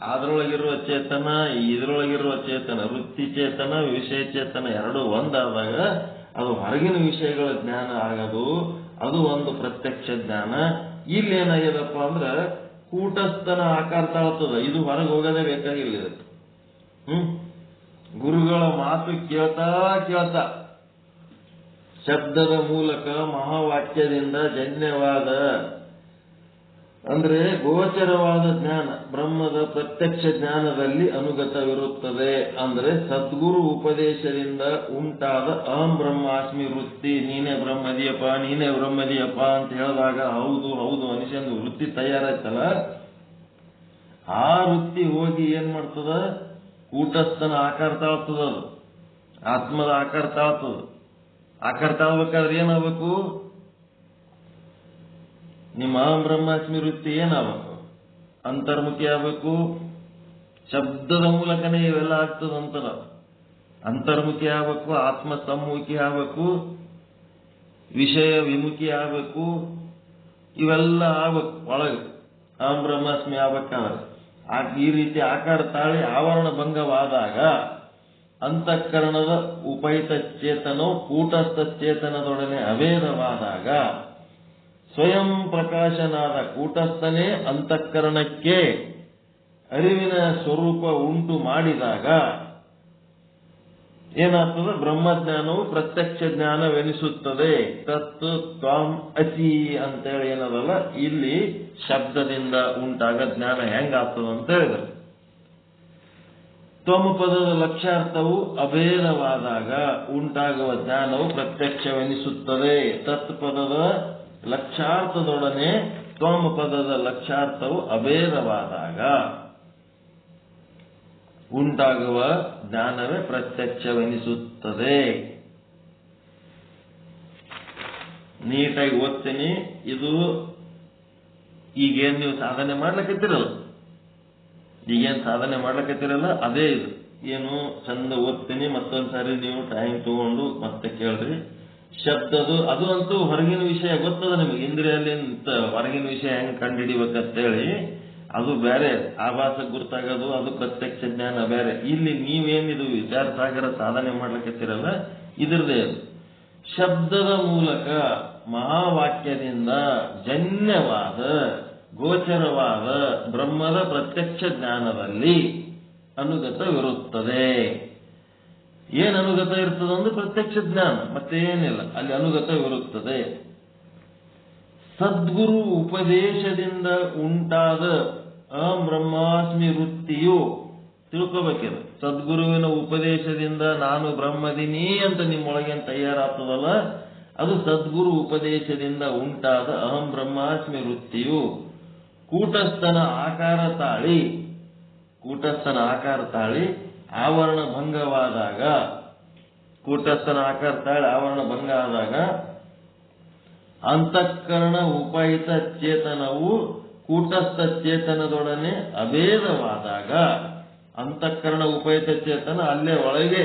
ಅದರೊಳಗಿರುವ ಚೇತನ ಇದರೊಳಗಿರುವ ಚೇತನ, ವೃತ್ತಿ ಚೇತನ ವಿಷಯ ಚೇತನ ಎರಡು ಒಂದಾದಾಗ ಅದು ಹೊರಗಿನ ವಿಷಯಗಳ ಜ್ಞಾನ ಆಗೋದು, ಅದು ಒಂದು ಪ್ರತ್ಯಕ್ಷ ಜ್ಞಾನ. ಇಲ್ಲಿ ಏನಾಗ್ಯದಪ್ಪ ಅಂದ್ರೆ ಕೂಟಸ್ಥನ ಆಕಾರ ತಾಳ್ತದ, ಇದು ಹೊರಗೆ ಹೋಗೋದೇ ಬೇಕಾಗಿಲ್ಲ. ಇದಕ್ಕೆ ಗುರುಗಳ ಮಾತು ಕೇಳ್ತಾ ಕೇಳ್ತಾ ಶಬ್ದದ ಮೂಲಕ ಮಹಾವಾಕ್ಯದಿಂದ ಜನ್ಯವಾದ ಅಂದ್ರೆ ಗೋಚರವಾದ ಜ್ಞಾನ ಬ್ರಹ್ಮದ ಪ್ರತ್ಯಕ್ಷ ಜ್ಞಾನದಲ್ಲಿ ಅನುಗತವಿರುತ್ತದೆ. ಅಂದ್ರೆ ಸದ್ಗುರು ಉಪದೇಶದಿಂದ ಉಂಟಾದ ಅಹಂ ಬ್ರಹ್ಮಾಸ್ಮಿ ವೃತ್ತಿ, ನೀನೇ ಬ್ರಹ್ಮದಿಯಪ್ಪ ನೀನೇ ಬ್ರಹ್ಮದಿಯಪ್ಪ ಅಂತ ಹೇಳಿದಾಗ ಹೌದು ಹೌದು ಅನಿಸ್ಕೊಂಡು ವೃತ್ತಿ ತಯಾರಾಯ್ತಲ್ಲ, ಆ ವೃತ್ತಿ ಹೋಗಿ ಏನ್ ಮಾಡ್ತದ, ಕೂಟಸ್ಥನ ಆಕಾರ ತಾಳ್ತದ, ಅದು ಆತ್ಮದ ಆಕಾರ ತಾಳ್ತದ. ಆಕಾರ ತಾಳ್ಬೇಕಾದ್ರೆ ಏನಾಗಬೇಕು, ನಿಮ್ಮ ಅಹಂ ಬ್ರಹ್ಮಾಸ್ಮಿ ವೃತ್ತಿ ಏನಾಗಬೇಕು, ಅಂತರ್ಮುಖಿ ಆಗಬೇಕು. ಶಬ್ದದ ಮೂಲಕನೇ ಇವೆಲ್ಲ ಆಗ್ತದಂತದ. ಅಂತರ್ಮುಖಿ ಆಗಬೇಕು, ಆತ್ಮ ಸಮ್ಮುಖಿ ಆಗಬೇಕು, ವಿಷಯ ವಿಮುಖಿ ಆಗಬೇಕು, ಇವೆಲ್ಲ ಆಗ್ಬೇಕು ಒಳಗೆ ಅಹಂ ಬ್ರಹ್ಮಾಸ್ಮಿ ಆಗ್ಬೇಕಾದ್ರೆ. ಈ ರೀತಿ ಆಕಾರ ತಾಳಿ ಆವರಣ ಭಂಗವಾದಾಗ ಅಂತಃಕರಣದ ಉಪಹಿತ ಚೇತನವು ಕೂಟಸ್ಥ ಚೇತನದೊಡನೆ ಅಭೇದವಾದಾಗ ಸ್ವಯಂ ಪ್ರಕಾಶನಾದ ಕೂಟಸ್ಥನೇ ಅಂತಃಕರಣಕ್ಕೆ ಅರಿವಿನ ಸ್ವರೂಪ ಉಂಟು ಮಾಡಿದಾಗ ಏನಾಗ್ತದೆ, ಬ್ರಹ್ಮಜ್ಞಾನವು ಪ್ರತ್ಯಕ್ಷ ಜ್ಞಾನವೆನಿಸುತ್ತದೆ. ತತ್ ತ್ವಾಂ ಅಸಿ ಅಂತೇಳಿ ಏನದಲ್ಲ, ಇಲ್ಲಿ ಶಬ್ದದಿಂದ ಉಂಟಾಗ ಜ್ಞಾನ ಹೆಂಗಾಗ್ತದ ಅಂತ ಹೇಳಿದ್ರು. ತ್ವಂ ಪದದ ಲಕ್ಷ್ಯಾರ್ಥವು ಅಭೇದವಾದಾಗ ಉಂಟಾಗುವ ಜ್ಞಾನವು ಪ್ರತ್ಯಕ್ಷವೆನಿಸುತ್ತದೆ. ತತ್ ಪದದ ಲಕ್ಷ್ಯಾರ್ಥದೊಡನೆ ತ್ವಂ ಪದದ ಲಕ್ಷ್ಯಾರ್ಥವು ಅಭೇದವಾದಾಗ ಉಂಟಾಗುವ ಜ್ಞಾನವೇ ಪ್ರತ್ಯಕ್ಷವೆನಿಸುತ್ತದೆ. ನೀಟಾಗಿ ಓದ್ತೀನಿ. ಇದು ಈಗೇನು ನೀವು ಸಾಧನೆ ಮಾಡ್ಲಿಕ್ಕತ್ತಿರಲ್ಲ, ಈಗೇನು ಸಾಧನೆ ಮಾಡ್ಲಿಕ್ಕತ್ತಿರಲ್ಲ ಅದೇ ಇದು. ಏನು ಚಂದ ಓದ್ತೀನಿ, ಮತ್ತೊಂದ್ಸಾರಿ ನೀವು ಟೈಮ್ ತಗೊಂಡು ಮತ್ತೆ ಕೇಳ್ರಿ. ಶಬ್ದದು ಅದು ಅಂತೂ ಹೊರಗಿನ ವಿಷಯ ಗೊತ್ತದ ನಿಮಗೆ. ಇಂದ್ರಿಯಲ್ಲಿ ಹೊರಗಿನ ವಿಷಯ ಹೆಂಗ್ ಕಂಡುಹಿಡಿಬೇಕಂತೇಳಿ ಅದು ಬೇರೆ. ಆಭಾಸ ಗುರ್ತಾಗೋದು ಅದು ಪ್ರತ್ಯಕ್ಷ ಜ್ಞಾನ ಬೇರೆ. ಇಲ್ಲಿ ನೀವೇನಿದು ವಿಚಾರ ಸಾಗರ ಸಾಧನೆ ಮಾಡ್ಲಿಕ್ಕತ್ತಿರಲ್ಲ, ಇದ್ರದೇ ಶಬ್ದದ ಮೂಲಕ ಮಹಾವಾಕ್ಯದಿಂದ ಜನ್ಯವಾದ ಗೋಚರವಾದ ಬ್ರಹ್ಮದ ಪ್ರತ್ಯಕ್ಷ ಜ್ಞಾನದಲ್ಲಿ ಅನುಗತವಿರುತ್ತದೆ. ಏನ್ ಅನುಗತ ಇರ್ತದೆ ಅಂದ್ರೆ ಪ್ರತ್ಯಕ್ಷ ಜ್ಞಾನ, ಮತ್ತೆ ಏನಿಲ್ಲ, ಅಲ್ಲಿ ಅನುಗತವಿರುತ್ತದೆ. ಸದ್ಗುರು ಉಪದೇಶದಿಂದ ಉಂಟಾದ ಅಹಂ ಬ್ರಹ್ಮಾಸ್ಮಿ ವೃತ್ತಿಯು ತಿಳ್ಕೋಬೇಕಿದೆ. ಸದ್ಗುರುವಿನ ಉಪದೇಶದಿಂದ ನಾನು ಬ್ರಹ್ಮದಿನಿ ಅಂತ ನಿಮ್ಮೊಳಗೆ ತಯಾರಾಗ್ತದಲ್ಲ, ಅದು ಸದ್ಗುರು ಉಪದೇಶದಿಂದ ಉಂಟಾದ ಅಹಂ ಬ್ರಹ್ಮಾಸ್ಮಿ ವೃತ್ತಿಯು ಕೂಟಸ್ಥನ ಆಕಾರ ತಾಳಿ ಆವರಣ ಭಂಗವಾದಾಗ, ಕೂಟಸ್ಥನ ಆಕಾರ ತಾಳಿ ಆವರಣ ಭಂಗ ಆದಾಗ ಅಂತಃಕರಣ ಉಪಹಿತ ಚೇತನವು ಕೂಟಸ್ಥ ಚೇತನದೊಡನೆ ಅಭೇದವಾದಾಗ, ಅಂತಃಕರಣ ಉಪಹಿತ ಚೇತನ ಅಲ್ಲೇ ಒಳಗೆ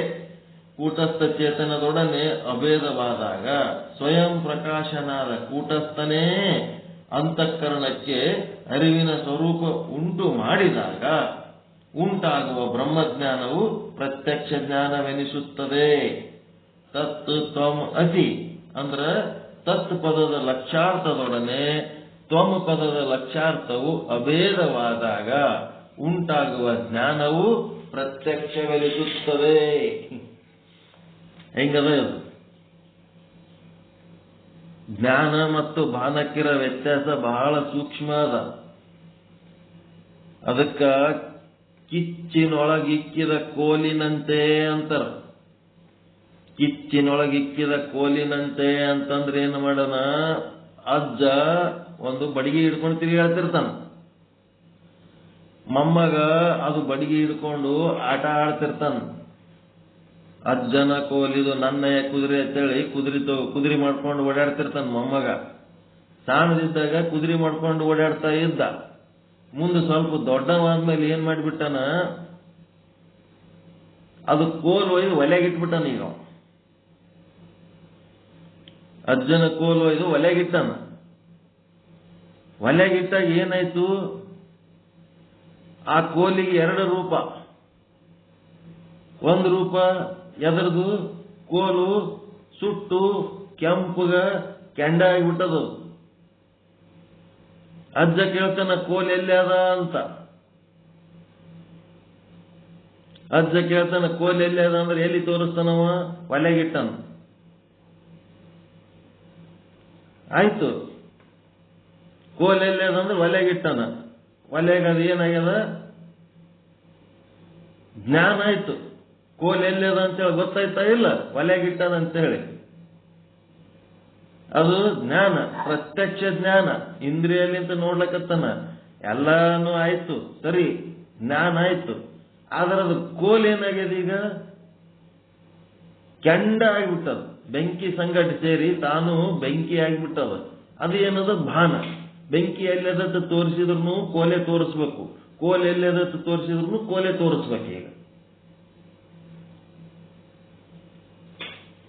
ಕೂಟಸ್ಥ ಚೇತನದೊಡನೆ ಅಭೇದವಾದಾಗ ಸ್ವಯಂ ಪ್ರಕಾಶನಾದ ಕೂಟಸ್ಥನೇ ಅಂತಃಕರಣಕ್ಕೆ ಅರಿವಿನ ಸ್ವರೂಪ ಉಂಟು ಮಾಡಿದಾಗ ಉಂಟಾಗುವ ಬ್ರಹ್ಮಜ್ಞಾನವು ಪ್ರತ್ಯಕ್ಷ ಜ್ಞಾನವೆನಿಸುತ್ತದೆ. ತತ್ ತ್ವಂ ಅಸಿ ಅಂದ್ರ ತತ್ ಪದದ ಲಕ್ಷ್ಯಾರ್ಥದೊಡನೆ ತ್ವಂ ಪದದ ಲಕ್ಷ್ಯಾರ್ಥವು ಅಭೇದವಾದಾಗ ಉಂಟಾಗುವ ಜ್ಞಾನವು ಪ್ರತ್ಯಕ್ಷವೆನಿಸುತ್ತದೆ. ಹೆಂಗದ ಇದು? ಜ್ಞಾನ ಮತ್ತು ಭಾನಕ್ಕಿರ ವ್ಯತ್ಯಾಸ ಬಹಳ ಸೂಕ್ಷ್ಮ ಅದ. ಅದಕ್ಕ ಕಿಚ್ಚಿನೊಳಗಿಕ್ಕಿದ ಕೋಲಿನಂತೆ ಅಂತಾರ. ಕಿಚ್ಚಿನೊಳಗಿಕ್ಕಿದ ಕೋಲಿನಂತೆ ಅಂತಂದ್ರೆ ಏನು ಮಾಡೋಣ? ಅಜ್ಜ ಒಂದು ಬಡಿಗೆ ಹಿಡ್ಕೊಂಡು ತಿರುಗಾಡ್ತಿರ್ತಾನ, ಮೊಮ್ಮಗ ಅದು ಬಡಿಗೆ ಹಿಡ್ಕೊಂಡು ಆಟ ಆಡ್ತಿರ್ತಾನ. ಅಜ್ಜನ ಕೋಲಿದು ನನ್ನಯ ಕುದುರೆ ಅಂತೇಳಿ ಕುದುರೆ ಮಾಡ್ಕೊಂಡು ಓಡಾಡ್ತಿರ್ತಾನ ಮೊಮ್ಮಗ. ಸಣ್ಣದಿದ್ದಾಗ ಕುದುರೆ ಮಾಡ್ಕೊಂಡು ಓಡಾಡ್ತಾ ಇದ್ದ. ಮುಂದೆ ಸ್ವಲ್ಪ ದೊಡ್ಡವಾದ್ಮೇಲೆ ಏನ್ ಮಾಡಿಬಿಟ್ಟಾನ, ಅದು ಕೋಲು ಒಯ್ದು ಒಲೆಗಿಟ್ಬಿಟ್ಟಾನ. ಈಗ ಅಜ್ಜನ ಕೋಲು ಒಯ್ದು ಒಲೆಗಿಟ್ಟಾನ. ಒಲೆಗಿಟ್ಟಾಗ ಏನಾಯ್ತು, ಆ ಕೋಲಿಗೆ ಎರಡು ರೂಪ. ಒಂದು ರೂಪ ಎದರದು, ಕೋಲು ಸುಟ್ಟು ಕೆಂಪುಗ ಕೆಂಡ ಆಗಿಬಿಟ್ಟದು. ಅಜ್ಜ ಕೇಳ್ತಾನ ಕೋಲ್ ಎಲ್ಲಿ ಅದ ಅಂತ. ಅಜ್ಜ ಕೇಳ್ತಾನ ಕೋಲ್ ಎಲ್ಲಿ ಅದ ಅಂದ್ರೆ ಎಲ್ಲಿ ತೋರಿಸ್ತಾನವ? ಒಲೆಗಿಟ್ಟಾನ. ಆಯ್ತು, ಕೋಲ್ ಎಲ್ಲಿ ಅದ ಅಂದ್ರೆ ಒಲೆಗಿಟ್ಟಾನ. ಒಲೆಗೆ ಅದು ಏನಾಗ್ಯದ? ಜ್ಞಾನ ಆಯ್ತು. ಕೋಲ್ ಎಲ್ಲಿ ಅದ ಅಂತೇಳಿ ಗೊತ್ತಾಯ್ತಾ ಇಲ್ಲ? ಒಲೆಗಿಟ್ಟಾನ ಅಂತೇಳಿ ಅದು ಜ್ಞಾನ, ಪ್ರತ್ಯಕ್ಷ ಜ್ಞಾನ. ಇಂದ್ರಿಯಲ್ಲಿಂತ ನೋಡ್ಲಕತ್ತಾನ, ಎಲ್ಲಾನು ಆಯ್ತು, ಸರಿ, ಜ್ಞಾನ ಆಯ್ತು. ಆದ್ರೆ ಅದು ಕೋಲ್ ಏನಾಗ್ಯದ? ಈಗ ಕೆಂಡ ಆಗ್ಬಿಟ್ಟದ. ಬೆಂಕಿ ಸಂಗಟ ಸೇರಿ ತಾನು ಬೆಂಕಿ ಆಗ್ಬಿಟ್ಟದ. ಅದು ಏನದ? ಭಾನ. ಬೆಂಕಿ ಎಲ್ಲದತ್ತು ತೋರಿಸಿದ್ರು ಕೋಲೆ ತೋರಿಸ್ಬೇಕು, ಕೋಲ್ ಎಲ್ಲದತ್ತು ತೋರಿಸಿದ್ರು ಕೋಲೆ ತೋರಿಸ್ಬೇಕು. ಈಗ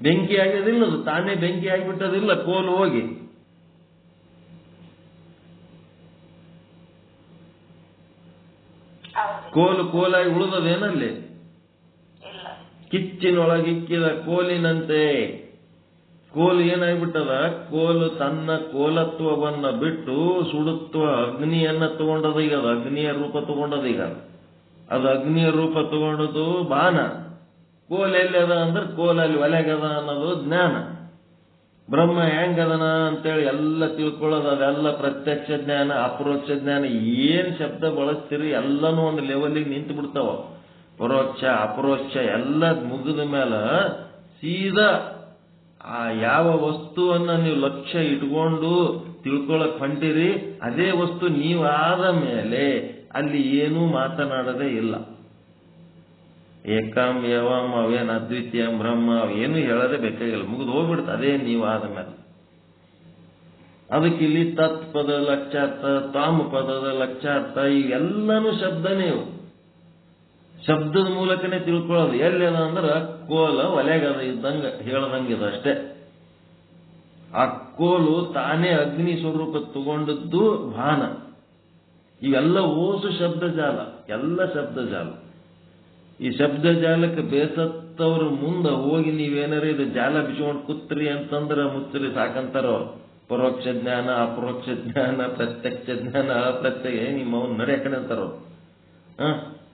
ಬೆಂಕಿ ಆಗ್ಯದಿಲ್ಲ, ಅದು ತಾನೇ ಬೆಂಕಿ ಆಗಿಬಿಟ್ಟದಿಲ್ಲ ಕೋಲು ಹೋಗಿ. ಕೋಲಾಗಿ ಉಳಿದದೇನಲ್ಲಿ? ಕಿಚ್ಚಿನೊಳಗಿಕ್ಕಿದ ಕೋಲಿನಂತೆ. ಕೋಲು ಏನಾಗ್ಬಿಟ್ಟದ? ಕೋಲು ತನ್ನ ಕೋಲತ್ವವನ್ನ ಬಿಟ್ಟು ಸುಡುತ್ವ ಅಗ್ನಿಯನ್ನ ತಗೊಂಡದ. ಈಗ ಅದು ಅಗ್ನಿಯ ರೂಪ ತಗೊಂಡದ. ಈಗ ಅದು ಅಗ್ನಿಯ ರೂಪ ತಗೊಂಡದು ಬಾನ. ಕೋಲ್ ಎಲ್ಲಿ ಅದ ಅಂದ್ರೆ ಕೋಲಲ್ಲಿ ಒಲೆಗದ ಅನ್ನೋದು ಜ್ಞಾನ. ಬ್ರಹ್ಮ ಹೆಂಗದನ ಅಂತೇಳಿ ಎಲ್ಲ ತಿಳ್ಕೊಳ್ಳೋದು, ಅದೆಲ್ಲ ಪ್ರತ್ಯಕ್ಷ ಜ್ಞಾನ, ಅಪರೋಕ್ಷ ಜ್ಞಾನ. ಏನ್ ಶಬ್ದ ಬಳಸ್ತೀರಿ ಎಲ್ಲನೂ ಒಂದು ಲೆವೆಲ್ಗೆ ನಿಂತು ಬಿಡ್ತಾವ. ಪರೋಕ್ಷ ಅಪರೋಕ್ಷ ಎಲ್ಲ ಮುಗಿದ ಮೇಲೆ ಸೀದಾ ಆ ಯಾವ ವಸ್ತುವನ್ನ ನೀವು ಲಕ್ಷ್ಯ ಇಟ್ಕೊಂಡು ತಿಳ್ಕೊಳಕ್ ಹೊಂಟಿರಿ, ಅದೇ ವಸ್ತು ನೀವಾದ ಮೇಲೆ ಅಲ್ಲಿ ಏನೂ ಮಾತನಾಡದೇ ಇಲ್ಲ. ಏಕಂ ಏವಂ ಅವೇನ್ ಅದ್ವಿತೀಯಂ ಬ್ರಹ್ಮ ಏನು ಹೇಳೋದೇ ಬೇಕಾಗಿಲ್ಲ, ಮುಗಿದು ಹೋಗ್ಬಿಡ್ತು ಅದೇ ನೀವು ಆದ ಮೇಲೆ. ಅದಕ್ಕೆ ಇಲ್ಲಿ ತತ್ ಪದದ ಲಕ್ಷ್ಯಾರ್ಥ, ತಾಮ ಪದದ ಲಕ್ಷ್ಯಾರ್ಥ ಇವೆಲ್ಲನೂ ಶಬ್ದನೇ. ಶಬ್ದದ ಮೂಲಕನೇ ತಿಳ್ಕೊಳ್ಳೋದು. ಎಲ್ಲದ ಅಂದ್ರೆ ಕೋಲ ಒಲೆಗದ ಇದ್ದಂಗ ಹೇಳ್ದಂಗಿದೆ ಅಷ್ಟೇ. ಆ ಕೋಲು ತಾನೇ ಅಗ್ನಿ ಸ್ವರೂಪ ತಗೊಂಡದ್ದು ಭಾನ. ಇವೆಲ್ಲ ಓಸು ಶಬ್ದಜಾಲ, ಎಲ್ಲ ಶಬ್ದಜಾಲ. ಈ ಶಬ್ದಜಾಲಕ್ಕೆ ಬೇಸತ್ತವ್ರ ಮುಂದೆ ಹೋಗಿ ನೀವೇನಾರ ಇದು ಜಾಲ ಬಿಚ್ಕೊಂಡು ಕೂತ್ರಿ ಅಂತಂದ್ರೆ ಮುಚ್ಚರಿ ಸಾಕಂತಾರೋ. ಪರೋಕ್ಷ ಜ್ಞಾನ, ಅಪರೋಕ್ಷ ಜ್ಞಾನ, ಪ್ರತ್ಯಕ್ಷ ಜ್ಞಾನ, ಅಪ್ರತ್ಯಕ್ಷ, ನಿಮ್ಮ ಅವ್ನು ನಡೆಯಕಡೆ ಅಂತಾರೋ.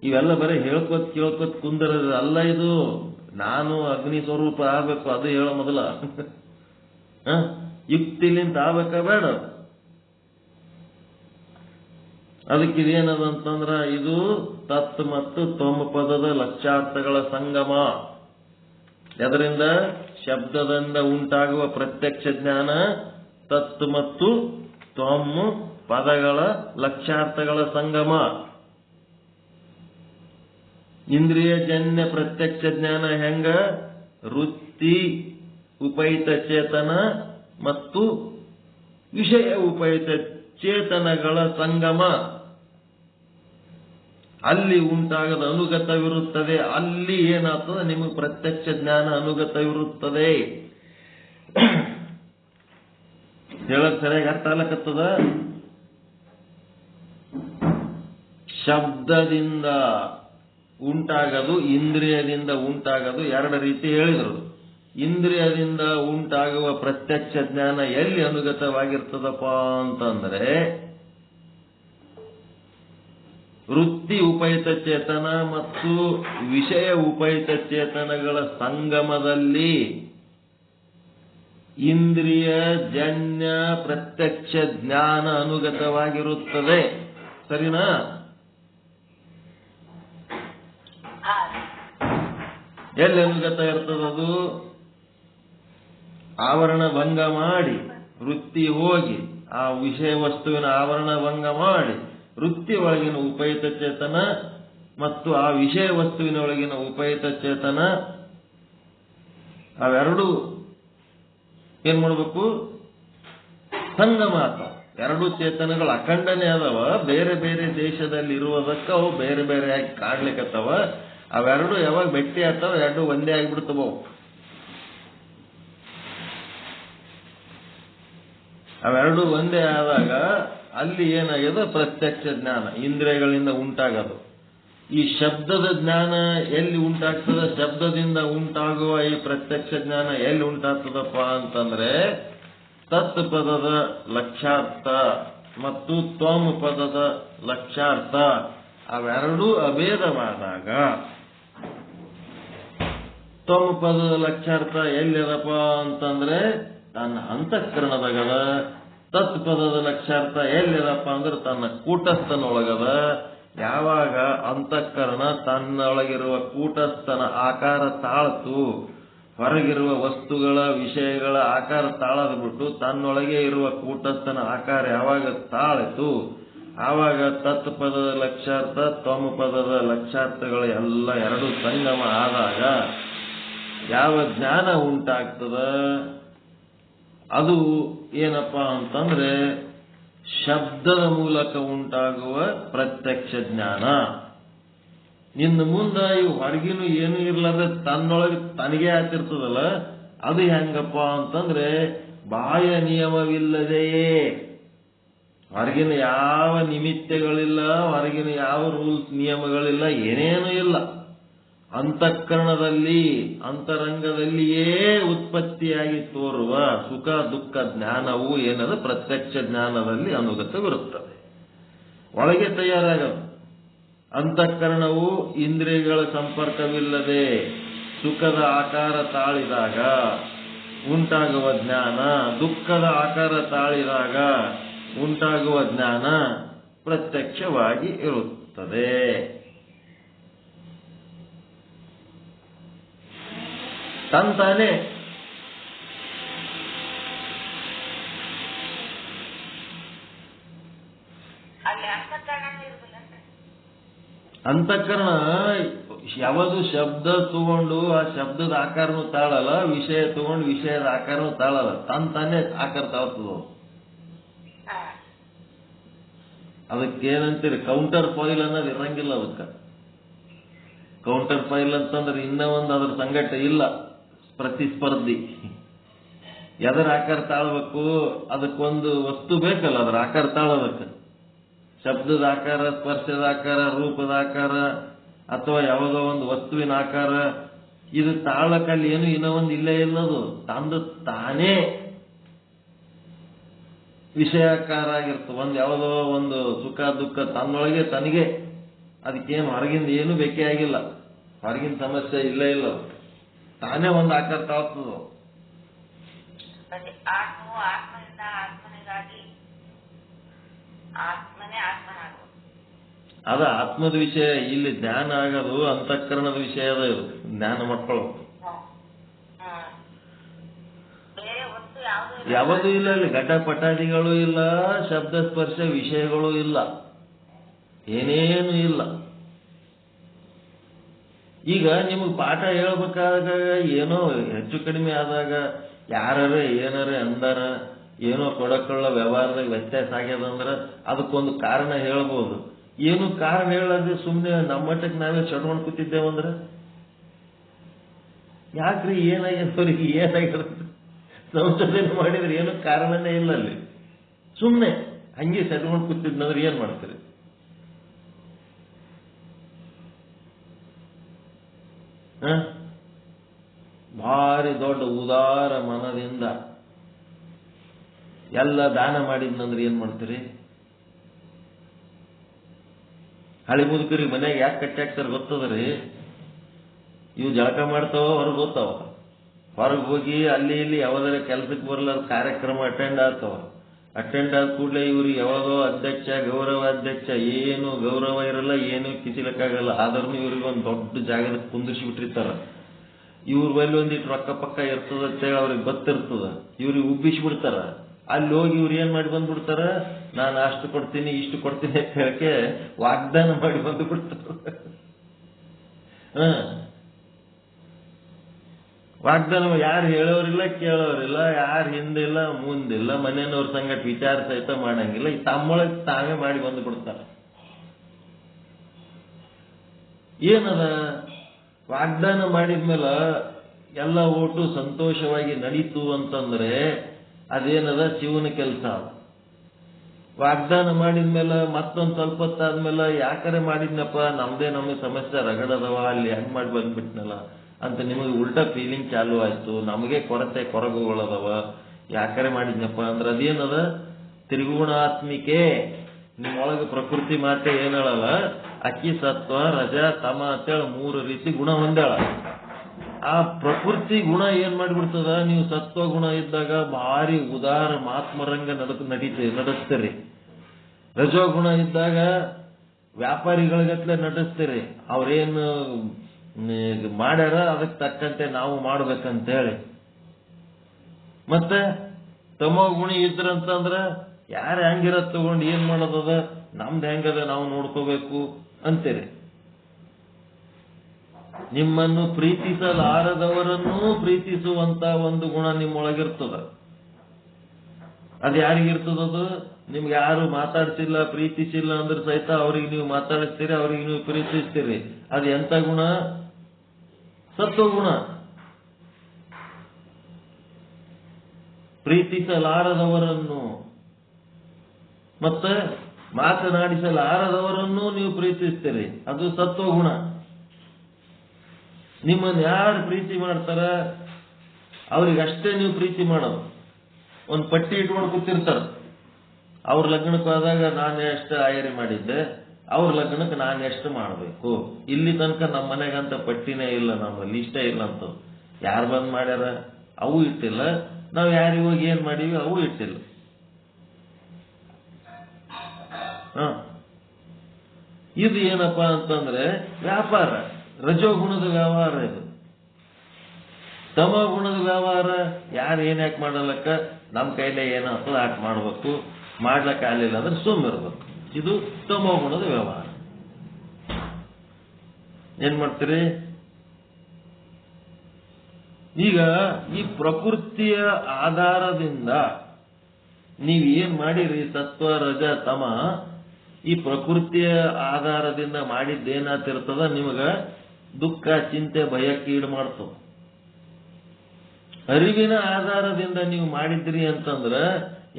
ಇವೆಲ್ಲ ಬರೀ ಹೇಳ್ಕೊತ್ ಕೇಳ್ಕೊತ್ ಕುಂದರದ ಅಲ್ಲ. ಇದು ನಾನು ಅಗ್ನಿ ಸ್ವರೂಪ ಆಗ್ಬೇಕು ಅದು ಹೇಳೋ ಮೊದಲ. ಯುಕ್ತಿಲಿಂತ ಆಗ್ಬೇಕ ಬೇಡ. ಅದಕ್ಕಿದೇನದಂತಂದ್ರ ಇದು ತತ್ ಮತ್ತು ತ್ವಮ್ ಪದದ ಲಕ್ಷ್ಯಾರ್ಥಗಳ ಸಂಗಮ. ಅದರಿಂದ ಶಬ್ದದಿಂದ ಉಂಟಾಗುವ ಪ್ರತ್ಯಕ್ಷ ಜ್ಞಾನ ತತ್ ಮತ್ತು ತ್ವಮ್ ಪದಗಳ ಲಕ್ಷ್ಯಾರ್ಥಗಳ ಸಂಗಮ. ಇಂದ್ರಿಯಜನ್ಯ ಪ್ರತ್ಯಕ್ಷ ಜ್ಞಾನ ಹೆಂಗ? ವೃತ್ತಿ ಉಪಹಿತ ಚೇತನ ಮತ್ತು ವಿಷಯ ಉಪಹಿತ ಚೇತನಗಳ ಸಂಗಮ. ಅಲ್ಲಿ ಉಂಟಾಗದ ಅನುಗತವಿರುತ್ತದೆ. ಅಲ್ಲಿ ಏನಾಗ್ತದೆ? ನಿಮಗೆ ಪ್ರತ್ಯಕ್ಷ ಜ್ಞಾನ ಅನುಗತವಿರುತ್ತದೆ. ಹೇಳಕ್ ಸರಿಯಾಗಿ ಅರ್ಥ ಆಗ್ಲಕತ್ತದ? ಶಬ್ದದಿಂದ ಉಂಟಾಗದು, ಇಂದ್ರಿಯದಿಂದ ಉಂಟಾಗದು ಎರಡು ರೀತಿ ಹೇಳಿದರು. ಇಂದ್ರಿಯದಿಂದ ಉಂಟಾಗುವ ಪ್ರತ್ಯಕ್ಷ ಜ್ಞಾನ ಎಲ್ಲಿ ಅನುಗತವಾಗಿರ್ತದಪ್ಪ ಅಂತಂದ್ರೆ ವೃತ್ತಿ ಉಪಹಿತ ಚೇತನ ಮತ್ತು ವಿಷಯ ಉಪಹಿತ ಚೇತನಗಳ ಸಂಗಮದಲ್ಲಿ ಇಂದ್ರಿಯ ಜನ್ಯ ಪ್ರತ್ಯಕ್ಷ ಜ್ಞಾನ ಅನುಗತವಾಗಿರುತ್ತದೆ. ಸರಿನಾ? ಎಲ್ಲಿ ಅನುಗತ ಇರ್ತದದು? ಆವರಣ ಭಂಗ ಮಾಡಿ ವೃತ್ತಿ ಹೋಗಿ ಆ ವಿಷಯ ವಸ್ತುವಿನ ಆವರಣ ಭಂಗ ಮಾಡಿ ವೃತ್ತಿ ಒಳಗಿನ ಉಪಹಿತ ಚೇತನ ಮತ್ತು ಆ ವಿಷಯ ವಸ್ತುವಿನ ಒಳಗಿನ ಉಪಹಿತ ಚೇತನ ಅವೆರಡು ಏನ್ ಮಾಡಬೇಕು? ಸಂಗಮ ಆತವ. ಎರಡು ಚೇತನಗಳು ಅಖಂಡನೆ ಅದಾವ. ಬೇರೆ ಬೇರೆ ದೇಶದಲ್ಲಿ ಇರುವುದಕ್ಕ ಅವು ಬೇರೆ ಬೇರೆ ಆಗಿ ಕಾಡ್ಲಿಕ್ಕತ್ತವ. ಅವೆರಡು ಯಾವಾಗ ಭೇಟಿ ಆಗ್ತಾವ ಎರಡು ಒಂದೇ ಆಗಿಬಿಡ್ತವ. ಅವೆರಡು ಒಂದೇ ಆದಾಗ ಅಲ್ಲಿ ಏನಾಗ್ಯದ? ಪ್ರತ್ಯಕ್ಷ ಜ್ಞಾನ ಇಂದ್ರಿಯಗಳಿಂದ ಉಂಟಾಗದು. ಈ ಶಬ್ದದ ಜ್ಞಾನ ಎಲ್ಲಿ ಉಂಟಾಗ್ತದ? ಶಬ್ದದಿಂದ ಉಂಟಾಗುವ ಈ ಪ್ರತ್ಯಕ್ಷ ಜ್ಞಾನ ಎಲ್ಲಿ ಉಂಟಾಗ್ತದಪ್ಪ ಅಂತಂದ್ರೆ ತತ್ ಪದದ ಲಕ್ಷ್ಯಾರ್ಥ ಮತ್ತು ತ್ವಮ್ ಪದದ ಲಕ್ಷ್ಯಾರ್ಥ ಅವೆರಡೂ ಅಭೇದವಾದಾಗ ತ್ವಮ್ ಪದದ ಲಕ್ಷ್ಯಾರ್ಥ ಎಲ್ಲಿದಪ್ಪ ಅಂತಂದ್ರೆ ತನ್ನ ಅಂತಃಕರಣದಾಗದ. ತತ್ ಪದದ ಲಕ್ಷ್ಯಾರ್ಥ ಎಲ್ಲಿದಪ್ಪ ಅಂದ್ರೆ ತನ್ನ ಕೂಟಸ್ಥನೊಳಗದ. ಯಾವಾಗ ಅಂತಃಕರಣ ತನ್ನೊಳಗಿರುವ ಕೂಟಸ್ಥನ ಆಕಾರ ತಾಳ್ತು, ಹೊರಗಿರುವ ವಸ್ತುಗಳ ವಿಷಯಗಳ ಆಕಾರ ತಾಳದ್ ಬಿಟ್ಟು ತನ್ನೊಳಗೆ ಇರುವ ಕೂಟಸ್ಥನ ಆಕಾರ ಯಾವಾಗ ತಾಳಿತು ಆವಾಗ ತತ್ ಪದದ ಲಕ್ಷ್ಯಾರ್ಥ ತ್ವಮ್ ಪದದ ಲಕ್ಷ್ಯಾರ್ಥಗಳು ಎಲ್ಲ ಎರಡು ಸಂಗಮ ಆದಾಗ ಯಾವ ಜ್ಞಾನ ಉಂಟಾಗ್ತದ ಅದು ಏನಪ್ಪ ಅಂತಂದ್ರೆ ಶಬ್ದದ ಮೂಲಕ ಉಂಟಾಗುವ ಪ್ರತ್ಯಕ್ಷ ಜ್ಞಾನ. ಇನ್ನು ಮುಂದೆ ಇವು ಹೊರಗಿನ ಏನು ಇರ್ಲಾರ್ದೆ ತನ್ನೊಳಗೆ ತನಗೆ ಆಗ್ತಿರ್ತದಲ್ಲ ಅದು ಹೆಂಗಪ್ಪ ಅಂತಂದ್ರೆ ಬಾಹ್ಯ ನಿಯಮವಿಲ್ಲದೆಯೇ, ಹೊರಗಿನ ಯಾವ ನಿಮಿತ್ತಗಳಿಲ್ಲ, ಹೊರಗಿನ ಯಾವ ರೂಲ್ಸ್ ನಿಯಮಗಳಿಲ್ಲ, ಏನೇನೂ ಇಲ್ಲ. ಅಂತಃಕರಣದಲ್ಲಿ ಅಂತರಂಗದಲ್ಲಿಯೇ ಉತ್ಪತ್ತಿಯಾಗಿ ತೋರುವ ಸುಖ ದುಃಖ ಜ್ಞಾನವು ಏನದು? ಪ್ರತ್ಯಕ್ಷ ಜ್ಞಾನದಲ್ಲಿ ಅನುಗತವಿರುತ್ತದೆ. ಒಳಗೆ ತಯಾರಾಗದು. ಅಂತಃಕರಣವು ಇಂದ್ರಿಯಗಳ ಸಂಪರ್ಕವಿಲ್ಲದೆ ಸುಖದ ಆಕಾರ ತಾಳಿದಾಗ ಉಂಟಾಗುವ ಜ್ಞಾನ, ದುಃಖದ ಆಕಾರ ತಾಳಿದಾಗ ಉಂಟಾಗುವ ಜ್ಞಾನ ಪ್ರತ್ಯಕ್ಷವಾಗಿ ಇರುತ್ತದೆ. ತಂತಾನೆ ಅಂತಃಕರಣ ಯಾವುದು ಶಬ್ದ ತಗೊಂಡು ಆ ಶಬ್ದದ ಆಕಾರನು ತಾಳಲ್ಲ, ವಿಷಯ ತಗೊಂಡು ವಿಷಯದ ಆಕಾರನು ತಾಳಲ್ಲ, ತಂತಾನೆ ಆಕಾರ ತಾಳ್ತದ. ಅದಕ್ಕೇನಂತೀರಿ? ಕೌಂಟರ್ ಫಾಯಿಲ್ ಅನ್ನೋದು ಇರಂಗಿಲ್ಲ. ಅದಕ್ಕೆ ಕೌಂಟರ್ ಫಾಯಿಲ್ ಅಂತಂದ್ರೆ ಇನ್ನೂ ಒಂದು ಅದ್ರ ಸಂಘಟ ಇಲ್ಲ, ಪ್ರತಿಸ್ಪರ್ಧಿ. ಎದರ ಆಕಾರ ತಾಳ್ಬೇಕು, ಅದಕ್ಕೊಂದು ವಸ್ತು ಬೇಕಲ್ಲ ಅದರ ಆಕಾರ ತಾಳೋದಕ್ಕೆ. ಶಬ್ದದ ಆಕಾರ, ಸ್ಪರ್ಶದ ಆಕಾರ, ರೂಪದ ಆಕಾರ, ಅಥವಾ ಯಾವುದೋ ಒಂದು ವಸ್ತುವಿನ ಆಕಾರ. ಇದು ತಾಳಕ್ಕಲ್ಲಿ ಏನು ಇನ್ನೂ ಒಂದು ಇಲ್ಲೇ ಇಲ್ಲದು, ತಂದು ತಾನೇ ವಿಷಯಾಕಾರ ಆಗಿರ್ತದೆ. ಒಂದು ಯಾವುದೋ ಒಂದು ಸುಖ ದುಃಖ ತನ್ನೊಳಗೆ ತನಗೆ, ಅದಕ್ಕೇನು ಹೊರಗಿಂದ ಏನು ಬೇಕೇ ಆಗಿಲ್ಲ, ಹೊರಗಿನ ಸಮಸ್ಯೆ ಇಲ್ಲೇ ಇಲ್ಲ, ತಾನೇ ಒಂದು ಆಕಾರ ತಾಳ್ತದ. ಆತ್ಮವು ಆತ್ಮನಿಂದ ಆತ್ಮನಿಗಾಗಿ ಆತ್ಮನೇ ಆತ್ಮನಾಗುವುದು. ಅದ ಆತ್ಮದ ವಿಷಯ. ಇಲ್ಲಿ ಜ್ಞಾನ ಆಗೋದು ಅಂತಃಕರಣದ ವಿಷಯ ಅದ. ಇದು ಜ್ಞಾನ ಮಕ್ಕಳು ಯಾವುದೂ ಇಲ್ಲ. ಇಲ್ಲಿ ಘಟಪಟಾದಿಗಳು ಇಲ್ಲ, ಶಬ್ದ ಸ್ಪರ್ಶ ವಿಷಯಗಳು ಇಲ್ಲ, ಏನೇನು ಇಲ್ಲ. ಈಗ ನಿಮಗೆ ಪಾಠ ಹೇಳ್ಬೇಕಾದಾಗ ಏನೋ ಹೆಚ್ಚು ಕಡಿಮೆ ಆದಾಗ ಯಾರೇ ಏನಾರೇ ಅಂದಾರ, ಏನೋ ಕೊಡಕೊಳ್ಳೋ ವ್ಯವಹಾರದಾಗ ವ್ಯತ್ಯಾಸ ಆಗ್ಯದಂದ್ರೆ ಅದಕ್ಕೊಂದು ಕಾರಣ ಹೇಳ್ಬೋದು. ಏನು ಕಾರಣ ಹೇಳದೆ ಸುಮ್ಮನೆ ನಮ್ಮ ಮಟ್ಟಕ್ಕೆ ನಾವೇ ಚಡ್ಕೊಂಡು ಕೂತಿದ್ದೇವಂದ್ರೆ ಯಾಕ್ರಿ ಏನಾಗ್ಯದವ್ರಿಗೆ ಏನಾಗ್ಯದ ಸಂಶೋಧನೆ ಮಾಡಿದ್ರೆ ಏನೋ ಕಾರಣನೇ ಇಲ್ಲ. ಅಲ್ಲಿ ಸುಮ್ಮನೆ ಹಂಗೆ ಚಡ್ಕೊಂಡು ಕೂತಿದ್ನಂದ್ರೆ ಏನ್ ಮಾಡ್ತೀರಿ? ಭಾರಿ ದೊಡ್ಡ ಉದಾರ ಮನದಿಂದ ಎಲ್ಲ ದಾನ ಮಾಡಿದ್ನಂದ್ರೆ ಏನ್ ಮಾಡ್ತೀರಿ? ಹಳಿ ಮುದುಕರಿಗೆ ಮನೆಯಾಗ ಯಾಕೆ ಕಟ್ಟಿ ಹಾಕ್ತಾರೆ ಗೊತ್ತದ್ರಿ? ಇವು ಜಳಕ ಮಾಡ್ತಾವ, ಹೊರಗೆ ಹೋಗ್ತಾವ, ಹೊರಗೆ ಹೋಗಿ ಅಲ್ಲಿ ಇಲ್ಲಿ ಯಾವ್ದಾರ ಕೆಲ್ಸಕ್ಕೆ ಬರಲಾರ ಕಾರ್ಯಕ್ರಮ ಅಟೆಂಡ್ ಆಗ್ತಾವ. ಅಟೆಂಡ್ ಆದ ಕೂಡಲೇ ಇವ್ರಿಗೆ ಯಾವಾಗೋ ಅಧ್ಯಕ್ಷ, ಗೌರವ ಅಧ್ಯಕ್ಷ, ಏನು ಗೌರವ ಇರಲ್ಲ, ಏನು ಕಿಸಿಲಕ್ಕಾಗಲ್ಲ. ಆದ್ರೂ ಇವ್ರಿಗೆ ಒಂದು ದೊಡ್ಡ ಜಾಗದ ಕುಂದಿರ್ಸಿ ಬಿಟ್ಟಿರ್ತಾರ. ಇವ್ರ ಬಲ್ಲಿ ಒಂದಿಟ್ಟು ರೊಕ್ಕ ಪಕ್ಕ ಇರ್ತದ ಅಂತೇಳಿ ಅವ್ರಿಗೆ ಗೊತ್ತಿರ್ತದ. ಇವ್ರಿಗೆ ಉಬ್ಬಿಸಿ ಬಿಡ್ತಾರ. ಅಲ್ಲಿ ಹೋಗಿ ಇವ್ರು ಏನ್ ಮಾಡಿ ಬಂದ್ಬಿಡ್ತಾರ, ನಾನು ಅಷ್ಟು ಕೊಡ್ತೀನಿ ಇಷ್ಟು ಕೊಡ್ತೀನಿ ಅಂತ ಹೇಳಕ್ಕೆ ವಾಗ್ದಾನ ಮಾಡಿ ಬಂದು ಬಿಡ್ತಾರ. ವಾಗ್ದಾನ ಯಾರು ಹೇಳೋರಿಲ್ಲ, ಕೇಳೋರಿಲ್ಲ, ಯಾರು ಹಿಂದಿಲ್ಲ ಮುಂದಿಲ್ಲ, ಮನೆಯವ್ರ ಸಂಗಟ ವಿಚಾರ ಸಹಿತ ಮಾಡಂಗಿಲ್ಲ. ತಮ್ಮೊಳಗೆ ತಾವೇ ಮಾಡಿ ಬಂದು ಬಿಡ್ತಾರ. ಏನದ ವಾಗ್ದಾನ ಮಾಡಿದ್ಮೇಲೆ ಎಲ್ಲ ಓಟು ಸಂತೋಷವಾಗಿ ನಡೀತು ಅಂತಂದ್ರೆ ಅದೇನದ ಶಿವನ ಕೆಲಸ. ವಾಗ್ದಾನ ಮಾಡಿದ್ಮೇಲೆ ಮತ್ತೊಂದು ಸ್ವಲ್ಪ ಹೊತ್ತಾದ್ಮೇಲೆ ಯಾಕರೆ ಮಾಡಿದ್ನಪ್ಪ, ನಮಗೆ ಸಮಸ್ಯೆ ರಗಡದವ, ಅಲ್ಲಿ ಹೆಂಗ್ ಮಾಡಿ ಬಂದ್ಬಿಟ್ನಲ್ಲ ಅಂತ ನಿಮಗೆ ಉಲ್ಟಾ ಫೀಲಿಂಗ್ ಚಾಲು ಆಯ್ತು. ನಮಗೆ ಕೊರಗುಗಳದವ, ಯಾಕರೆ ಮಾಡಿದ್ನಪ್ಪ ಅಂದ್ರೆ ಅದೇನದ ತ್ರಿಗುಣಾತ್ಮಿಕೆ. ನಿಮ್ಮೊಳಗೆ ಪ್ರಕೃತಿ ಮಾತೆ ಏನ್ ಹೇಳಲ್ಲ, ಅಕ್ಕಿ ಸತ್ವ ರಜ ತಮ ಅಂತೇಳಿ 3 ರೀತಿ ಗುಣ ಹೊಂದಾಳ. ಆ ಪ್ರಕೃತಿ ಗುಣ ಏನ್ ಮಾಡಿಬಿಡ್ತದ, ನೀವು ಸತ್ವ ಗುಣ ಇದ್ದಾಗ ಭಾರಿ ಉದಾರ ಮಾತ್ಮರಂಗ ನಡೆಸ್ತೀರಿ. ರಜೋಗುಣ ಇದ್ದಾಗ ವ್ಯಾಪಾರಿಗಳಿಗತ್ಲೆ ನಡೆಸ್ತೀರಿ. ಅವ್ರೇನು ಮಾಡ್ಯಾರ ಅದಕ್ಕೆ ತಕ್ಕಂತೆ ನಾವು ಮಾಡ್ಬೇಕಂತೇಳಿ. ಮತ್ತೆ ತಮೋ ಗುಣ ಇದ್ರಂತಂದ್ರ ಯಾರು ಹೆಂಗಿರತ್ ತಗೊಂಡು ಏನ್ ಮಾಡೋದದ, ನಮ್ದು ಹೆಂಗದ ನಾವು ನೋಡ್ಕೋಬೇಕು ಅಂತೀರಿ. ನಿಮ್ಮನ್ನು ಪ್ರೀತಿಸಲಾರದವರನ್ನೂ ಪ್ರೀತಿಸುವಂತ ಒಂದು ಗುಣ ನಿಮ್ಮೊಳಗಿರ್ತದ. ಅದು ಯಾರಿಗಿರ್ತದದು? ನಿಮ್ಗೆ ಯಾರು ಮಾತಾಡ್ಸಿಲ್ಲ, ಪ್ರೀತಿಸಿಲ್ಲ ಅಂದ್ರೆ ಸಹಿತ ಅವ್ರಿಗೆ ನೀವು ಮಾತಾಡಿಸ್ತೀರಿ, ಅವ್ರಿಗೆ ನೀವು ಪ್ರೀತಿಸ್ತೀರಿ. ಅದು ಎಂತ ಗುಣ? ಸತ್ವಗುಣ. ಪ್ರೀತಿಸಲಾರದವರನ್ನು ಮತ್ತೆ ಮಾತನಾಡಿಸಲಾರದವರನ್ನು ನೀವು ಪ್ರೀತಿಸ್ತೀರಿ, ಅದು ಸತ್ವಗುಣ. ನಿಮ್ಮನ್ನು ಯಾರು ಪ್ರೀತಿ ಮಾಡ್ತಾರ ಅವ್ರಿಗಷ್ಟೇ ನೀವು ಪ್ರೀತಿ ಮಾಡೋದು. ಒಂದು ಪಟ್ಟಿ ಇಟ್ಕೊಂಡು ಕೂತಿರ್ತಾರ. ಅವ್ರ ಲಗ್ನಕ್ಕೆ ಹೋದಾಗ ನಾನು ಎಷ್ಟು ಆಯರಿ ಮಾಡಿದ್ದೆ, ಅವ್ರ ಲಗ್ನಕ್ಕೆ ನಾನು ಎಷ್ಟು ಮಾಡಬೇಕು. ಇಲ್ಲಿ ತನಕ ನಮ್ಮ ಮನೆಗಂತ ಪಟ್ಟಿನೇ ಇಲ್ಲ, ನಮ್ಮಲ್ಲಿ ಇಷ್ಟೇ ಇಲ್ಲ ಅಂತ. ಯಾರು ಬಂದ್ ಮಾಡ್ಯಾರ ಅವು ಇಟ್ಟಿಲ್ಲ, ನಾವು ಯಾರಿಗೆ ಹೋಗಿ ಏನ್ ಮಾಡೀವಿ ಅವು ಇಟ್ಟಿಲ್ಲ. ಇದು ಏನಪ್ಪಾ ಅಂತಂದ್ರೆ ವ್ಯಾಪಾರ, ರಜೋಗುಣದ ವ್ಯವಹಾರ. ಇದು ತಮೋ ಗುಣದ ವ್ಯವಹಾರ. ಯಾರು ಏನ್ಯಾಕೆ ಮಾಡಲಕ್ಕ, ನಮ್ಮ ಕೈಲೇ ಏನೋ ಆಗ್ತದೆ ಆಟ ಮಾಡ್ಬೇಕು, ಮಾಡ್ಲಕ್ಕ ಆಗಲಿಲ್ಲ ಅಂದ್ರೆ ಸುಮ್ಮಿರ್ಬೇಕು. ಇದು ತಮೋ ಗುಣದ ವ್ಯವಹಾರ. ಏನ್ ಮಾಡ್ತೀರಿ ಈಗ? ಈ ಪ್ರಕೃತಿಯ ಆಧಾರದಿಂದ ನೀವ್ ಏನ್ ಮಾಡಿರಿ, ಸತ್ವ ರಜ ತಮ, ಈ ಪ್ರಕೃತಿಯ ಆಧಾರದಿಂದ ಮಾಡಿದ್ದೇನಾತಿರ್ತದ ನಿಮಗ ದುಃಖ ಚಿಂತೆ ಭಯಕ್ಕೆ ಈಡು ಮಾಡ್ತದ. ಅರಿವಿನ ಆಧಾರದಿಂದ ನೀವು ಮಾಡಿದ್ರಿ ಅಂತಂದ್ರ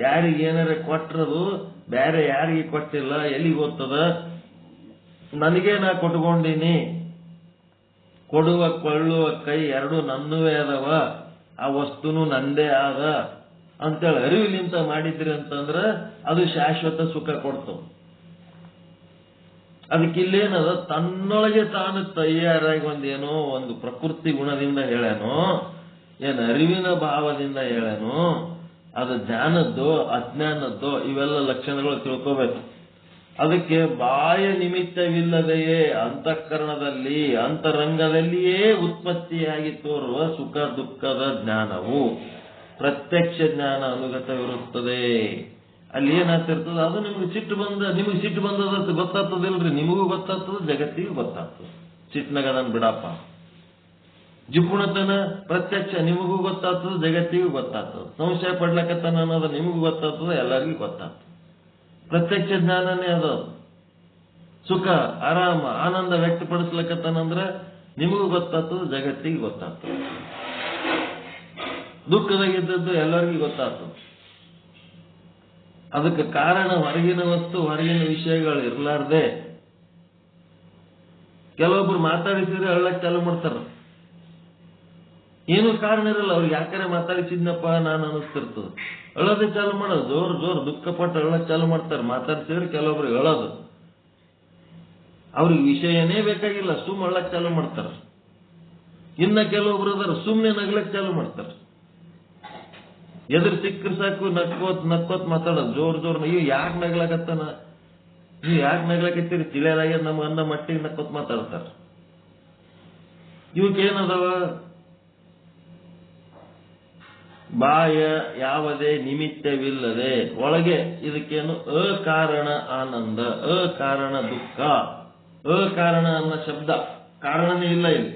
ಯಾರಿಗೆ ಏನಾರ ಕೊಟ್ಟರದು ಬೇರೆ ಯಾರಿಗೆ ಕೊಟ್ಟಿಲ್ಲ, ಎಲ್ಲಿಗೆ ಗೊತ್ತದ, ನನಗೇ ನಾ ಕೊಟ್ಕೊಂಡೀನಿ, ಕೊಡುವ ಕೊಳ್ಳುವ ಕೈ ಎರಡು ನನ್ನವೇ ಅದಾವ, ಆ ವಸ್ತುನು ನಂದೇ ಆದ ಅಂತೇಳಿ ಅರಿವಿನಿಂದ ಮಾಡಿದ್ರಿ ಅಂತಂದ್ರ ಅದು ಶಾಶ್ವತ ಸುಖ ಕೊಡ್ತವ. ಅದಕ್ಕಿಲ್ಲೇನದ, ತನ್ನೊಳಗೆ ತಾನು ತಯಾರಾಗಿ ಒಂದೇನೋ ಒಂದು ಪ್ರಕೃತಿ ಗುಣದಿಂದ ಹೇಳ್ಯಾನೋ, ಏನು ಅರಿವಿನ ಭಾವದಿಂದ ಹೇಳ್ಯಾನೋ, ಅದು ಜ್ಞಾನದ್ದೋ ಅಜ್ಞಾನದ್ದೋ ಇವೆಲ್ಲ ಲಕ್ಷಣಗಳು ತಿಳ್ಕೋಬೇಕು. ಅದಕ್ಕೆ ಬಾಹ್ಯ ನಿಮಿತ್ತವಿಲ್ಲದೆಯೇ ಅಂತಃಕರಣದಲ್ಲಿ ಅಂತರಂಗದಲ್ಲಿಯೇ ಉತ್ಪತ್ತಿಯಾಗಿ ತೋರುವ ಸುಖ ದುಃಖದ ಜ್ಞಾನವು ಪ್ರತ್ಯಕ್ಷ ಜ್ಞಾನ ಅನುಗತವಿರುತ್ತದೆ. ಅಲ್ಲಿ ಏನಾಗ್ತಿರ್ತದ, ಅದು ನಿಮಗೆ ಸಿಟ್ಟು ಬಂದದ ಗೊತ್ತಾಗ್ತದಿಲ್ರಿ, ನಿಮಗೂ ಗೊತ್ತಾಗ್ತದ, ಜಗತ್ತಿಗೂ ಗೊತ್ತಾಗ್ತದೆ. ಸಿಟ್ಟಿನಾಗ ಅದನ್ನು ಬಿಡಪ್ಪ. ಜಿಪುಣತನ ಪ್ರತ್ಯಕ್ಷ, ನಿಮಗೂ ಗೊತ್ತಾಗ್ತದೆ, ಜಗತ್ತಿಗೂ ಗೊತ್ತಾಗ್ತದೆ. ಸಂಶಯ ಪಡ್ಲಕತ್ತನ ಅನ್ನೋದು ನಿಮಗೂ ಗೊತ್ತಾಗ್ತದೆ, ಎಲ್ಲರಿಗೂ ಗೊತ್ತಾಗ್ತದೆ. ಪ್ರತ್ಯಕ್ಷ ಜ್ಞಾನನೇ ಅದ. ಸುಖ ಆರಾಮ ಆನಂದ ವ್ಯಕ್ತಪಡಿಸ್ಲಕತ್ತನಂದ್ರ ನಿಮಗೂ ಗೊತ್ತಾಗ್ತದೆ, ಜಗತ್ತಿಗೆ ಗೊತ್ತಾಗ್ತದೆ. ದುಃಖದಾಗಿದ್ದದ್ದು ಎಲ್ಲರಿಗೂ ಗೊತ್ತಾಗ್ತದೆ. ಅದಕ್ಕೆ ಕಾರಣ ಹೊರಗಿನ ವಸ್ತು, ಹೊರಗಿನ ವಿಷಯಗಳು ಇರಲಾರ್ದೆ ಕೆಲವೊಬ್ರು ಮಾತಾಡಿಸಿದ್ರೆ ಅಳ್ಳಕ್ ಚಾಲು ಮಾಡ್ತಾರ. ಏನು ಕಾರಣ ಇರಲ್ಲ, ಅವ್ರಿಗೆ ಯಾಕಂದ್ರೆ ಮಾತಾಡಿಸಿದ್ನಪ್ಪ ನಾನು ಅನಿಸ್ತಿರ್ತದೆ. ಅಳೋದೇ ಚಾಲು ಮಾಡೋದು, ಜೋರ್ ದುಃಖಪಟ್ಟು ಅಳ್ಳಕ್ ಚಾಲು ಮಾಡ್ತಾರೆ. ಮಾತಾಡ್ಸಿದ್ರೆ ಕೆಲವೊಬ್ರಿಗೆ ಅಳೋದು, ಅವ್ರಿಗೆ ವಿಷಯನೇ ಬೇಕಾಗಿಲ್ಲ, ಸುಮ್ ಅಳ್ಳಕ್ ಚಾಲು ಮಾಡ್ತಾರ. ಇನ್ನ ಕೆಲವೊಬ್ರು ಅದಾರ ಸುಮ್ನೆ ನಗ್ಲಕ್ ಚಾಲು ಮಾಡ್ತಾರ. ಎದುರು ಸಿಕ್ಕರು ಸಾಕು ನಕ್ಕೋತ್ ಮಾತಾಡೋದು ಜೋರ್. ನೀವು ಯಾಕೆ ನಗ್ಲಾಕತ್ತಾನ, ನೀವು ಯಾಕೆ ನಗ್ಲಾಕತ್ತೀರಿ ತಿಳಿಯಲಾಗ್ಯ ನಮ್ಮ ಅಂದ ಮಟ್ಟಿಗೆ ನಕ್ಕೋತ್ ಮಾತಾಡ್ತಾರ. ಇವಕ್ಕೇನದವ, ಬಾಹ್ಯ ಯಾವುದೇ ನಿಮಿತ್ತವಿಲ್ಲದೆ ಒಳಗೆ ಇದಕ್ಕೇನು ಅಕಾರಣ ಆನಂದ, ಅಕಾರಣ ದುಃಖ. ಅಕಾರಣ ಅನ್ನೋ ಶಬ್ದ ಕಾರಣನೇ ಇಲ್ಲ ಇಲ್ಲಿ.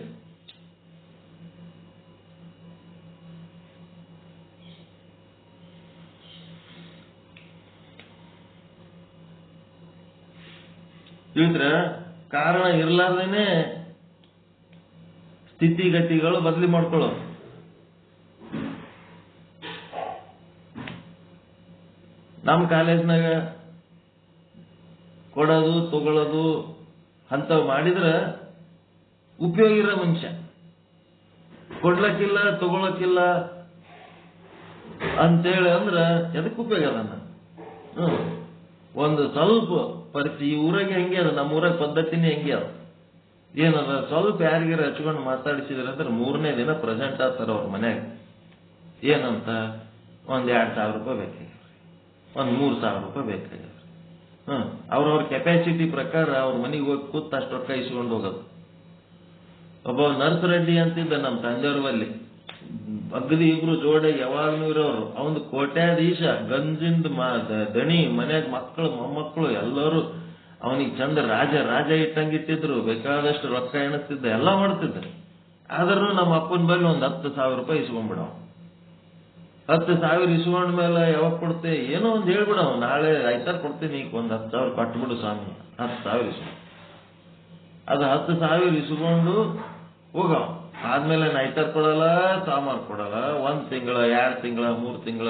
ತಿಳಿದ್ರೆ ಕಾರಣ ಇರ್ಲಾರ್ದೇನೆ ಸ್ಥಿತಿಗತಿಗಳು ಬದಲಿ ಮಾಡ್ಕೊಳ್ಳೋದು. ನಮ್ಮ ಕಾಲೇಜ್ನಾಗ ಕೊಡೋದು ತಗೊಳ್ಳೋದು ಅಂತವ್ ಮಾಡಿದ್ರೆ ಉಪಯೋಗ ಇರೋ ಮನುಷ್ಯ, ಕೊಡ್ಲಕ್ಕಿಲ್ಲ ತಗೊಳಕ್ಕಿಲ್ಲ ಅಂತೇಳಿ ಅಂದ್ರ ಎದಕ್ಕೆ ಉಪಯೋಗ ಅದನ್ನ? ಒಂದು ಸ್ವಲ್ಪ ಪರಿಚಯ, ಈ ಊರಾಗೆ ಹೆಂಗೆ ಅದ, ನಮ್ಮ ಊರಾಗ ಪದ್ಧತಿನೇ ಹೆಂಗೆ ಅದ. ಏನದ, ಸ್ವಲ್ಪ ಯಾರಿಗಾರ ಹಚ್ಕೊಂಡು ಮಾತಾಡಿಸಿದ್ರೆ ಅಂದ್ರೆ 3ನೇ ದಿನ ಪ್ರೆಸೆಂಟ್ ಆಗ್ತಾರ ಅವ್ರ ಮನ್ಯಾಗ. ಏನಂತ, ಒಂದ್ 2,000 ರೂಪಾಯಿ ಬೇಕಾಗ್ಯವ್ರಿ, ಒಂದ್ 3,000 ರೂಪಾಯಿ ಬೇಕಾಗ್ಯವ್ರಿ. ಅವ್ರವ್ರ ಕೆಪಾಸಿಟಿ ಪ್ರಕಾರ ಅವ್ರ ಮನೆಗೆ ಹೋಗಿ ಕೂತ್ ಅಷ್ಟು ರೊಕ್ಕ ಇಸ್ಕೊಂಡು ಹೋಗೋದು. ಒಬ್ಬ ನರ್ಸ್ ರೆಡ್ಡಿ ಅಂತಿದ್ದ ನಮ್ಮ ತಂದೆಯವ್ರ ಬಲ್ಲಿ, ಅಗದಿ ಇಬ್ರು ಜೋಡಿ ಯಾವಾಗ್ಲೂ ಇರೋರು. ಅವನು ಕೋಟ್ಯಾಧೀಶ, ಗಂಜಿಂದ ದಣಿ, ಮನ್ಯಾಗ ಮಕ್ಕಳು ಮೊಮ್ಮಕ್ಕಳು ಎಲ್ಲರೂ ಅವನಿಗೆ ಚಂದ ರಾಜ ಇಟ್ಟಂಗಿಟ್ಟಿದ್ರು. ಬೇಕಾದಷ್ಟು ರೊಕ್ಕ ಎಣಿಸ್ತಿದ್ದ, ಎಲ್ಲ ಮಾಡ್ತಿದ್ರು. ಆದ್ರೂ ನಮ್ಮ ಅಪ್ಪನ ಬಲ್ಲಿ ಒಂದ್ 10,000 ರೂಪಾಯಿ ಇಸ್ಕೊಂಡ್ಬಿಡ. 10,000 ಇಸ್ಕೊಂಡ ಮೇಲೆ ಯಾವಾಗ ಕೊಡ್ತೆ, ಏನೋ ಒಂದ್ ಹೇಳ್ಬಿಡ, ನಾಳೆ ಆಯ್ತಾರ ಕೊಡ್ತೀನಿ, ಈಗ ಒಂದ್ 10,000 ಕೊಟ್ಬಿಡು ಸ್ವಾಮಿ. 10,000 ಇಸ್ಕೊಂಡು ಅದು 10,000 ಇಸ್ಕೊಂಡು ಹೋಗ. ಆದ್ಮೇಲೆ ನಾಯ್ತಾರ ಕೊಡಲ್ಲ, ಸಾಮಾನು ಕೊಡಲ್ಲ. 1 ತಿಂಗಳ 2 ತಿಂಗಳ 3 ತಿಂಗಳ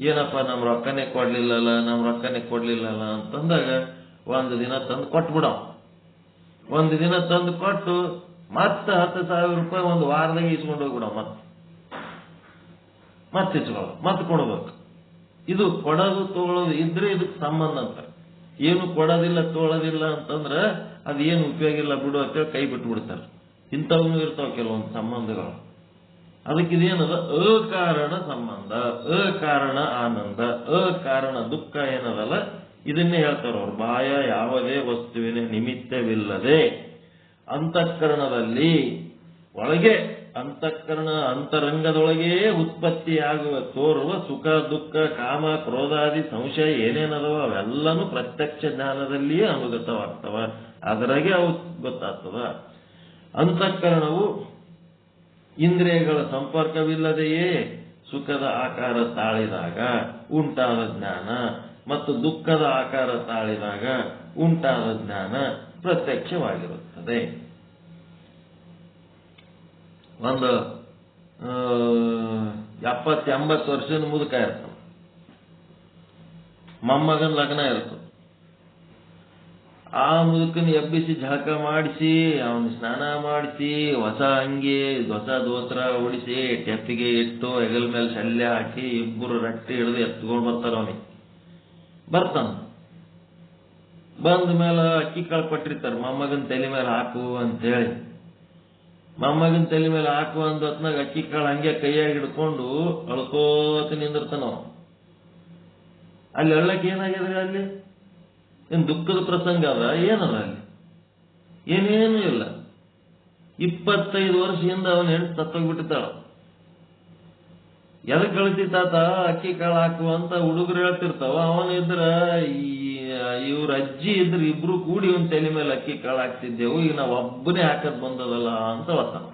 ಏನಪ್ಪ ನಮ್ ರೊಕ್ಕನೇ ಕೊಡ್ಲಿಲ್ಲಲ್ಲ ಅಂತಂದಾಗ ಒಂದು ದಿನ ತಂದು ಕೊಟ್ಬಿಡ. ಒಂದು ದಿನ ತಂದು ಕೊಟ್ಟು ಮತ್ತೆ 10,000 ರೂಪಾಯಿ ಒಂದು ವಾರದಾಗ ಇಸ್ಕೊಂಡು ಹೋಗ್ಬಿಡ. ಮತ್ತೆ ಇಸ್ಕೊಳ್ಳೋ, ಮತ್ತೆ ಕೊಡ್ಬೇಕು. ಇದು ಕೊಡೋದು ತಗೊಳ್ಳೋದು ಇದ್ರೆ ಇದಕ್ಕೆ ಸಂಬಂಧ ಅಂತ. ಏನು ಕೊಡೋದಿಲ್ಲ ತಗೊಳ್ಳೋದಿಲ್ಲ ಅಂತಂದ್ರೆ ಅದೇನು ಉಪಯೋಗ ಇಲ್ಲ ಬಿಡು ಅಂತೇಳಿ ಕೈ ಬಿಟ್ಬಿಡ್ತಾರೆ. ಇಂಥವೂ ಇರ್ತಾವ ಕೆಲವೊಂದು ಸಂಬಂಧಗಳು. ಅದಕ್ಕೆ ಇದೇನದ, ಅಕಾರಣ ಸಂಬಂಧ, ಅಕಾರಣ ಆನಂದ, ಅಕಾರಣ ದುಃಖ ಏನದಲ್ಲ, ಇದನ್ನೇ ಹೇಳ್ತಾರ ಅವ್ರು. ಬಾಹ್ಯ ಯಾವುದೇ ವಸ್ತುವಿನ ನಿಮಿತ್ತವಿಲ್ಲದೆ ಅಂತಃಕರಣದಲ್ಲಿ ಒಳಗೆ ಅಂತಃಕರಣ ಅಂತರಂಗದೊಳಗೇ ಉತ್ಪತ್ತಿಯಾಗುವ ತೋರುವ ಸುಖ ದುಃಖ ಕಾಮ ಕ್ರೋಧಾದಿ ಸಂಶಯ ಏನೇನದವ ಅವೆಲ್ಲನೂ ಪ್ರತ್ಯಕ್ಷ ಜ್ಞಾನದಲ್ಲಿಯೇ ಅನುಗತವಾಗ್ತವ. ಅದರಾಗೆ ಅವು ಗೊತ್ತಾಗ್ತದ. ಅಂತಃಕರಣವು ಇಂದ್ರಿಯಗಳ ಸಂಪರ್ಕವಿಲ್ಲದೆಯೇ ಸುಖದ ಆಕಾರ ತಾಳಿದಾಗ ಉಂಟಾದ ಜ್ಞಾನ ಮತ್ತು ದುಃಖದ ಆಕಾರ ತಾಳಿದಾಗ ಉಂಟಾದ ಜ್ಞಾನ ಪ್ರತ್ಯಕ್ಷವಾಗಿರುತ್ತದೆ. ಒಂದು 70-80 ವರ್ಷದ ಮುದುಕ ಇರ್ತಾವ. ಮೊಮ್ಮಗನ ಲಗ್ನ ಇರ್ತದೆ. ಆ ಮುದುಕನ ಎಬ್ಬಿಸಿ ಜಳಕ ಮಾಡಿಸಿ ಅವನ ಸ್ನಾನ ಮಾಡಿಸಿ ಹೊಸ ಅಂಗಿ ಹೊಸ ದೋತ್ರ ಉಡಿಸಿ ಟೆಪ್ಪಿಗೆ ಇಟ್ಟು ಹೆಗಲ ಮೇಲೆ ಶಲ್ಯ ಹಾಕಿ ಇಬ್ಬರು ರಟ್ಟಿ ಹಿಡಿದು ಎತ್ಕೊಂಡು ಬರ್ತಾರ. ಅವನಿಗೆ ಬರ್ತಾನ. ಬಂದ ಮೇಲೆ ಅಕ್ಕಿ ಕಾಳು ಕೊಟ್ಟಿರ್ತಾರೆ, ಮೊಮ್ಮಗನ ತಲೆ ಮೇಲೆ ಹಾಕು ಅಂತೇಳಿ. ಮೊಮ್ಮಗನ ತಲೆ ಮೇಲೆ ಹಾಕು ಅಂದ ಹೊತ್ನಾಗ ಅಕ್ಕಿ ಕಾಳು ಹಂಗೆ ಕೈಯಾಗಿ ಹಿಡ್ಕೊಂಡು ಅಳ್ಕೋತ ನಿಂದಿರ್ತಾನ. ಅಲ್ಲಿ ಅಳ್ಳಕ್ಕೆ ಏನಾಗ್ಯದ? ಅಲ್ಲಿ ಏನ್ ದುಃಖದ ಪ್ರಸಂಗ ಅದ? ಏನದ ಅಲ್ಲಿ? ಏನೇನು ಇಲ್ಲ. 25 ವರ್ಷದಿಂದ ಅವನ ಹೆಂಡತಿ ಸತ್ತೋಗ್ಬಿಟ್ಟಿದ್ದಾಳ. ಎದಕ್ ಕಳಿಸಿ ತಾತ ಅಕ್ಕಿ ಕಾಳು ಹಾಕು ಅಂತ ಹುಡುಗರು ಹೇಳ್ತಿರ್ತಾವ. ಅವನಿದ್ರ ಇವ್ರ ಅಜ್ಜಿ ಇದ್ರ ಇಬ್ರು ಕೂಡಿ ಒಂದ್ ತಲೆ ಮೇಲೆ ಅಕ್ಕಿ ಕಾಳು ಹಾಕ್ತಿದ್ದೆವು, ಈಗ ನಾವ್ ಒಬ್ಬನೇ ಹಾಕದ್ ಬಂದದಲ್ಲ ಅಂತ ಹೇಳ್ತಾನ.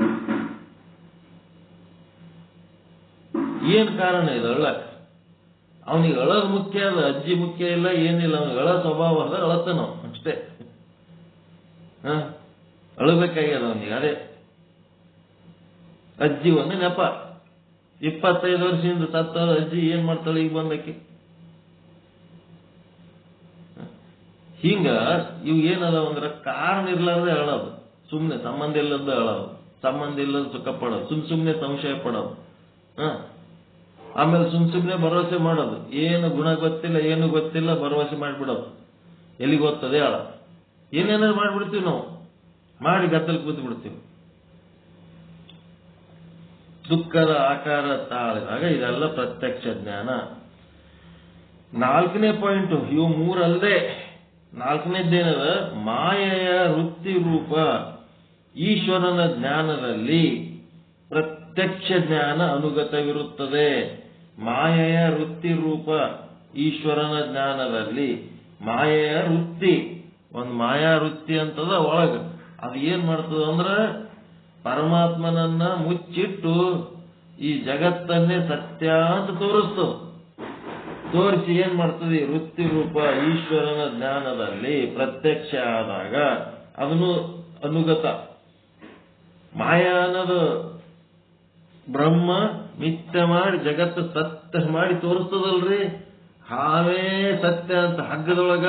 ಏನ್ ಕಾರಣ ಇದೆ ಅಳ್ಳಕ್? ಅವನಿಗೆ ಅಳದ್ ಮುಖ್ಯ ಅದ, ಅಜ್ಜಿ ಮುಖ್ಯ ಇಲ್ಲ, ಏನಿಲ್ಲ. ಅವನಿಗೆ ಅಳ ಸ್ವಭಾವ ಅದ, ಅಳತಾನ ಅಷ್ಟೇ. ಅಳಬೇಕಾಗ್ಯದ ಅವನಿಗೆ. ಅದೇ ಅಜ್ಜಿ ಒಂದು ನೆಪ. 25 ವರ್ಷದಿಂದ ಸತ್ತ ಅಜ್ಜಿ ಏನ್ ಮಾಡ್ತಾಳೆ ಈಗ ಬಂದಕ್ಕೆ? ಹಿಂಗ ಇವು ಏನದಾವ ಅಂದ್ರ ಕಾರಣ ಇರ್ಲಾರ್ದೆ ಅಳೋದು, ಸುಮ್ನೆ ಸಂಬಂಧ ಇಲ್ಲದ ಅಳೋದು, ಸಂಬಂಧ ಇಲ್ಲದ ಸುಖ ಪಡೋದು, ಸುಮ್ನೆ ಸಂಶಯ ಪಡೋದು. ಆಮೇಲೆ ಸುಮ್ನೆ ಭರವಸೆ ಮಾಡೋದು. ಏನು ಗುಣ ಗೊತ್ತಿಲ್ಲ, ಏನು ಗೊತ್ತಿಲ್ಲ, ಭರವಸೆ ಮಾಡಿಬಿಡೋದು. ಎಲ್ಲಿಗೆ ಹೋಗ್ತದೆ ಅಳ. ಏನೇನಾದ್ರು ಮಾಡ್ಬಿಡ್ತೀವಿ ನಾವು, ಮಾಡಿ ಗದ್ದಲ್ ಕೂತ್ ಬಿಡ್ತೀವಿ. ದುಃಖದ ಆಕಾರ ತಾಳಿದಾಗ ಇದೆಲ್ಲ ಪ್ರತ್ಯಕ್ಷ ಜ್ಞಾನ. 4ನೇ ಪಾಯಿಂಟ್, ಇವು 3 ಅಲ್ಲದೆ 4ನೇದ್ದೇನದ? ಮಾಯೆಯ ವೃತ್ತಿ ರೂಪ ಈಶ್ವರನ ಜ್ಞಾನದಲ್ಲಿ ಪ್ರತ್ಯಕ್ಷ ಜ್ಞಾನ ಅನುಗತವಿರುತ್ತದೆ. ಮಾಯೆಯ ವೃತ್ತಿ ರೂಪ ಈಶ್ವರನ ಜ್ಞಾನದಲ್ಲಿ ಮಾಯೆಯ ವೃತ್ತಿ, ಒಂದು ಮಾಯಾ ವೃತ್ತಿ ಅಂತದ ಒಳಗ. ಅದು ಏನ್ ಮಾಡ್ತದ ಅಂದ್ರ ಪರಮಾತ್ಮನನ್ನ ಮುಚ್ಚಿಟ್ಟು ಈ ಜಗತ್ತನ್ನೇ ಸತ್ಯ ಅಂತ ತೋರಿಸ್ತದ. ತೋರಿಸಿ ಏನ್ ಮಾಡ್ತದೆ? ವೃತ್ತಿ ರೂಪ ಈಶ್ವರನ ಜ್ಞಾನದಲ್ಲಿ ಪ್ರತ್ಯಕ್ಷ ಆದಾಗ ಅದನ್ನು ಅನುಗತ. ಮಾಯಾ ಅನ್ನೋದು ಬ್ರಹ್ಮ ಮಿಥ್ಯ ಮಾಡಿ ಜಗತ್ತು ಸತ್ಯ ಮಾಡಿ ತೋರಿಸ್ತದಲ್ರಿ. ಹಾವೇ ಸತ್ಯ ಅಂತ ಹಗ್ಗದೊಳಗ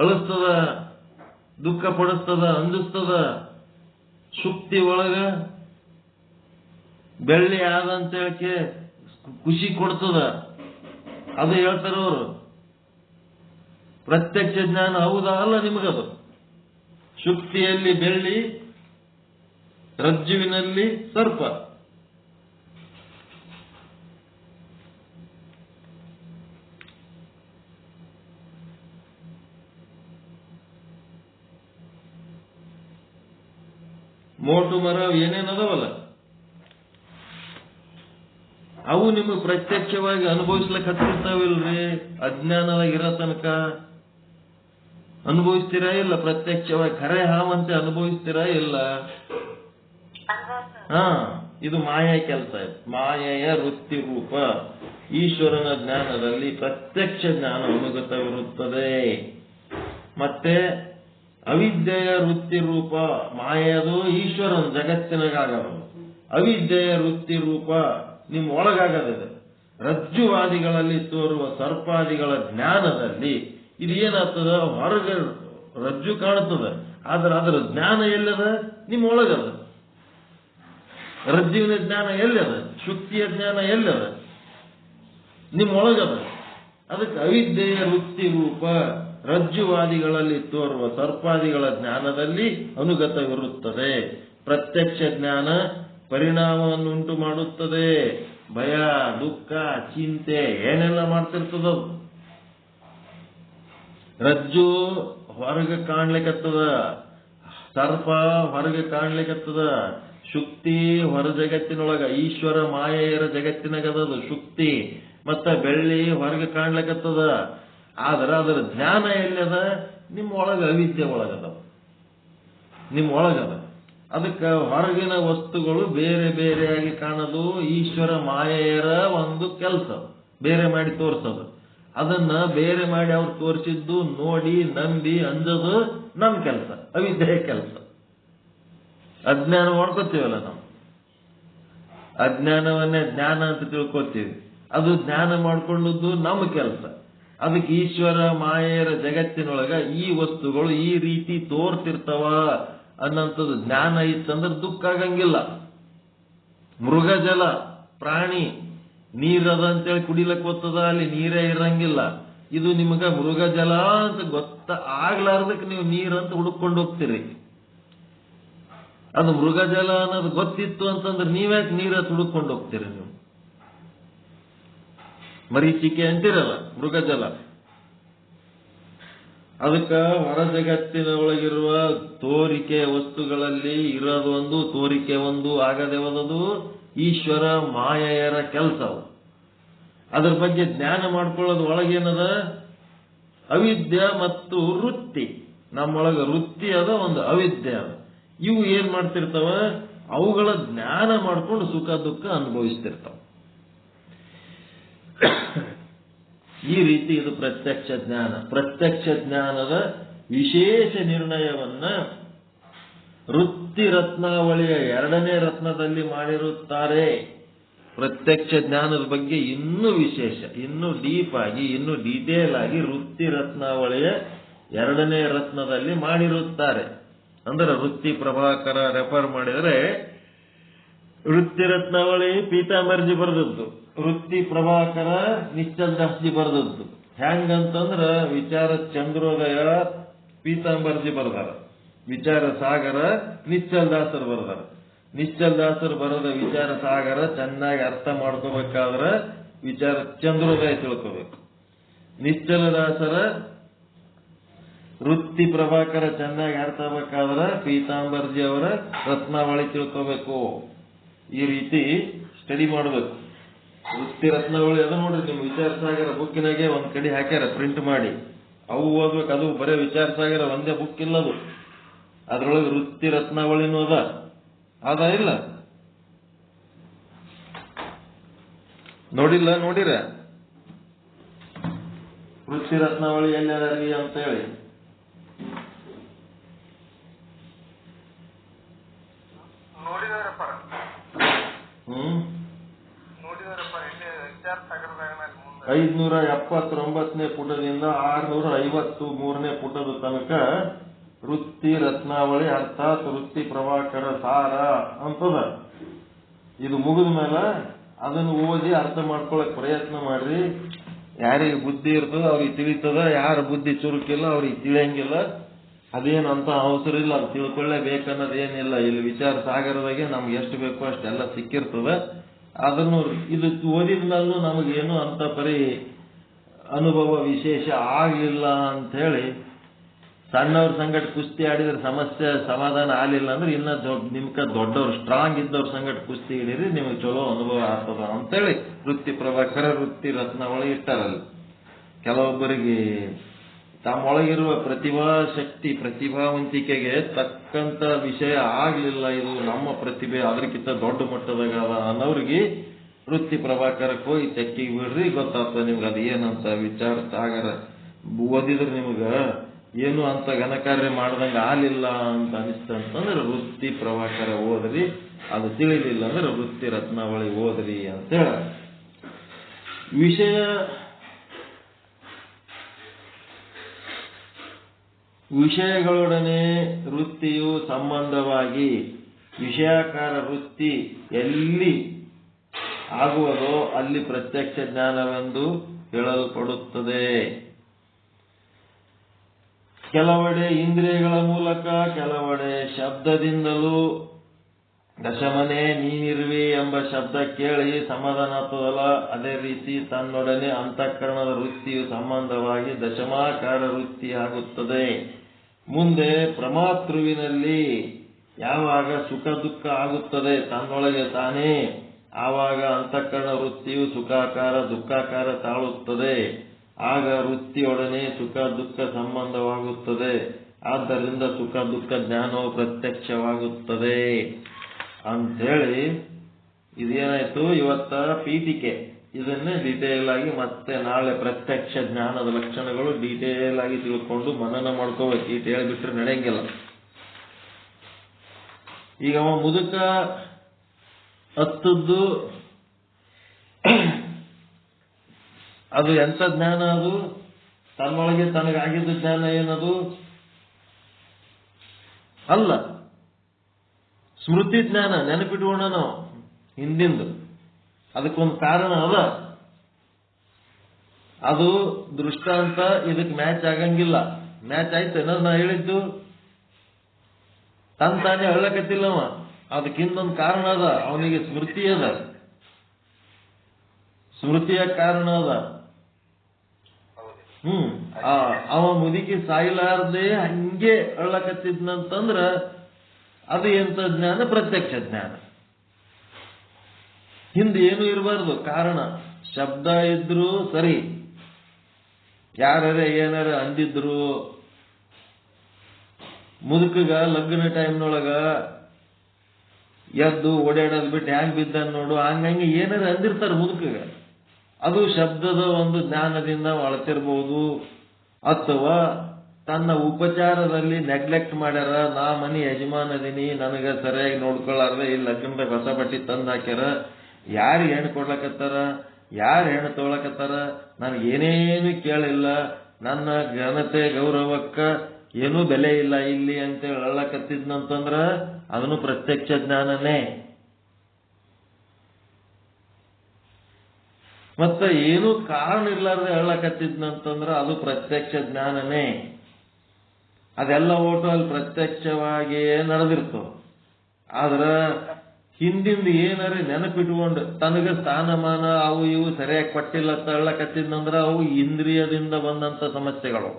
ಅಳಿಸ್ತದ, ದುಃಖ ಪಡಿಸ್ತದ, ಅಂಜಿಸ್ತದ. ಶುಕ್ತಿ ಒಳಗ ಬೆಳ್ಳಿ ಆದಂತ ಹೇಳಕ್ಕೆ ಖುಷಿ ಕೊಡ್ತದ. ಅದು ಹೇಳ್ತಾರ ಅವರು. ಪ್ರತ್ಯಕ್ಷ ಜ್ಞಾನ ಹೌದಾ ಅಲ್ಲ ನಿಮಗದು? ಶುಕ್ತಿಯಲ್ಲಿ ಬೆಳ್ಳಿ, ರಜ್ಜುವಿನಲ್ಲಿ ಸರ್ಪ. ಮೋಟು ಮರ ಏನೇನದವಲ್ಲ ಅವು ನಿಮಗೆ ಪ್ರತ್ಯಕ್ಷವಾಗಿ ಅನುಭವಿಸ್ಲಿಕ್ಕೆ ಹತ್ತಿರ್ತಾವಿಲ್ರಿ. ಅಜ್ಞಾನದಾಗ ಇರೋ ತನಕ ಅನುಭವಿಸ್ತೀರಾ ಇಲ್ಲ? ಪ್ರತ್ಯಕ್ಷವಾಗಿ ಖರೆ ಹಾವಂತೆ ಅನುಭವಿಸ್ತೀರಾ ಇಲ್ಲ? ಇದು ಮಾಯಾ ಕೆಲಸ. ಮಾಯೆಯ ವೃತ್ತಿ ರೂಪ ಈಶ್ವರನ ಜ್ಞಾನದಲ್ಲಿ ಪ್ರತ್ಯಕ್ಷ ಜ್ಞಾನ ಅನುಗತವಿರುತ್ತದೆ. ಮತ್ತೆ ಅವಿದ್ಯೆಯ ವೃತ್ತಿ ರೂಪ ಮಾಯದು ಈಶ್ವರನ ಜಗತ್ತಿನಾಗದು. ಅವಿದ್ಯೆಯ ವೃತ್ತಿ ರೂಪ ನಿಮ್ಮ ಒಳಗಾಗದಿದೆ. ರಜ್ಜುವಾದಿಗಳಲ್ಲಿ ತೋರುವ ಸರ್ಪಾದಿಗಳ ಜ್ಞಾನದಲ್ಲಿ ಇದು ಏನಾಗ್ತದ? ಹೊರಗೆ ರಜ್ಜು ಕಾಣುತ್ತದೆ, ಆದ್ರೆ ಅದರ ಜ್ಞಾನ ಎಲ್ಲದ? ನಿಮ್ಮ ಒಳಗದ. ರಜ್ಜುವಿನ ಜ್ಞಾನ ಎಲ್ಲದ? ಶುಕ್ತಿಯ ಜ್ಞಾನ ಎಲ್ಲದ? ನಿಮ್ಮ ಒಳಗದ. ಅದಕ್ಕೆ ಅವಿದ್ಯೆಯ ವೃತ್ತಿ ರೂಪ ರಜ್ಜುವಾದಿಗಳಲ್ಲಿ ತೋರುವ ಸರ್ಪಾದಿಗಳ ಜ್ಞಾನದಲ್ಲಿ ಅನುಗತವಿರುತ್ತದೆ. ಪ್ರತ್ಯಕ್ಷ ಜ್ಞಾನ ಪರಿಣಾಮವನ್ನುಂಟು ಮಾಡುತ್ತದೆ. ಭಯ, ದುಃಖ, ಚಿಂತೆ ಏನೆಲ್ಲ ಮಾಡ್ತಿರ್ತದ. ರಜ್ಜು ಹೊರಗೆ ಕಾಣ್ಲಿಕ್ಕತ್ತದ, ಸರ್ಪ ಹೊರಗೆ ಕಾಣ್ಲಿಕ್ಕತ್ತದ, ಶುಕ್ತಿ ಹೊರ ಜಗತ್ತಿನೊಳಗ ಈಶ್ವರ ಮಾಯೆಯರ ಜಗತ್ತಿನಾಗದದು ಶುಕ್ತಿ. ಮತ್ತ ಬೆಳ್ಳಿ ಹೊರಗೆ ಕಾಣ್ಲಿಕ್ಕತ್ತದ. ಆದ್ರೆ ಅದರ ಜ್ಞಾನ ಎಲ್ಲದ? ನಿಮ್ಮ ಒಳಗ ಅವಿದ್ಯೆ ಒಳಗದ, ನಿಮ್ಮ ಒಳಗದ. ಅದಕ್ಕೆ ಹೊರಗಿನ ವಸ್ತುಗಳು ಬೇರೆ ಬೇರೆಯಾಗಿ ಕಾಣೋದು ಈಶ್ವರ ಮಾಯೆಯರ ಒಂದು ಕೆಲಸ, ಬೇರೆ ಮಾಡಿ ತೋರಿಸೋದು. ಅದನ್ನ ಬೇರೆ ಮಾಡಿ ಅವ್ರು ತೋರಿಸಿದ್ದು ನೋಡಿ ನಂಬಿ ಅಂಜೋದು ನಮ್ ಕೆಲಸ, ಅವಿದ್ಯೆಯ ಕೆಲಸ. ಅಜ್ಞಾನ ಮಾಡ್ಕೋತೀವಲ್ಲ ನಾವು. ಅಜ್ಞಾನವನ್ನೇ ಜ್ಞಾನ ಅಂತ ತಿಳ್ಕೊತೀವಿ. ಅದು ಜ್ಞಾನ ಮಾಡ್ಕೊಂಡದ್ದು ನಮ್ಮ ಕೆಲಸ. ಅದಕ್ಕೆ ಈಶ್ವರ ಮಾಯೆಯರ ಜಗತ್ತಿನೊಳಗ ಈ ವಸ್ತುಗಳು ಈ ರೀತಿ ತೋರ್ತಿರ್ತಾವ ಅನ್ನಂಥದ್ದು ಜ್ಞಾನ ಇತ್ತಂದ್ರೆ ದುಃಖ ಆಗಂಗಿಲ್ಲ. ಮೃಗಜಲ ಪ್ರಾಣಿ ನೀರದ ಅಂತೇಳಿ ಕುಡಿಲಕ್ಕೆ ಗೊತ್ತದ, ಅಲ್ಲಿ ನೀರೇ ಇರಂಗಿಲ್ಲ. ಇದು ನಿಮಗ ಮೃಗಜಲ ಅಂತ ಆಗ್ಲಾರ್ದಕ್ಕೆ ನೀವು ನೀರಂತ ಹುಡುಕೊಂಡು ಹೋಗ್ತೀರಿ. ಅದು ಮೃಗಜಲ ಅನ್ನೋದು ಗೊತ್ತಿತ್ತು ಅಂತಂದ್ರೆ ನೀವ್ಯಾಕೆ ನೀರ ಹುಡುಕೊಂಡು ಹೋಗ್ತೀರಿ? ನೀವು ಮರೀಚಿಕೆ ಅಂತಿರಲ್ಲ ಮೃಗಜಲ. ಅದಕ್ಕ ಹೊರ ಜಗತ್ತಿನ ಒಳಗಿರುವ ತೋರಿಕೆ ವಸ್ತುಗಳಲ್ಲಿ ಇರೋದು ಒಂದು, ತೋರಿಕೆ ಒಂದು ಆಗದೆ ಹೋದದು ಈಶ್ವರ ಮಾಯೆಯರ ಕೆಲಸ. ಅದ್ರ ಬಗ್ಗೆ ಜ್ಞಾನ ಮಾಡ್ಕೊಳ್ಳೋದು ಒಳಗೇನದ ಅವಿದ್ಯೆ ಮತ್ತು ವೃತ್ತಿ. ನಮ್ಮೊಳಗ ವೃತ್ತಿ ಅದ, ಒಂದು ಅವಿದ್ಯೆ ಅದ. ಇವು ಏನ್ ಮಾಡ್ತಿರ್ತಾವ, ಅವುಗಳ ಜ್ಞಾನ ಮಾಡ್ಕೊಂಡು ಸುಖ ದುಃಖ ಅನುಭವಿಸ್ತಿರ್ತಾವ. ಈ ರೀತಿ ಇದು ಪ್ರತ್ಯಕ್ಷ ಜ್ಞಾನ. ಪ್ರತ್ಯಕ್ಷ ಜ್ಞಾನದ ವಿಶೇಷ ನಿರ್ಣಯವನ್ನ ವೃತ್ತಿ ರತ್ನಾವಳಿಯ 2ನೇ ರತ್ನದಲ್ಲಿ ಮಾಡಿರುತ್ತಾರೆ. ಪ್ರತ್ಯಕ್ಷ ಜ್ಞಾನದ ಬಗ್ಗೆ ಇನ್ನೂ ವಿಶೇಷ, ಇನ್ನೂ ಡೀಪ್ ಆಗಿ, ಇನ್ನೂ ಡೀಟೇಲ್ ಆಗಿ ವೃತ್ತಿ ರತ್ನಾವಳಿಯ 2ನೇ ರತ್ನದಲ್ಲಿ ಮಾಡಿರುತ್ತಾರೆ. ಅಂದ್ರೆ ವೃತ್ತಿ ಪ್ರಭಾಕರ ರೆಫರ್ ಮಾಡಿದರೆ ವೃತ್ತಿ ರತ್ನಾವಳಿ ಪೀತಾಂಬರ್ಜಿ ಬರೆದದ್ದು, ವೃತ್ತಿ ಪ್ರಭಾಕರ ನಿಶ್ಚಲ್ ದಾಸ್ಜಿ ಬರೆದದ್ದು. ಹೆಂಗಂತಂದ್ರ ವಿಚಾರ ಚಂದ್ರೋದಯ ಪೀತಾಂಬರ್ಜಿ ಬರೆದಾರ, ವಿಚಾರ ಸಾಗರ ನಿಶ್ಚಲ್ ದಾಸರು ಬರೆದಾರ. ನಿಶ್ಚಲ್ ದಾಸರು ಬರೆದ ವಿಚಾರ ಸಾಗರ ಚೆನ್ನಾಗಿ ಅರ್ಥ ಮಾಡ್ಕೋಬೇಕಾದ್ರೆ ವಿಚಾರ ಚಂದ್ರೋದಯ ತಿಳ್ಕೋಬೇಕು. ನಿಶ್ಚಲ ದಾಸರ ವೃತ್ತಿ ಪ್ರಭಾಕರ ಚೆನ್ನಾಗಿ ಅರ್ಥ ಆಗ್ಬೇಕಾದ್ರೆ ಪೀತಾಂಬರ್ಜಿ ಅವರ ರತ್ನಾವಳಿ ತಿಳ್ಕೋಬೇಕು. ಈ ರೀತಿ ಸ್ಟಡಿ ಮಾಡಬೇಕು. ವೃತ್ತಿ ರತ್ನಾವಳಿ ಅದ ನೋಡ್ರಿ, ನಿಮ್ ವಿಚಾರ ಸಾಗರ ಬುಕ್ಕಿನಾಗೆ ಒಂದ್ ಕಡೆ ಹಾಕ್ಯಾರ ಪ್ರಿಂಟ್ ಮಾಡಿ, ಅವು ಓದ್ಬೇಕು. ಅದು ಬರೇ ವಿಚಾರ ಸಾಗರ ಒಂದೇ ಬುಕ್ ಇಲ್ಲದು, ಅದ್ರೊಳಗೆ ವೃತ್ತಿ ರತ್ನಾವಳಿನೂ ಅದ ಇಲ್ಲ? ನೋಡಿಲ್ಲ? ನೋಡಿರ ವೃತ್ತಿ ರತ್ನಾವಳಿ ಎಲ್ಲರಿ ಅಂತ ಹೇಳಿ? ಹ್ಮ್ 579ನೇ ಪುಟದಿಂದ 653ನೇ ಪುಟದ ತನಕ ವೃತ್ತಿ ರತ್ನಾವಳಿ ಅರ್ಥಾತ್ ವೃತ್ತಿ ಪ್ರಭಾಕರ ಸಾರ ಅಂತದ. ಇದು ಮುಗಿದ ಮೇಲೆ ಅದನ್ನು ಓದಿ ಅರ್ಥ ಮಾಡ್ಕೊಳಕ್ ಪ್ರಯತ್ನ ಮಾಡ್ರಿ. ಯಾರಿಗೆ ಬುದ್ಧಿ ಇರ್ತದ ಅವ್ರಿಗೆ ತಿಳಿತದ, ಯಾರ ಬುದ್ಧಿ ಚುರುಕಿಲ್ಲ ಅವ್ರಿಗೆ ತಿಳಿಯಂಗಿಲ್ಲ. ಅದೇನಂತ ಅವಸರ ಇಲ್ಲ, ಅದು ತಿಳ್ಕೊಳ್ಳೇಬೇಕನ್ನೋದೇನಿಲ್ಲ. ಇಲ್ಲಿ ವಿಚಾರ ಸಾಗರದಾಗೆ ನಮ್ಗೆ ಎಷ್ಟು ಬೇಕೋ ಅಷ್ಟೆಲ್ಲ ಸಿಕ್ಕಿರ್ತದ. ಅದನ್ನು ಇದು ಓದಿದ್ಮೇಲೂ ನಮಗೇನು ಅಂತ ಪರಿ ಅನುಭವ ವಿಶೇಷ ಆಗ್ಲಿಲ್ಲ ಅಂತ ಹೇಳಿ ಸಣ್ಣವ್ರ ಸಂಗಟ ಕುಸ್ತಿ ಆಡಿದ್ರೆ ಸಮಸ್ಯೆ ಸಮಾಧಾನ ಆಗ್ಲಿಲ್ಲ ಅಂದ್ರೆ ಇನ್ನ ನಿಮ್ಕ ದೊಡ್ಡವ್ರು ಸ್ಟ್ರಾಂಗ್ ಇದ್ದವ್ರ ಸಂಗಟ ಕುಸ್ತಿ ಹಿಡೀರಿ, ನಿಮಗೆ ಚಲೋ ಅನುಭವ ಆಗ್ತದ ಅಂತೇಳಿ ವೃತ್ತಿ ಪ್ರಭಾಕರ ವೃತ್ತಿ ರತ್ನಾವಳಿ ಇಟ್ಟಾರಲ್ಲಿ. ಕೆಲವೊಬ್ಬರಿಗೆ ತಮ್ಮೊಳಗಿರುವ ಪ್ರತಿಭಾ ಶಕ್ತಿ ಪ್ರತಿಭಾವಂತಿಕೆಗೆ ತಕ್ಕಂತ ವಿಷಯ ಆಗ್ಲಿಲ್ಲ, ಇದು ನಮ್ಮ ಪ್ರತಿಭೆ ಅದಕ್ಕಿಂತ ದೊಡ್ಡ ಮಟ್ಟದಾಗ ಅನ್ನೋರಿಗೆ ವೃತ್ತಿ ಪ್ರಭಾಕರಕ್ಕೆ ಹೋಗಿ ತೆಕ್ಕಿಗೆ ಬಿಡ್ರಿ, ಗೊತ್ತಾಗ್ತದೆ ನಿಮ್ಗೆ ಅದು ಏನಂತ ವಿಚಾರ ಸಾಗರ ಓದಿದ್ರೆ ನಿಮ್ಗ ಏನು ಅಂತ ಘನಕಾರ್ಯ ಮಾಡ್ದಂಗ ಆಗ್ಲಿಲ್ಲ ಅಂತ ಅನಿಸ್ತಂತಂದ್ರೆ ವೃತ್ತಿ ಪ್ರಭಾಕರ ಓದ್ರಿ, ಅದು ತಿಳಿಲಿಲ್ಲ ಅಂದ್ರೆ ವೃತ್ತಿ ರತ್ನಾವಳಿ ಓದ್ರಿ ಅಂತ ಹೇಳ. ವಿಷಯಗಳೊಡನೆ ವೃತ್ತಿಯು ಸಂಬಂಧವಾಗಿ ವಿಷಯಾಕಾರ ವೃತ್ತಿ ಎಲ್ಲಿ ಆಗುವುದೋ ಅಲ್ಲಿ ಪ್ರತ್ಯಕ್ಷ ಜ್ಞಾನವೆಂದು ಹೇಳಲ್ಪಡುತ್ತದೆ. ಕೆಲವೆಡೆ ಇಂದ್ರಿಯಗಳ ಮೂಲಕ, ಕೆಲವೆಡೆ ಶಬ್ದದಿಂದಲೂ ದಶಮನೆ ನೀನಿರುವೆ ಎಂಬ ಶಬ್ದ ಕೇಳಿ ಸಮಾಧಾನ ಆಗ್ತದಲ್ಲ, ಅದೇ ರೀತಿ ತನ್ನೊಡನೆ ಅಂತಃಕರಣದ ವೃತ್ತಿಯು ಸಂಬಂಧವಾಗಿ ದಶಮಾಕಾರ ವೃತ್ತಿ ಆಗುತ್ತದೆ. ಮುಂದೆ ಪ್ರಮಾತೃವಿನಲ್ಲಿ ಯಾವಾಗ ಸುಖ ದುಃಖ ಆಗುತ್ತದೆ ತನ್ನೊಳಗೆ ತಾನೇ, ಆವಾಗ ಅಂತಃಕರಣ ವೃತ್ತಿಯು ಸುಖಾಕಾರ ದುಃಖಾಕಾರ ತಾಳುತ್ತದೆ. ಆಗ ವೃತ್ತಿಯೊಡನೆ ಸುಖ ದುಃಖ ಸಂಬಂಧವಾಗುತ್ತದೆ. ಆದ್ದರಿಂದ ಸುಖ ದುಃಖ ಜ್ಞಾನವು ಪ್ರತ್ಯಕ್ಷವಾಗುತ್ತದೆ ಅಂಥೇಳಿ ಇದೇನಾಯ್ತು ಇವತ್ತ ಪೀಠಿಕೆ. ಇದನ್ನೇ ಡೀಟೇಲ್ ಆಗಿ ಮತ್ತೆ ನಾಳೆ ಪ್ರತ್ಯಕ್ಷ ಜ್ಞಾನದ ಲಕ್ಷಣಗಳು ಡೀಟೇಲ್ ಆಗಿ ತಿಳ್ಕೊಂಡು ಮನನ ಮಾಡ್ಕೋಬೇಕು. ಈಟ್ ಹೇಳ್ಬಿಟ್ರೆ ನಡೆಯಂಗಿಲ್ಲ. ಈಗ ಅವ ಮುದುಕ ಹತ್ತದ್ದು ಅದು ಎಂಥ ಜ್ಞಾನ? ಅದು ತನ್ನೊಳಗೆ ತನಗಾಗಿದ್ದ ಜ್ಞಾನ ಏನದು? ಅಲ್ಲ, ಸ್ಮೃತಿ ಜ್ಞಾನ. ನೆನಪಿಟ್ಕೋಣ ನಾವು ಹಿಂದಿಂದು. ಅದಕ್ಕೊಂದು ಕಾರಣ ಅದ. ಅದು ದೃಷ್ಟಾಂತ ಇದಕ್ಕೆ ಮ್ಯಾಚ್ ಆಗಂಗಿಲ್ಲ. ಮ್ಯಾಚ್ ಆಯ್ತೇನ ನಾ ಹೇಳಿದ್ದು? ತಾನೇ ಹೇಳಕತ್ತಿಲ್ಲವ. ಅದಕ್ಕಿನ್ನೊಂದು ಕಾರಣ ಅದ. ಅವನಿಗೆ ಸ್ಮೃತಿ ಅದ, ಸ್ಮೃತಿಯ ಕಾರಣ ಅದ. ಅವ ಮುದುಕಿ ಸಾಯ್ಲಾರ್ದೆ ಹಂಗೆ ಹೇಳಕತ್ತಿದ್ನಂತಂದ್ರ ಅದು ಎಂತ ಜ್ಞಾನ? ಪ್ರತ್ಯಕ್ಷ ಜ್ಞಾನ. ಹಿಂದೆ ಏನು ಇರಬಾರ್ದು ಕಾರಣ. ಶಬ್ದ ಇದ್ರು ಸರಿ, ಯಾರೇ ಏನಾರ ಅಂದಿದ್ರು, ಮುದುಕಗ ಲಗ್ನ ಟೈಮ್ನೊಳಗ ಎದ್ದು ಓಡಾಡೋದು ಬಿಟ್ಟು ಹ್ಯಾಂಗ್ ಬಿದ್ದ ನೋಡು, ಹಂಗಂಗೆ ಏನಾರ ಅಂದಿರ್ತಾರೆ ಮುದುಕಗ. ಅದು ಶಬ್ದದ ಒಂದು ಜ್ಞಾನದಿಂದ ಒಳತಿರ್ಬಹುದು. ಅಥವಾ ತನ್ನ ಉಪಚಾರದಲ್ಲಿ ನೆಗ್ಲೆಕ್ಟ್ ಮಾಡ್ಯಾರ. ನಾ ಮನಿ ಯಜಮಾನದೀನಿ, ನನಗ ಸರಿಯಾಗಿ ನೋಡ್ಕೊಳ್ಳಾರ್ದೆ ಈ ಲಗ್ನದಾಗ ಹೊಸ ಬಟ್ಟಿ ತಂದು ಹಾಕ್ಯಾರ, ಯಾರು ಹೆಣ್ಣು ಕೊಡ್ಲಕತ್ತಾರ, ಯಾರು ಹೆಣ್ಣು ತೊಗೊಳಕತ್ತಾರ, ನನಗೇನೇನು ಕೇಳಿಲ್ಲ, ನನ್ನ ಘನತೆ ಗೌರವಕ್ಕ ಏನೂ ಬೆಲೆ ಇಲ್ಲ ಇಲ್ಲಿ ಅಂತೇಳಿ ಹೇಳಕತ್ತಿದ್ನಂತಂದ್ರ ಅದನ್ನು ಪ್ರತ್ಯಕ್ಷ ಜ್ಞಾನನೇ. ಮತ್ತ ಏನು ಕಾರಣ ಇರ್ಲಾರ್ದೆ ಹೇಳಕತ್ತಿದ್ನಂತಂದ್ರ ಅದು ಪ್ರತ್ಯಕ್ಷ ಜ್ಞಾನನೇ. ಅದೆಲ್ಲ ಓಟು ಅಲ್ಲಿ ಪ್ರತ್ಯಕ್ಷವಾಗಿಯೇ ನಡೆದಿರ್ತವ. ಆದ್ರ ಹಿಂದಿಂದ ಏನಾರ ನೆನಪಿಟ್ಕೊಂಡು ತನಗ ಸ್ಥಾನಮಾನ ಅವು ಇವು ಸರಿಯಾಗಿ ಕೊಟ್ಟಿಲ್ಲ ಅಂತ ಹೇಳಕತ್ತಿದ್ನಂದ್ರ ಅವು ಇಂದ್ರಿಯದಿಂದ ಬಂದಂತ ಸಮಸ್ಯೆಗಳು.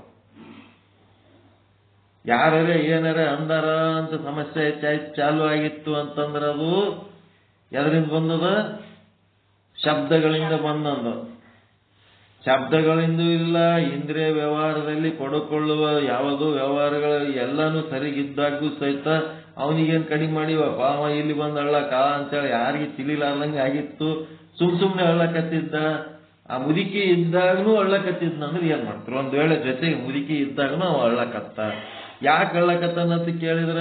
ಯಾರೇ ಏನಾರ ಅಂದಾರ ಅಂತ ಸಮಸ್ಯೆ ಚಾಲು ಆಗಿತ್ತು ಅಂತಂದ್ರ ಅದು ಎದರಿಂದ ಬಂದದ? ಶಬ್ದಗಳಿಂದ ಬಂದಂದ. ಶಬ್ದಗಳಿಂದ ಇಲ್ಲ, ಇಂದ್ರಿಯ ವ್ಯವಹಾರದಲ್ಲಿ ಪಡ್ಕೊಳ್ಳುವ ಯಾವುದು ವ್ಯವಹಾರಗಳು ಎಲ್ಲಾನು ಸರಿಗಿದ್ದಾಗೂ ಸಹಿತ ಅವನಿಗೇನು ಕಡಿಮೆ ಮಾಡಿವಪ್ಪ, ಅವ ಇಲ್ಲಿ ಬಂದು ಹಳ್ಳಕ ಅಂತೇಳಿ ಯಾರಿಗೆ ತಿಳಿಲಾರ್ದಂಗೆ ಆಗಿತ್ತು. ಸುಮ್ನೆ ಹಳ್ಳಕತ್ತಿದ್ದ. ಆ ಮುದುಕಿ ಇದ್ದಾಗನೂ ಹಳ್ಳಕತ್ತಿದ್ನಂದ್ರೆ ಏನ್ ಮಾಡ್ತಾರೆ? ಒಂದ್ ವೇಳೆ ಜೊತೆಗೆ ಮುದುಕಿ ಇದ್ದಾಗನೂ ಅವ ಹಳ್ಳಕತ್ತ. ಯಾಕೆ ಹಳ್ಳಕತ್ತನಂತ ಕೇಳಿದ್ರ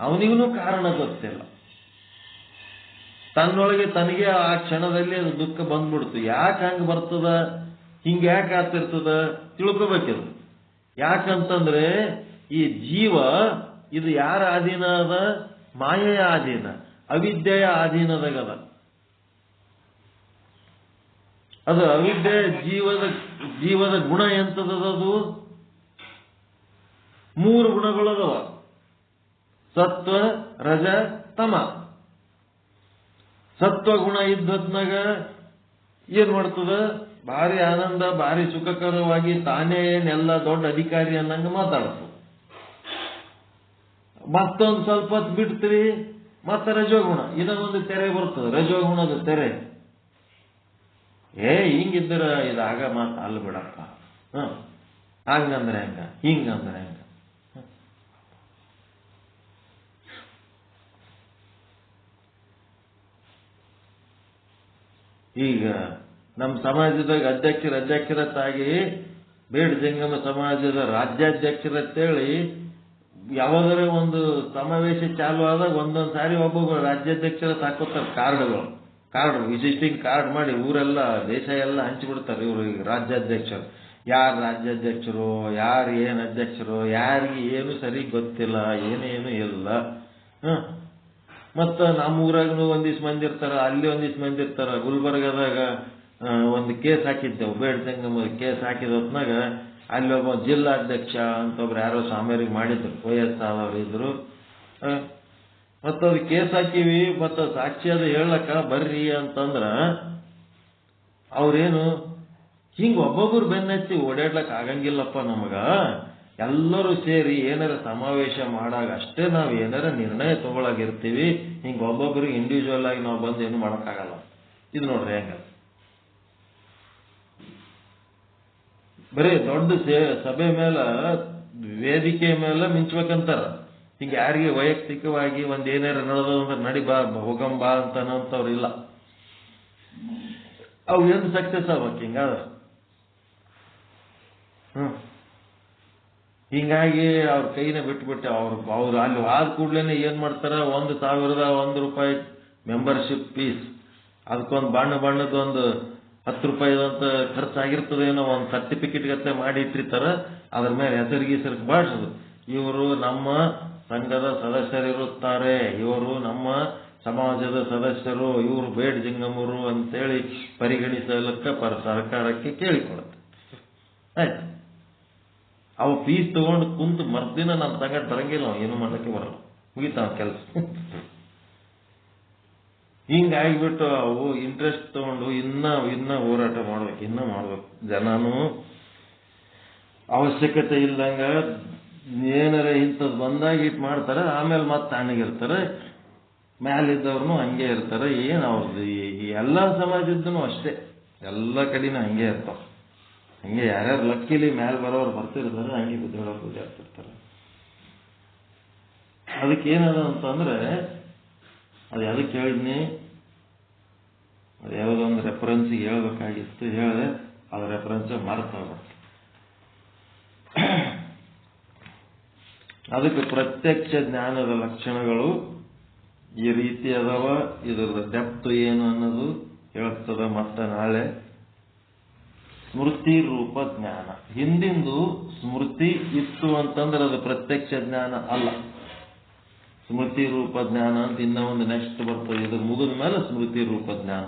ಅವನಿಗೂ ಕಾರಣ ಗೊತ್ತಿಲ್ಲ. ತನ್ನೊಳಗೆ ತನಗೆ ಆ ಕ್ಷಣದಲ್ಲಿ ಅದು ದುಃಖ ಬಂದ್ಬಿಡ್ತು. ಯಾಕೆ ಹಂಗ ಬರ್ತದ, ಹಿಂಗ ಯಾಕೆ ಆಗ್ತಿರ್ತದ ತಿಳ್ಕೊಬೇಕಿದು. ಯಾಕಂತಂದ್ರೆ ಈ ಜೀವ ಇದು ಯಾರ ಅಧೀನ ಅದ? ಮಾಯೆಯ ಅಧೀನ, ಅವಿದ್ಯೆಯ ಅಧೀನದಾಗದ. ಅದು ಅವಿದ್ಯೆ ಜೀವದ ಗುಣ ಎಂತದದು? 3 ಗುಣಗಳದವ: ಸತ್ವ, ರಜ, ತಮ. ಸತ್ವಗುಣ ಇದ್ದತ್ನಾಗ ಏನ್ ಮಾಡ್ತದ? ಭಾರಿ ಆನಂದ, ಭಾರಿ ಸುಖಕರವಾಗಿ ತಾನೇ ಏನೆಲ್ಲ ದೊಡ್ಡ ಅಧಿಕಾರಿ ಅನ್ನಂಗ ಮಾತಾಡ್ತು. ಮತ್ತೊಂದು ಸ್ವಲ್ಪ ಹೊತ್ತು ಬಿಡ್ತೀರಿ, ಮತ್ತೆ ರಜೋಗುಣ ಇದೊಂದು ತೆರೆ ಬರ್ತದೆ. ರಜೋಗುಣದ ತೆರೆ ಹಿಂಗಿದ್ರ ಇದಾಗ ಮಾತ ಅಲ್ಲ ಬಿಡಪ್ಪ, ಹಂಗಂದ್ರೆ ಹೆಂಗ, ಹಿಂಗಂದ್ರೆ ಹೆಂಗ. ಈಗ ನಮ್ಮ ಸಮಾಜದಾಗ ಅಧ್ಯಕ್ಷರತ್ತಾಗಿ ಬೇಡ ಜಂಗಮ ಸಮಾಜದ ರಾಜ್ಯಾಧ್ಯಕ್ಷರತ್ತೇಳಿ ಯಾವಾಗರ ಒಂದು ಸಮಾವೇಶ ಚಾಲು ಆದಾಗ ಒಂದೊಂದು ಸಾರಿ ಒಬ್ಬೊಬ್ಬರು ರಾಜ್ಯಾಧ್ಯಕ್ಷರ ಹಾಕೋತಾರೆ ಕಾರ್ಡ್ ವಿಸಿಟಿಂಗ್ ಕಾರ್ಡ್ ಮಾಡಿ ಊರೆಲ್ಲ ದೇಶ ಎಲ್ಲ ಹಂಚಿಬಿಡ್ತಾರೆ. ಇವರು ಈಗ ರಾಜ್ಯಾಧ್ಯಕ್ಷರು, ಯಾರು ರಾಜ್ಯಾಧ್ಯಕ್ಷರು, ಯಾರು ಏನ್ ಅಧ್ಯಕ್ಷರು, ಯಾರಿಗೆ ಏನು ಸರಿ ಗೊತ್ತಿಲ್ಲ, ಏನೇನು ಇಲ್ಲ. ಮತ್ತ ನಮ್ಮೂರಾಗನು ಒಂದಿವ್ಸ ಮಂದಿ ಇರ್ತಾರ, ಅಲ್ಲಿ ಒಂದಿವ್ಸ ಮಂದಿ ಇರ್ತಾರ. ಗುಲ್ಬರ್ಗದಾಗ ಒಂದು ಕೇಸ್ ಹಾಕಿದ್ದೆವು, ಬೇಡ ಜಂಗಮ ಕೇಸ್ ಹಾಕಿದ ಹೊತ್ನಾಗ ಅಲ್ಲಿ ಒಬ್ಬ ಜಿಲ್ಲಾಧ್ಯಕ್ಷ ಅಂತ ಒಬ್ರು ಯಾರೋ ಸ್ವಾಮಿಯರಿಗೆ ಮಾಡಿದ್ರು, ವಯಸ್ಸಾದವ್ರು ಇದ್ರು. ಮತ್ತದು ಕೇಸ್ ಹಾಕಿವಿ, ಮತ್ತ ಸಾಕ್ಷಿ ಅದು ಹೇಳಕ್ಕ ಬರ್ರಿ ಅಂತಂದ್ರ ಅವ್ರೇನು ಹಿಂಗ ಒಬ್ಬೊಬ್ರು ಬೆನ್ನತ್ತಿ ಓಡಾಡ್ಲಕ್ ಆಗಂಗಿಲ್ಲಪ್ಪ ನಮಗ. ಎಲ್ಲರೂ ಸೇರಿ ಏನಾರ ಸಮಾವೇಶ ಮಾಡಾಗ ಅಷ್ಟೇ ನಾವ್ ಏನಾರ ನಿರ್ಣಯ ತಗೊಳಗಿರ್ತೀವಿ. ಹಿಂಗ ಒಬ್ಬೊಬ್ರಿಗೆ ಇಂಡಿವಿಜುವಲ್ ಆಗಿ ನಾವು ಬಂದು ಏನು ಮಾಡಕ್ಕಾಗಲ್ಲ. ಇದು ನೋಡ್ರಿ ಹೆಂಗ ಬರೀ ದೊಡ್ಡ ಸಭೆ ಮೇಲೆ ವೇದಿಕೆ ಮೇಲೆ ಮಿಂಚ್ಬೇಕಂತಾರ. ಹಿಂಗ ಯಾರಿಗೆ ವೈಯಕ್ತಿಕವಾಗಿ ಒಂದ್ ಏನಾರ ನಡೆದಂದ್ರೆ ನಡಿ ಬಾ ಹೋಗಂಬಾ ಅಂತನಂತವ್ರು ಇಲ್ಲ. ಅವು ಏನು ಸಕ್ಸಸ್ ಆಗ್ಬೇಕು ಹಿಂಗಾದ್ರೆ. ಹಿಂಗಾಗಿ ಅವ್ರ ಕೈನ ಬಿಟ್ಬಿಟ್ಟೆ. ಅವ್ರು ಅಲ್ಲಿ ಆದ ಕೂಡ್ಲೇನೆ ಏನ್ ಮಾಡ್ತಾರ, 1,001 ರೂಪಾಯಿ ಮೆಂಬರ್ಶಿಪ್ ಫೀಸ್. ಅದಕ್ಕೊಂದು ಬಣ್ಣದೊಂದು 10 ರೂಪಾಯಿದಂತ ಖರ್ಚಾಗಿರ್ತದೇನೋ, ಒಂದು ಸರ್ಟಿಫಿಕೇಟ್ ಗತ್ತೆ ಮಾಡಿ ಇಟ್ಟಿರ್ತಾರ. ಅದ್ರ ಮೇಲೆ ಹೆಸರಿಗೆ ಬಾಳ್ಸೋದು, ಇವರು ನಮ್ಮ ಸಂಘದ ಸದಸ್ಯರಿರುತ್ತಾರೆ, ಇವರು ನಮ್ಮ ಸಮಾಜದ ಸದಸ್ಯರು, ಇವರು ಬೇಡ್ ಜಿಂಗಮರು ಅಂತೇಳಿ ಪರಿಗಣಿಸಲಕ್ಕ ಸರ್ಕಾರಕ್ಕೆ ಕೇಳಿಕೊಳ್ಳುತ್ತೆ. ಆಯ್ತು, ಅವು ಫೀಸ್ ತಗೊಂಡು ಕುಂತು ಮರ್ದಿನ ನಮ್ಮ ಸಂಘ ಬರಂಗಿಲ್ಲ, ಏನು ಮಾಡಕ್ಕೆ ಬರಲ್ಲ, ಮುಗಿತಾವ ಕೆಲಸ. ಹಿಂಗಾಗಿಬಿಟ್ಟು ಅವು ಇಂಟ್ರೆಸ್ಟ್ ತಗೊಂಡು ಇನ್ನ ಹೋರಾಟ ಮಾಡ್ಬೇಕು, ಇನ್ನ ಮಾಡ್ಬೇಕು. ಜನನು ಅವಶ್ಯಕತೆ ಇಲ್ಲಂಗ ಏನಾರ ಇಂಥದ್ದು ಬಂದಾಗ ಇಟ್ಟು ಮಾಡ್ತಾರೆ, ಆಮೇಲೆ ಮತ್ತೆ ತಣ್ಣಗಿರ್ತಾರೆ. ಮ್ಯಾಲಿದ್ದವ್ರು ಹಂಗೆ ಇರ್ತಾರೆ. ಏನು ಅವ್ರದ್ದು ಈ ಎಲ್ಲ ಸಮಾಜದ್ದೂ ಅಷ್ಟೇ, ಎಲ್ಲ ಕಡೆನೂ ಹಂಗೆ ಇರ್ತಾವ. ಹಂಗೆ ಯಾರ್ಯಾರು ಲಕ್ಕಿಲಿ ಮ್ಯಾಲೆ ಬರೋರು ಬರ್ತಿರ್ತಾರೆ, ಹಂಗೆ ಬಿದ್ದೋಳಕ್ಕೆ ಆಗ್ತಿರ್ತಾರೆ. ಅದಕ್ಕೇನದ ಅಂತಂದ್ರೆ, ಅದು ಅದಕ್ಕೆ ಹೇಳಿದ್ನಿ, ಅದು ಯಾವುದೊಂದು ರೆಫರೆನ್ಸಿಗೆ ಹೇಳ್ಬೇಕಾಗಿತ್ತು, ಹೇಳಿದೆ, ಅದು ರೆಫರೆನ್ಸ್ ಮರೆತೋಗ್ಬಿಡ್ತು. ಅದಕ್ಕೆ ಪ್ರತ್ಯಕ್ಷ ಜ್ಞಾನದ ಲಕ್ಷಣಗಳು ಈ ರೀತಿ ಅದಾವ. ಇದರ ಡೆಪ್ತ್ ಏನು ಅನ್ನೋದು ಹೇಳ್ತದ. ಮತ್ತೆ ನಾಳೆ ಸ್ಮೃತಿ ರೂಪ ಜ್ಞಾನ. ಹಿಂದಿಂದು ಸ್ಮೃತಿ ಇತ್ತು ಅಂತಂದ್ರೆ ಅದು ಪ್ರತ್ಯಕ್ಷ ಜ್ಞಾನ ಅಲ್ಲ. ಸ್ಮೃತಿ ರೂಪ ಜ್ಞಾನ ಅಂತ ಇನ್ನ ಒಂದು ನೆಕ್ಸ್ಟ್ ಬರ್ತದೆ. ಇದು ಮುಗಿದ ಮೇಲೆ ಸ್ಮೃತಿ ರೂಪ ಜ್ಞಾನ.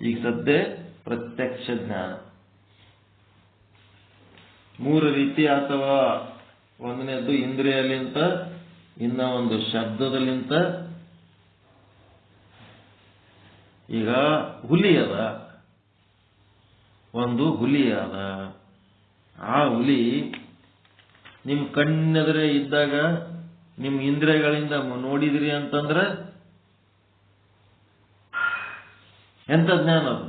ಈಗ ಸದ್ಯ ಪ್ರತ್ಯಕ್ಷ ಜ್ಞಾನ 3 ರೀತಿ ಅಥವಾ ಒಂದನೇದ್ದು ಇಂದ್ರಿಯಲಿಂತ, ಇನ್ನ ಒಂದು ಶಬ್ದದಲ್ಲಿಂತ. ಈಗ ಹುಲಿ ಅದ, ಒಂದು ಹುಲಿ ಅದ. ಆ ಹುಲಿ ನಿಮ್ ಕಣ್ಣೆದರೆ ಇದ್ದಾಗ ನಿಮ್ ಇಂದ್ರಿಯಗಳಿಂದ ನೋಡಿದ್ರಿ ಅಂತಂದ್ರೆ ಎಂತ ಜ್ಞಾನ ಅದು?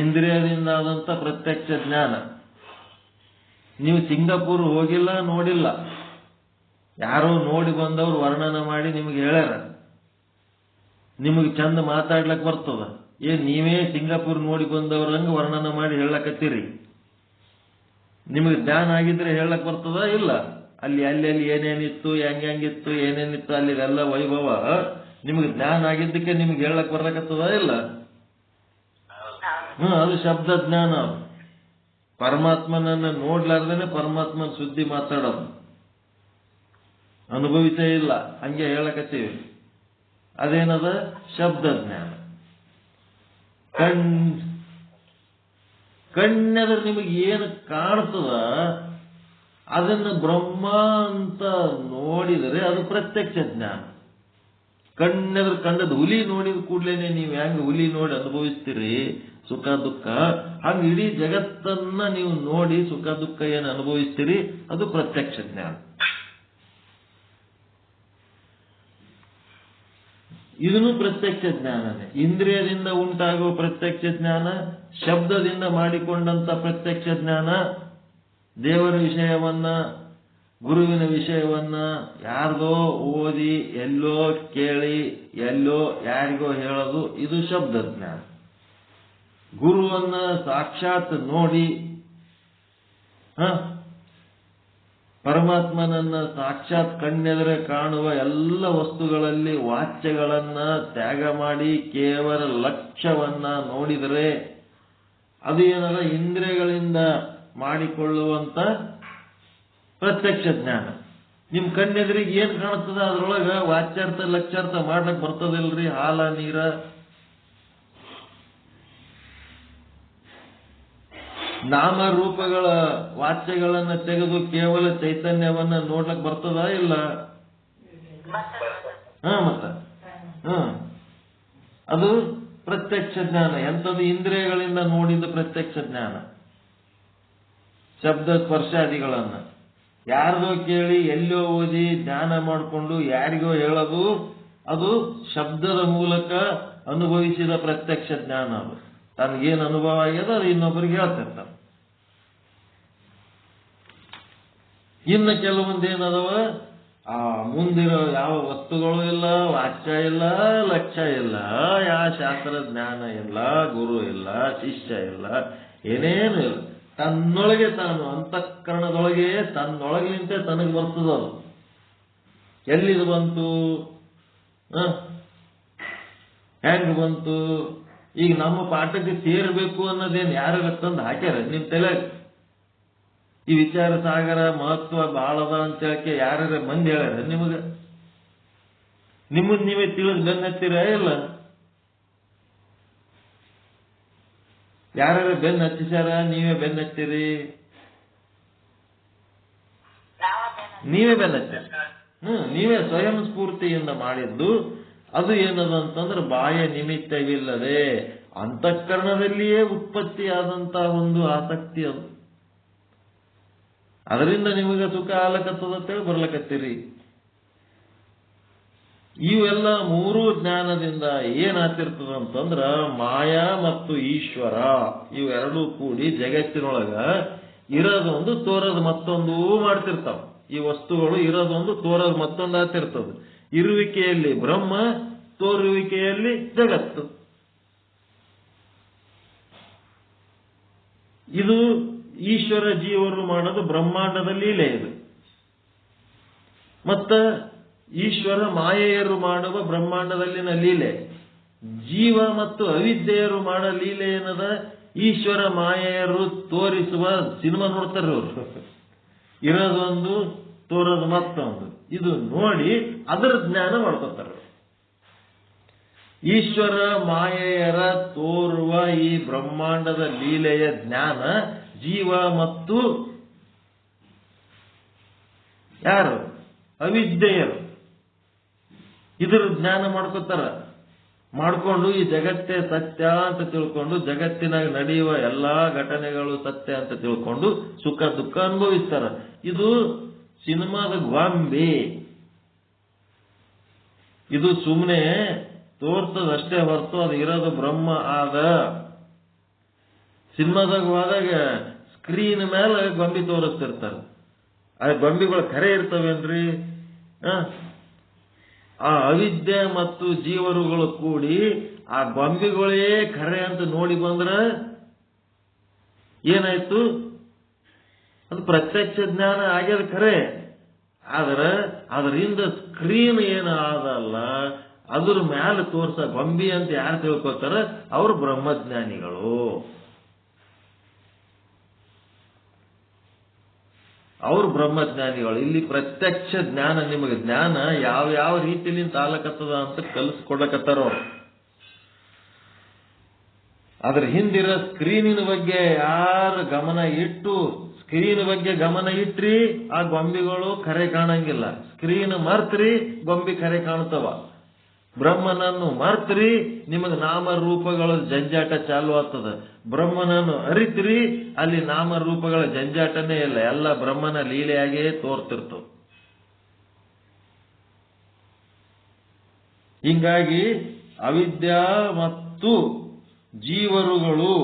ಇಂದ್ರಿಯದಿಂದ ಆದಂತ ಪ್ರತ್ಯಕ್ಷ ಜ್ಞಾನ. ನೀವು ಸಿಂಗಾಪುರ್ ಹೋಗಿಲ್ಲ, ನೋಡಿಲ್ಲ, ಯಾರೋ ನೋಡಿ ಬಂದವ್ರು ವರ್ಣನೆ ಮಾಡಿ ನಿಮ್ಗೆ ಹೇಳ್ಯಾರ, ನಿಮಗೆ ಚಂದ ಮಾತಾಡ್ಲಕ್ ಬರ್ತದ. ನೀವೇ ಸಿಂಗಾಪುರ್ ನೋಡಿ ಬಂದವ್ರಂಗ ವರ್ಣನೆ ಮಾಡಿ ಹೇಳಕತ್ತೀರಿ. ನಿಮಗೆ ಜ್ಞಾನ ಆಗಿದ್ರೆ ಹೇಳಕ್ ಬರ್ತದ? ಇಲ್ಲ. ಅಲ್ಲಿ ಏನೇನಿತ್ತು, ಹೆಂಗಿತ್ತು, ಏನೇನಿತ್ತು ಅಲ್ಲಿದೆಲ್ಲ ವೈಭವ ನಿಮಗೆ ಜ್ಞಾನ ಆಗಿದ್ದಕ್ಕೆ ನಿಮ್ಗೆ ಹೇಳಕ್ ಬರ್ಲಕತ್ತದ? ಇಲ್ಲ. ಅದು ಶಬ್ದ ಜ್ಞಾನ. ಪರಮಾತ್ಮನನ್ನ ನೋಡ್ಲಾರ್ದೇನೆ ಪರಮಾತ್ಮನ ಸುದ್ದಿ ಮಾತಾಡೋದು, ಅನುಭವಿಸೇ ಇಲ್ಲ, ಹಂಗೆ ಹೇಳಕತ್ತೀವಿ. ಅದೇನದ? ಶಬ್ದ ಜ್ಞಾನ. ಕಣ್ಣೆದ್ರ ನಿಮಗೆ ಏನು ಕಾಣ್ತದ ಅದನ್ನು ಬ್ರಹ್ಮ ಅಂತ ನೋಡಿದರೆ ಅದು ಪ್ರತ್ಯಕ್ಷ ಜ್ಞಾನ. ಕಣ್ಣೆದ್ರ ಕಂಡದ್ದು ಹುಲಿ ನೋಡಿದ ಕೂಡ್ಲೇನೆ ನೀವು ಹೆಂಗ ಹುಲಿ ನೋಡಿ ಅನುಭವಿಸ್ತೀರಿ ಸುಖ ದುಃಖ, ಹಂಗ ಇಡೀ ಜಗತ್ತನ್ನ ನೀವು ನೋಡಿ ಸುಖ ದುಃಖ ಏನು ಅನುಭವಿಸ್ತೀರಿ, ಅದು ಪ್ರತ್ಯಕ್ಷ ಜ್ಞಾನ. ಇದನ್ನು ಪ್ರತ್ಯಕ್ಷ ಜ್ಞಾನನೇ. ಇಂದ್ರಿಯದಿಂದ ಉಂಟಾಗುವ ಪ್ರತ್ಯಕ್ಷ ಜ್ಞಾನ, ಶಬ್ದದಿಂದ ಮಾಡಿಕೊಂಡಂತ ಪ್ರತ್ಯಕ್ಷ ಜ್ಞಾನ, ದೇವರ ವಿಷಯವನ್ನ ಗುರುವಿನ ವಿಷಯವನ್ನ ಯಾರ್ದೋ ಓದಿ ಎಲ್ಲೋ ಕೇಳಿ ಎಲ್ಲೋ ಯಾರಿಗೋ ಹೇಳೋದು, ಇದು ಶಬ್ದ ಜ್ಞಾನ. ಗುರುವನ್ನ ಸಾಕ್ಷಾತ್ ನೋಡಿ ಪರಮಾತ್ಮನನ್ನ ಸಾಕ್ಷಾತ್ ಕಣ್ಣೆದರೆ ಕಾಣುವ ಎಲ್ಲ ವಸ್ತುಗಳಲ್ಲಿ ವಾಚ್ಯಗಳನ್ನ ತ್ಯಾಗ ಮಾಡಿ ಕೇವಲ ಲಕ್ಷ್ಯವನ್ನ ನೋಡಿದರೆ ಅದು ಏನದ? ಇಂದ್ರಿಯಗಳಿಂದ ಮಾಡಿಕೊಳ್ಳುವಂತ ಪ್ರತ್ಯಕ್ಷ ಜ್ಞಾನ. ನಿಮ್ ಕಣ್ಣೆದ್ರಿಗೆ ಏನ್ ಕಾಣ್ತದ ಅದ್ರೊಳಗ ವಾಚ್ಯಾರ್ಥ ಲಕ್ಷ್ಯಾರ್ಥ ಮಾಡ್ಲಕ್ ಬರ್ತದಿಲ್ರಿ? ಹಾಲ ನೀರ ನಾಮರೂಪಗಳ ವಾಚ್ಯಗಳನ್ನ ತೆಗೆದು ಕೇವಲ ಚೈತನ್ಯವನ್ನ ನೋಡ್ಲಕ್ ಬರ್ತದ? ಇಲ್ಲ. ಮತ್ತ ಅದು ಪ್ರತ್ಯಕ್ಷ ಜ್ಞಾನ. ಎಂಥದ್ದು? ಇಂದ್ರಿಯಗಳಿಂದ ನೋಡಿದ ಪ್ರತ್ಯಕ್ಷ ಜ್ಞಾನ. ಶಬ್ದ ಸ್ಪರ್ಶಾದಿಗಳನ್ನ ಯಾರಿಗೋ ಕೇಳಿ ಎಲ್ಲೋ ಓದಿ ಜ್ಞಾನ ಮಾಡಿಕೊಂಡು ಯಾರಿಗೋ ಹೇಳೋದು, ಅದು ಶಬ್ದದ ಮೂಲಕ ಅನುಭವಿಸಿದ ಪ್ರತ್ಯಕ್ಷ ಜ್ಞಾನ. ಅದು ತನಗೇನು ಅನುಭವ ಆಗ್ಯದ ಅದು ಇನ್ನೊಬ್ಬರಿಗೆ ಹೇಳ್ತಿರ್ತಾನೆ. ಇನ್ನು ಕೆಲವೊಂದು ಏನದವ, ಆ ಮುಂದಿರೋ ಯಾವ ವಸ್ತುಗಳು ಇಲ್ಲ, ವಾಚ್ಯ ಇಲ್ಲ, ಲಕ್ಷ್ಯ ಇಲ್ಲ, ಯಾವ ಶಾಸ್ತ್ರ ಜ್ಞಾನ ಇಲ್ಲ, ಗುರು ಇಲ್ಲ, ಶಿಷ್ಯ ಇಲ್ಲ, ಏನೇನು ಇಲ್ಲ. ತನ್ನೊಳಗೆ ತಾನು ಅಂತಃಕರಣದೊಳಗೆ ತನ್ನೊಳಗಿನಿಂದ ತನಗೆ ಬರ್ತದ. ಅದು ಎಲ್ಲಿದು ಬಂತು? ಹೆಂಗ್ ಬಂತು? ಈಗ ನಮ್ಮ ಪಾಠಕ್ಕೆ ಸೇರ್ಬೇಕು ಅನ್ನೋದೇನು ಯಾರು ತಂದು ಹಾಕ್ಯಾರ ನಿಮ್ ತಲೆ? ಈ ವಿಚಾರ ಸಾಗರ ಮಹತ್ವ ಬಾಳದ ಅಂತ ಹೇಳಕ್ಕೆ ಯಾರ ಮಂದಿ ಹೇಳ್ಯಾರ ನಿಮಗ? ನಿಮ್ಮದ್ ನೀವೇ ತಿಳಿದು ಬೆನ್ನತ್ತೀರ ಇಲ್ಲ? ಯಾರ ಬೆನ್ನ ಹಚ್ಚಿಸ್ಯಾರ? ನೀವೇ ಬೆನ್ನತ್ತೀರಿ? ನೀವೇ ಬೆನ್ನತ್ತೀರ. ನೀವೇ ಸ್ವಯಂ ಸ್ಫೂರ್ತಿಯಿಂದ ಮಾಡಿದ್ದು. ಅದು ಏನದು ಅಂತಂದ್ರೆ ಬಾಹ್ಯ ನಿಮಿತ್ತವಿಲ್ಲದೆ ಅಂತಃಕರಣದಲ್ಲಿಯೇ ಉತ್ಪತ್ತಿಯಾದಂತ ಒಂದು ಆಸಕ್ತಿ. ಅದು ಅದರಿಂದ ನಿಮಗೆ ಸುಖ ಆಲಕತ್ತದಂತೇಳಿ ಬರ್ಲಕತ್ತೀರಿ. ಇವೆಲ್ಲ ಮೂರೂ ಜ್ಞಾನದಿಂದ ಏನಾಗ್ತಿರ್ತದ ಅಂತಂದ್ರ ಮಾಯಾ ಮತ್ತು ಈಶ್ವರ ಇವೆರಡೂ ಕೂಡಿ ಜಗತ್ತಿನೊಳಗ ಇರೋದೊಂದು ತೋರದು ಮತ್ತೊಂದು ಮಾಡ್ತಿರ್ತಾವ. ಈ ವಸ್ತುಗಳು ಇರೋದೊಂದು ತೋರದು ಮತ್ತೊಂದು ಆಗ್ತಿರ್ತದೆ. ಇರುವಿಕೆಯಲ್ಲಿ ಬ್ರಹ್ಮ, ತೋರುವಿಕೆಯಲ್ಲಿ ಜಗತ್ತು. ಇದು ಈಶ್ವರ ಜೀವರು ಮಾಡೋದು ಬ್ರಹ್ಮಾಂಡದ ಲೀಲೆ. ಇದು ಮತ್ತ ಈಶ್ವರ ಮಾಯೆಯರು ಮಾಡುವ ಬ್ರಹ್ಮಾಂಡದಲ್ಲಿನ ಲೀಲೆ. ಜೀವ ಮತ್ತು ಅವಿದ್ಯೆಯರು ಮಾಡೋ ಲೀಲೆ ಏನದ? ಈಶ್ವರ ಮಾಯೆಯರು ತೋರಿಸುವ ಸಿನಿಮಾ ನೋಡ್ತಾರೆ ಅವರು. ಇರೋದೊಂದು ತೋರೋದು ಮತ್ತೊಂದು. ಇದು ನೋಡಿ ಅದರ ಜ್ಞಾನ ಮಾಡ್ಕೊತಾರೆ. ಈಶ್ವರ ಮಾಯೆಯರ ತೋರುವ ಈ ಬ್ರಹ್ಮಾಂಡದ ಲೀಲೆಯ ಜ್ಞಾನ ಜೀವ ಮತ್ತು ಯಾರು? ಅವಿದ್ಯೆಯರು ಇದರ ಜ್ಞಾನ ಮಾಡ್ಕೊತಾರ. ಮಾಡ್ಕೊಂಡು ಈ ಜಗತ್ತೇ ಸತ್ಯ ಅಂತ ತಿಳ್ಕೊಂಡು, ಜಗತ್ತಿನಾಗ ನಡೆಯುವ ಎಲ್ಲಾ ಘಟನೆಗಳು ಸತ್ಯ ಅಂತ ತಿಳ್ಕೊಂಡು ಸುಖ ದುಃಖ ಅನುಭವಿಸ್ತಾರ. ಇದು ಸಿನಿಮಾದ ಗೊಂಬೆ. ಇದು ಸುಮ್ಮನೆ ತೋರ್ತದಷ್ಟೇ ಹೊರತು ಅದು ಇರೋದು ಬ್ರಹ್ಮ ಆದ. ಸಿನಿಮಾದಾಗ ಹೋದಾಗ ಸ್ಕ್ರೀನ್ ಮೇಲೆ ಗೊಂಬೆ ತೋರಿಸ್ತಿರ್ತಾರ. ಆ ಗೊಂಬೆಗಳು ಖರೆ ಇರ್ತವೇನ್ರಿ? ಆ ಅವಿದ್ಯೆ ಮತ್ತು ಜೀವರುಗಳು ಕೂಡಿ ಆ ಗೊಂಬೆಗಳೇ ಖರೆ ಅಂತ ನೋಡಿ ಬಂದ್ರ ಏನಾಯ್ತು? ಅದು ಪ್ರತ್ಯಕ್ಷ ಜ್ಞಾನ ಆಗ್ಯದ ಖರೆ. ಆದ್ರೆ ಅದರಿಂದ ಸ್ಕ್ರೀನ್ ಏನು ಆದಲ್ಲ, ಅದ್ರ ಮ್ಯಾಲೆ ತೋರ್ಸ ಗೊಂಬಿ ಅಂತ ಯಾರು ತಿಳ್ಕೊತಾರ ಅವ್ರು ಬ್ರಹ್ಮಜ್ಞಾನಿಗಳು. ಅವ್ರು ಬ್ರಹ್ಮಜ್ಞಾನಿಗಳು. ಇಲ್ಲಿ ಪ್ರತ್ಯಕ್ಷ ಜ್ಞಾನ, ನಿಮಗೆ ಜ್ಞಾನ ಯಾವ ರೀತಿಲಿಂದ ತಾಲಕತ್ತದ ಅಂತ ಕಲಿಸ್ಕೊಡಕತ್ತಾರ ಅವ್ರು. ಅದ್ರ ಹಿಂದಿರೋ ಸ್ಕ್ರೀನಿನ ಬಗ್ಗೆ ಯಾರು ಗಮನ ಇಟ್ಟು, ಸ್ಕ್ರೀನ್ ಬಗ್ಗೆ ಗಮನ ಇಟ್ರಿ ಆ ಗೊಂಬೆಗಳು ಖರೆ ಕಾಣಂಗಿಲ್ಲ. ಸ್ಕ್ರೀನ್ ಮರ್ತ್ರಿ ಗೊಂಬೆ ಖರೆ ಕಾಣ್ತವ. ಬ್ರಹ್ಮನನ್ನು ಮರ್ತ್ರಿ ನಿಮಗೆ ನಾಮರೂಪಗಳ ಜಂಜಾಟ ಚಾಲು ಆಗ್ತದ. ಬ್ರಹ್ಮನನ್ನು ಅರಿತ್ರಿ ಅಲ್ಲಿ ನಾಮರೂಪಗಳ ಜಂಜಾಟನೇ ಇಲ್ಲ. ಎಲ್ಲ ಬ್ರಹ್ಮನ ಲೀಲೆಯಾಗೇ ತೋರ್ತಿರ್ತವ. ಹಿಂಗಾಗಿ ಅವಿದ್ಯಾ ಮತ್ತು ಜೀವರುಗಳು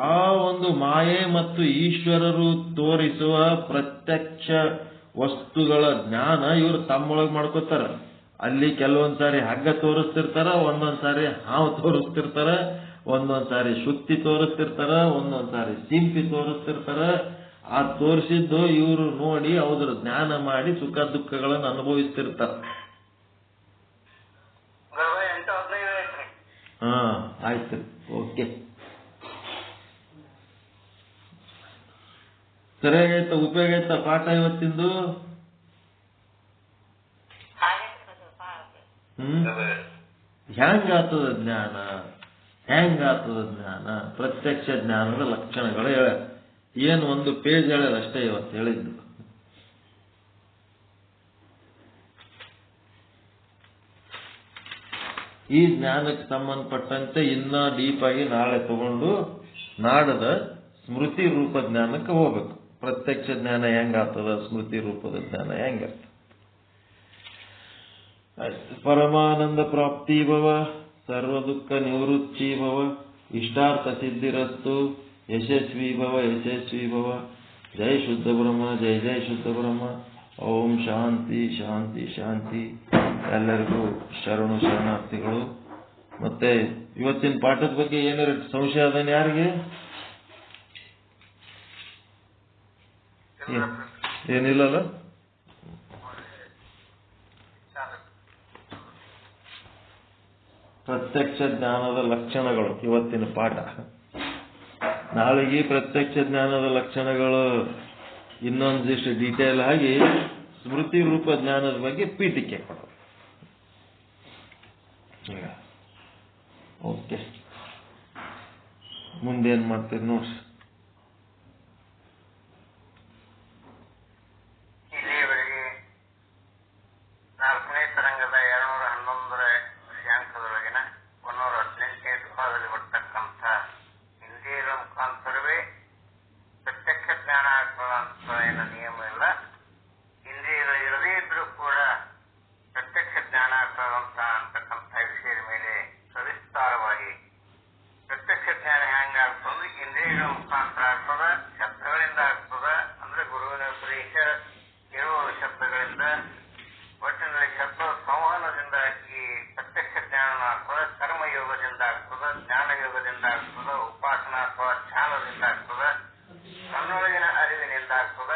ಆ ಒಂದು ಮಾಯೆ ಮತ್ತು ಈಶ್ವರರು ತೋರಿಸುವ ಪ್ರತ್ಯಕ್ಷ ವಸ್ತುಗಳ ಜ್ಞಾನ ಇವರು ತಮ್ಮೊಳಗೆ ಮಾಡ್ಕೋತಾರ. ಅಲ್ಲಿ ಕೆಲವೊಂದ್ಸಾರಿ ಹಗ್ಗ ತೋರಿಸ್ತಿರ್ತಾರ, ಒಂದೊಂದ್ಸಾರಿ ಹಾವು ತೋರಿಸ್ತಿರ್ತಾರ, ಒಂದೊಂದ್ಸಾರಿ ಶುಕ್ತಿ ತೋರಿಸ್ತಿರ್ತಾರ, ಒಂದೊಂದ್ಸಾರಿ ಸಿಂಪಿ ತೋರಿಸ್ತಿರ್ತಾರ. ಆ ತೋರಿಸಿದ್ದು ಇವರು ನೋಡಿ ಅವ್ರ ಜ್ಞಾನ ಮಾಡಿ ಸುಖ ದುಃಖಗಳನ್ನು ಅನುಭವಿಸ್ತಿರ್ತಾರ. ಆಯ್ತು, ಓಕೆ, ಸರಿಯಾಗೈತ, ಉಪಯೋಗ ಐತ ಪಾಠ ಇವತ್ತಿಂದು? ಹೆಂಗಾಗ್ತದ ಜ್ಞಾನ? ಹೆಂಗಾಗ್ತದ ಜ್ಞಾನ? ಪ್ರತ್ಯಕ್ಷ ಜ್ಞಾನದ ಲಕ್ಷಣಗಳು ಹೇಳ. ಏನು ಒಂದು ಪೇಜ್ ಹೇಳ್ಯಾರ ಅಷ್ಟೇ ಇವತ್ತು ಹೇಳಿದ್ದು. ಈ ಜ್ಞಾನಕ್ಕೆ ಸಂಬಂಧಪಟ್ಟಂತೆ ಇನ್ನ ಡೀಪ್ ಆಗಿ ನಾಳೆ ತಗೊಂಡು ನಾಡದ ಸ್ಮೃತಿ ರೂಪ ಜ್ಞಾನಕ್ಕೆ ಹೋಗ್ಬೇಕು. ಪ್ರತ್ಯಕ್ಷ ಜ್ಞಾನ ಹೆಂಗಾಗ್ತದ, ಸ್ಮೃತಿ ರೂಪದ ಜ್ಞಾನ ಹೆಂಗಾಗ್ತದ. ಪರಮಾನಂದ ಪ್ರಾಪ್ತಿ ಭವ, ಸರ್ವ ದುಃಖ ನಿವೃತ್ತಿ ಭವ, ಇಷ್ಟಾರ್ಥ ಸಿದ್ಧಿರಸ್ತು, ಯಶಸ್ವಿ ಭವ, ಯಶಸ್ವಿ ಭವ. ಜೈ ಶುದ್ಧ ಬ್ರಹ್ಮ, ಜೈ ಜೈ ಶುದ್ಧ ಬ್ರಹ್ಮ. ಓಂ ಶಾಂತಿ ಶಾಂತಿ ಶಾಂತಿ. ಎಲ್ಲರಿಗೂ ಶರಣು ಶರಣಾರ್ಥಿಗಳು. ಮತ್ತೆ ಇವತ್ತಿನ ಪಾಠದ ಬಗ್ಗೆ ಏನಾರ ಸಂಶಯ ಅದೇನು ಯಾರಿಗೆ? ಏನಿಲ್ಲಲ್ಲ? ಪ್ರತ್ಯಕ್ಷ ಜ್ಞಾನದ ಲಕ್ಷಣಗಳು ಇವತ್ತಿನ ಪಾಠ. ನಾಳೆಗೆ ಪ್ರತ್ಯಕ್ಷ ಜ್ಞಾನದ ಲಕ್ಷಣಗಳು ಇನ್ನೊಂದಿಷ್ಟು ಡೀಟೇಲ್ ಆಗಿ ಸ್ಮೃತಿ ರೂಪ ಜ್ಞಾನದ ಬಗ್ಗೆ ಪೀಠಿಕೆ ಕೊಡೋದು. ಓಕೆ, ಮುಂದೇನ್ ಮಾಡ್ತೀರಿ ನೋಡ್ರಿ. ಇಲ್ಲಿಯವರೆಗೆ 4ನೇ ತರಂಗದ 211ರ ವಿಷಯಾಂಕದೊಳಗಿನ 118ನೇ ಸುಖದಲ್ಲಿ ಬರ್ತಕ್ಕಂಥ ಇಂದ್ರಿಯಗಳ ಮುಖಾಂತರವೇ ಪ್ರತ್ಯಕ್ಷ ಜ್ಞಾನ ಆಗ್ತದಂತ ಏನೋ ನಿಯಮ ಇಲ್ಲ. ಇಂದ್ರಿಯಗಳು ಇರದೇ ಇದ್ರೂ ಕೂಡ ಪ್ರತ್ಯಕ್ಷ ಜ್ಞಾನ ಆಗ್ತದಂತ ಅಂತಕ್ಕಂಥ ವಿಷಯದ ಮೇಲೆ ಸವಿಸ್ತಾರವಾಗಿ ಪ್ರತ್ಯಕ್ಷ ಜ್ಞಾನ ಹೆಂಗ ಆಗ್ತದೆ, ಇಂದ್ರಿಯಗಳ ಮುಖಾಂತರ ಆಗ್ತದ, ಶಬ್ದಗಳಿಂದ ಆಗ್ತದ, ಅಂದ್ರೆ ಗುರುವಿನ ಉಪದೇಶ ಇರುವ ಶಬ್ದಗಳಿಂದ, ಒಟ್ಟಿನಲ್ಲಿ ಶಬ್ದ ಸಂವಹನದಿಂದ ಈ ಪ್ರತ್ಯಕ್ಷ ಜ್ಞಾನ ಆಗ್ತದ, ಕರ್ಮಯೋಗದಿಂದ ಆಗ್ತದ, ಜ್ಞಾನಯೋಗದಿಂದ ಆಗ್ತದ, ಉಪಾಸನಾ ಅಥವಾ ಧ್ಯಾನದಿಂದ ಆಗ್ತದ, ತನ್ನೊಳಗಿನ ಅರಿವಿನಿಂದ ಆಗ್ತದ,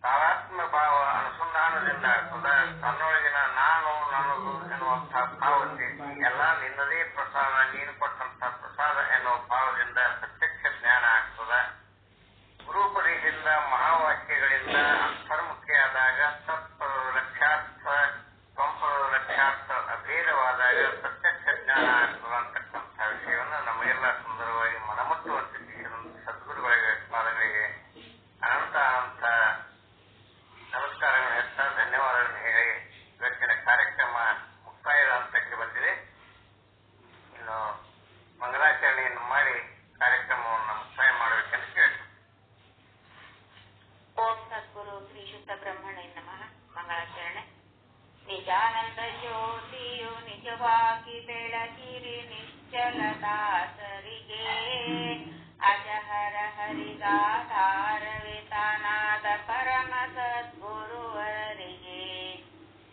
ತಾದಾತ್ಮ್ಯ ಭಾವ ಅನುಸಂಧಾನದಿಂದ ಆಗ್ತದ, ತನ್ನೊಳಗಿನ ನಾನು ನನ್ನದು ಎನ್ನುವಂತಹ ಭಾವಕ್ಕೆ ಎಲ್ಲ ನಿನ್ನದೇ ಪ್ರಸಾದ, ನೀನು ಕೊಟ್ಟಂತ ಪ್ರಸಾದ ಎನ್ನುವ ಭಾವದಿಂದ ಪ್ರತ್ಯಕ್ಷ ಜ್ಞಾನ ಆಗ್ತದ. ಗುರುಪದೇಶದಿಂದ ಮಹಾವಾಕ್ಯಗಳಿಂದ ಅಂತರ್ಮುಖಿಯಾದಾಗ ತತ್ಪದ ಲಕ್ಷ್ಯಾರ್ಥ ಸಂಪದ ಲಕ್ಷ್ಯಾರ್ಥ ಅಭೇದವಾದಾಗ ಪ್ರತ್ಯಕ್ಷ ಜ್ಞಾನ ಆಗ್ತದ ಅಂತಕ್ಕಂಥ ವಿಷಯವನ್ನು ನಮಗೆಲ್ಲ ಸುಂದರವಾಗಿ ಮನಮುಟ್ಟುವಂತೆ ಸದ್ಗುರುಗಳಿಗೆ ಪಾದಗಳಿಗೆ ಅನಂತ ನಮಸ್ಕಾರಗಳನ್ನು ಹೇಳ್ತಾ ಧನ್ಯವಾದಗಳನ್ನು ಹೇಳಿ ಇವತ್ತಿನ ಕಾರ್ಯಕ್ರಮ ಮುಕ್ತಾಯದ ಹಂತಕ್ಕೆ ಬಂದಿದೆ. ಇನ್ನು ಮಂಗಲಾಚರಣೆಯನ್ನು ಮಾಡಿ ಕಾರ್ಯಕ್ರಮವನ್ನು ಮುಕ್ತಾಯ ಮಾಡಬೇಕೆಂದು ಕೇಳ್ತೀನಿ. ಓಂ ಸದ್ಗುರು ಶ್ರೀ ಶುದ್ಧ ಬ್ರಹ್ಮಣೇ ನಮಃ. ಮಂಗಳಾಚರಣೆ. ನಿಜಾನಂದ ಜ್ಯೋತಿಯು ನಿಜವಾಗಿ ಬೆಳಗಿರಿ ನಿಶ್ಚಲದಾಸರಿಗೆ, ಅಜಹರ ಹರಿಗಾಧಾರವೇ ತಾನಾದ ಪರಮ ಸದ್ಗುರುವರಿಗೆ,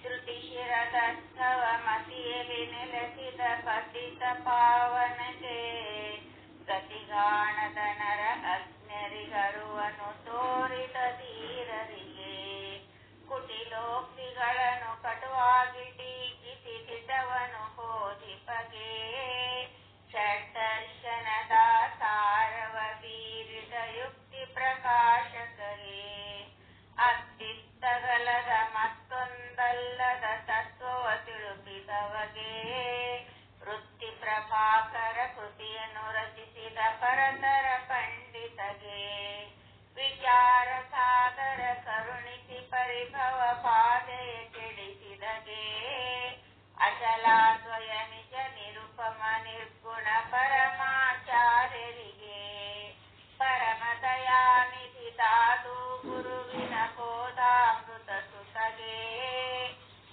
ಶ್ರುತಿ ಶಿರದಸ್ಥವ ಮತಿಯಲ್ಲಿ ನೆಲೆಸಿದ ಪತಿತ ಪಾವನಗೆ, ಗತಿಗಾಣದ ನರ ಅಜ್ಞರಿಗರುವನು ತೋರಿದ ಧೀರರಿಗೆ, ಕುಟಿಲೋಕ್ತಿಗಳನ್ನು ಕಟುವಾಗಿ ಟೀಕಿಸಿ ದಿಟವನು ಬೋಧಿಪಗೆ, ಷಡ್ದರ್ಶನದ ಸಾರವ ಬೀರಿದ ಯುಕ್ತಿ ಪ್ರಕಾಶಕರೇ, ಅಸ್ತಿತ್ವಗಲದ ಮತ್ತೊಂದಲ್ಲದ ತತ್ವವ ತಿಳುಪಿದವಗೆ, ವೃತ್ತಿ ಪ್ರಭಾಕರ ಕೃತಿಯನ್ನು ರಚಿಸಿದ ಪರತರ ಪಂಡಿತಗೆ, ವಿಚಾರ ಸಾಗರ ಕರುಣಿಸಿ ಪರಿಭವ ಬಾಧೆಯ ಕೆಡಿಸಿದಗೆ, ಅಚಲಾದ್ವಯ ನಿಜ ನಿರುಪಮ ನಿರ್ಗುಣ ಪರಮಾಚಾರ್ಯರಿಗೆ, ಪರಮ ದಯಾನಿಧಿ ದಾದು ಗುರುವಿನ ಬೋಧಾಮೃತ ಸುತಗೆ,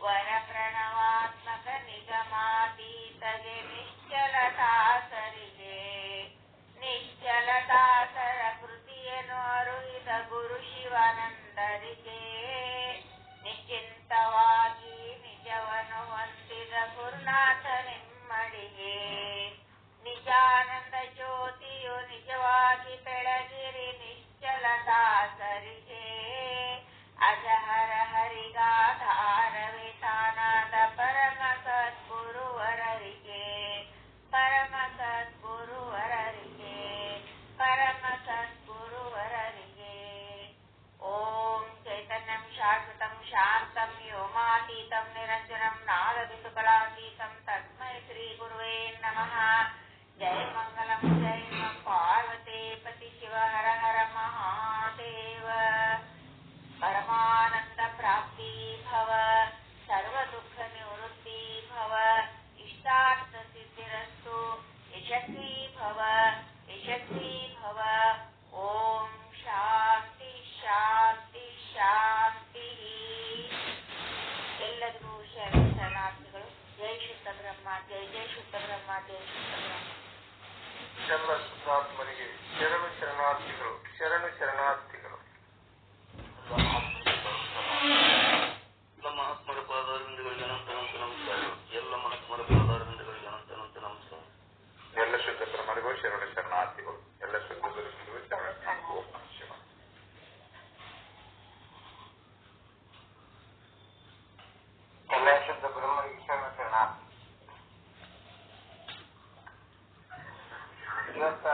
ವರ ಪ್ರಣವಾತ್ಮಕ ನಿಗಮಾತೀತಗೆ, ನಿಶ್ಚಲದಾಸರಿಗೆ, ನಿಶ್ಚಲದಾಸರ ಕೃತಿಯನ್ನು ಅರುಹಿದ ಗುರು ಶಿವಾನಂದರಿಗೆ, ನಿಶ್ಚಿಂತವಾಗಿ ನಿಜವನ್ನು ಹೊಂದಿದ ಗುರುನಾಥ ನಿಮ್ಮಡಿಗೆ, ನಿಜಾನಂದ ಜ್ಯೋತಿಯು ನಿಜವಾಗಿ ಬೆಳಗಿರಿ ನಿಶ್ಚಲದಾಸರಿಗೆ, ಅಜಹರ ಹರಿಗಾಧಾರವೇ ತಾನಾದ ಪರಮ ಸದ್ಗುರುವರರಿಗೆ, ಪರಮ ಸದ್ಗುರುವರರಿಗೆ, ಪರಮ ಸದ್ಗುರುವರರಿಗೆ. ಓಂ ಚೈತನ್ಯಂ ಶಾಶ್ವತಂ ಶಾಂತಂ ವ್ಯೋಮಾತೀತಂ ನಿರಂಜನಂ ನಾದಬಿಂದುಕಲಾತೀತಂ ತಸ್ಮೈ ಶ್ರೀ ಗುರುವೇ ನಮಃ. ಜೈ ಮಂಗಲಂ ಜೈ ಪಾರ್ವತಿ ಪತಿ ಶಿವ ಹರ ಹರ ಮಹಾದೇವ. ಪರಮಾನಂದ ಪ್ರಾಪ್ತಿ ಭವ, ಸರ್ವ ದುಃಖ ನಿವೃತ್ತಿ ಭವ, ಇಷ್ಟಾರ್ಥ ಸಿದ್ಧಿರಸ್ತು, ಯಶಸ್ವಿ ಭವ, ಯಶಸ್ವಿ ಭವ. ಓಂ ಶಾಂತಿ ಶಾಂತಿ ಶಾಂತಿ. ಎಲ್ಲರಿಗೂ ಶರಣಾರ್ಥಿಗಳು. ಜೈ ಶುದ್ಧ ಬ್ರಹ್ಮ, ಜೈ ಜೈ ಶುದ್ಧ ಬ್ರಹ್ಮ, ಜೈ ಶುದ್ಧ ಬ್ರಹ್ಮ. ಎಲ್ಲ ಶುದ್ಧಾತ್ಮರಿಗೆ ಶರಣು ಶರಣಾರ್ಥಿಗಳು, ಶರಣು ಶರಣಾರ್ಥಿಗಳು. ಎಲ್ಲ ಮಹಾತ್ಮರ ಪಾದಾರವಿಂದಗಳಿಗೆ ಅನಂತ ಅನಂತ ನಮಸ್ಕಾರ. ಎಲ್ಲ ಮಹಾತ್ಮರ ಪಾದಾರವಿಂದಗಳಿಗೆ ಅನಂತ ಅನಂತ ನಮಸ್ಕಾರ. ಎಲ್ಲ ಶುದ್ಧ ಬ್ರಹ್ಮರಿಗೂ ಶರಣು ಶರಣಾರ್ಥಿಗಳು. ಎಲ್ಲ ಶುದ್ಧ ಗುರುಗಳಿಗೂ ಶರಣು. ಎಲ್ಲ ಶುದ್ಧ ಬ್ರಹ್ಮರಿಗೆ ಶರಣು ಶರಣಾರ್ಥಿ. ಇವತ್ತ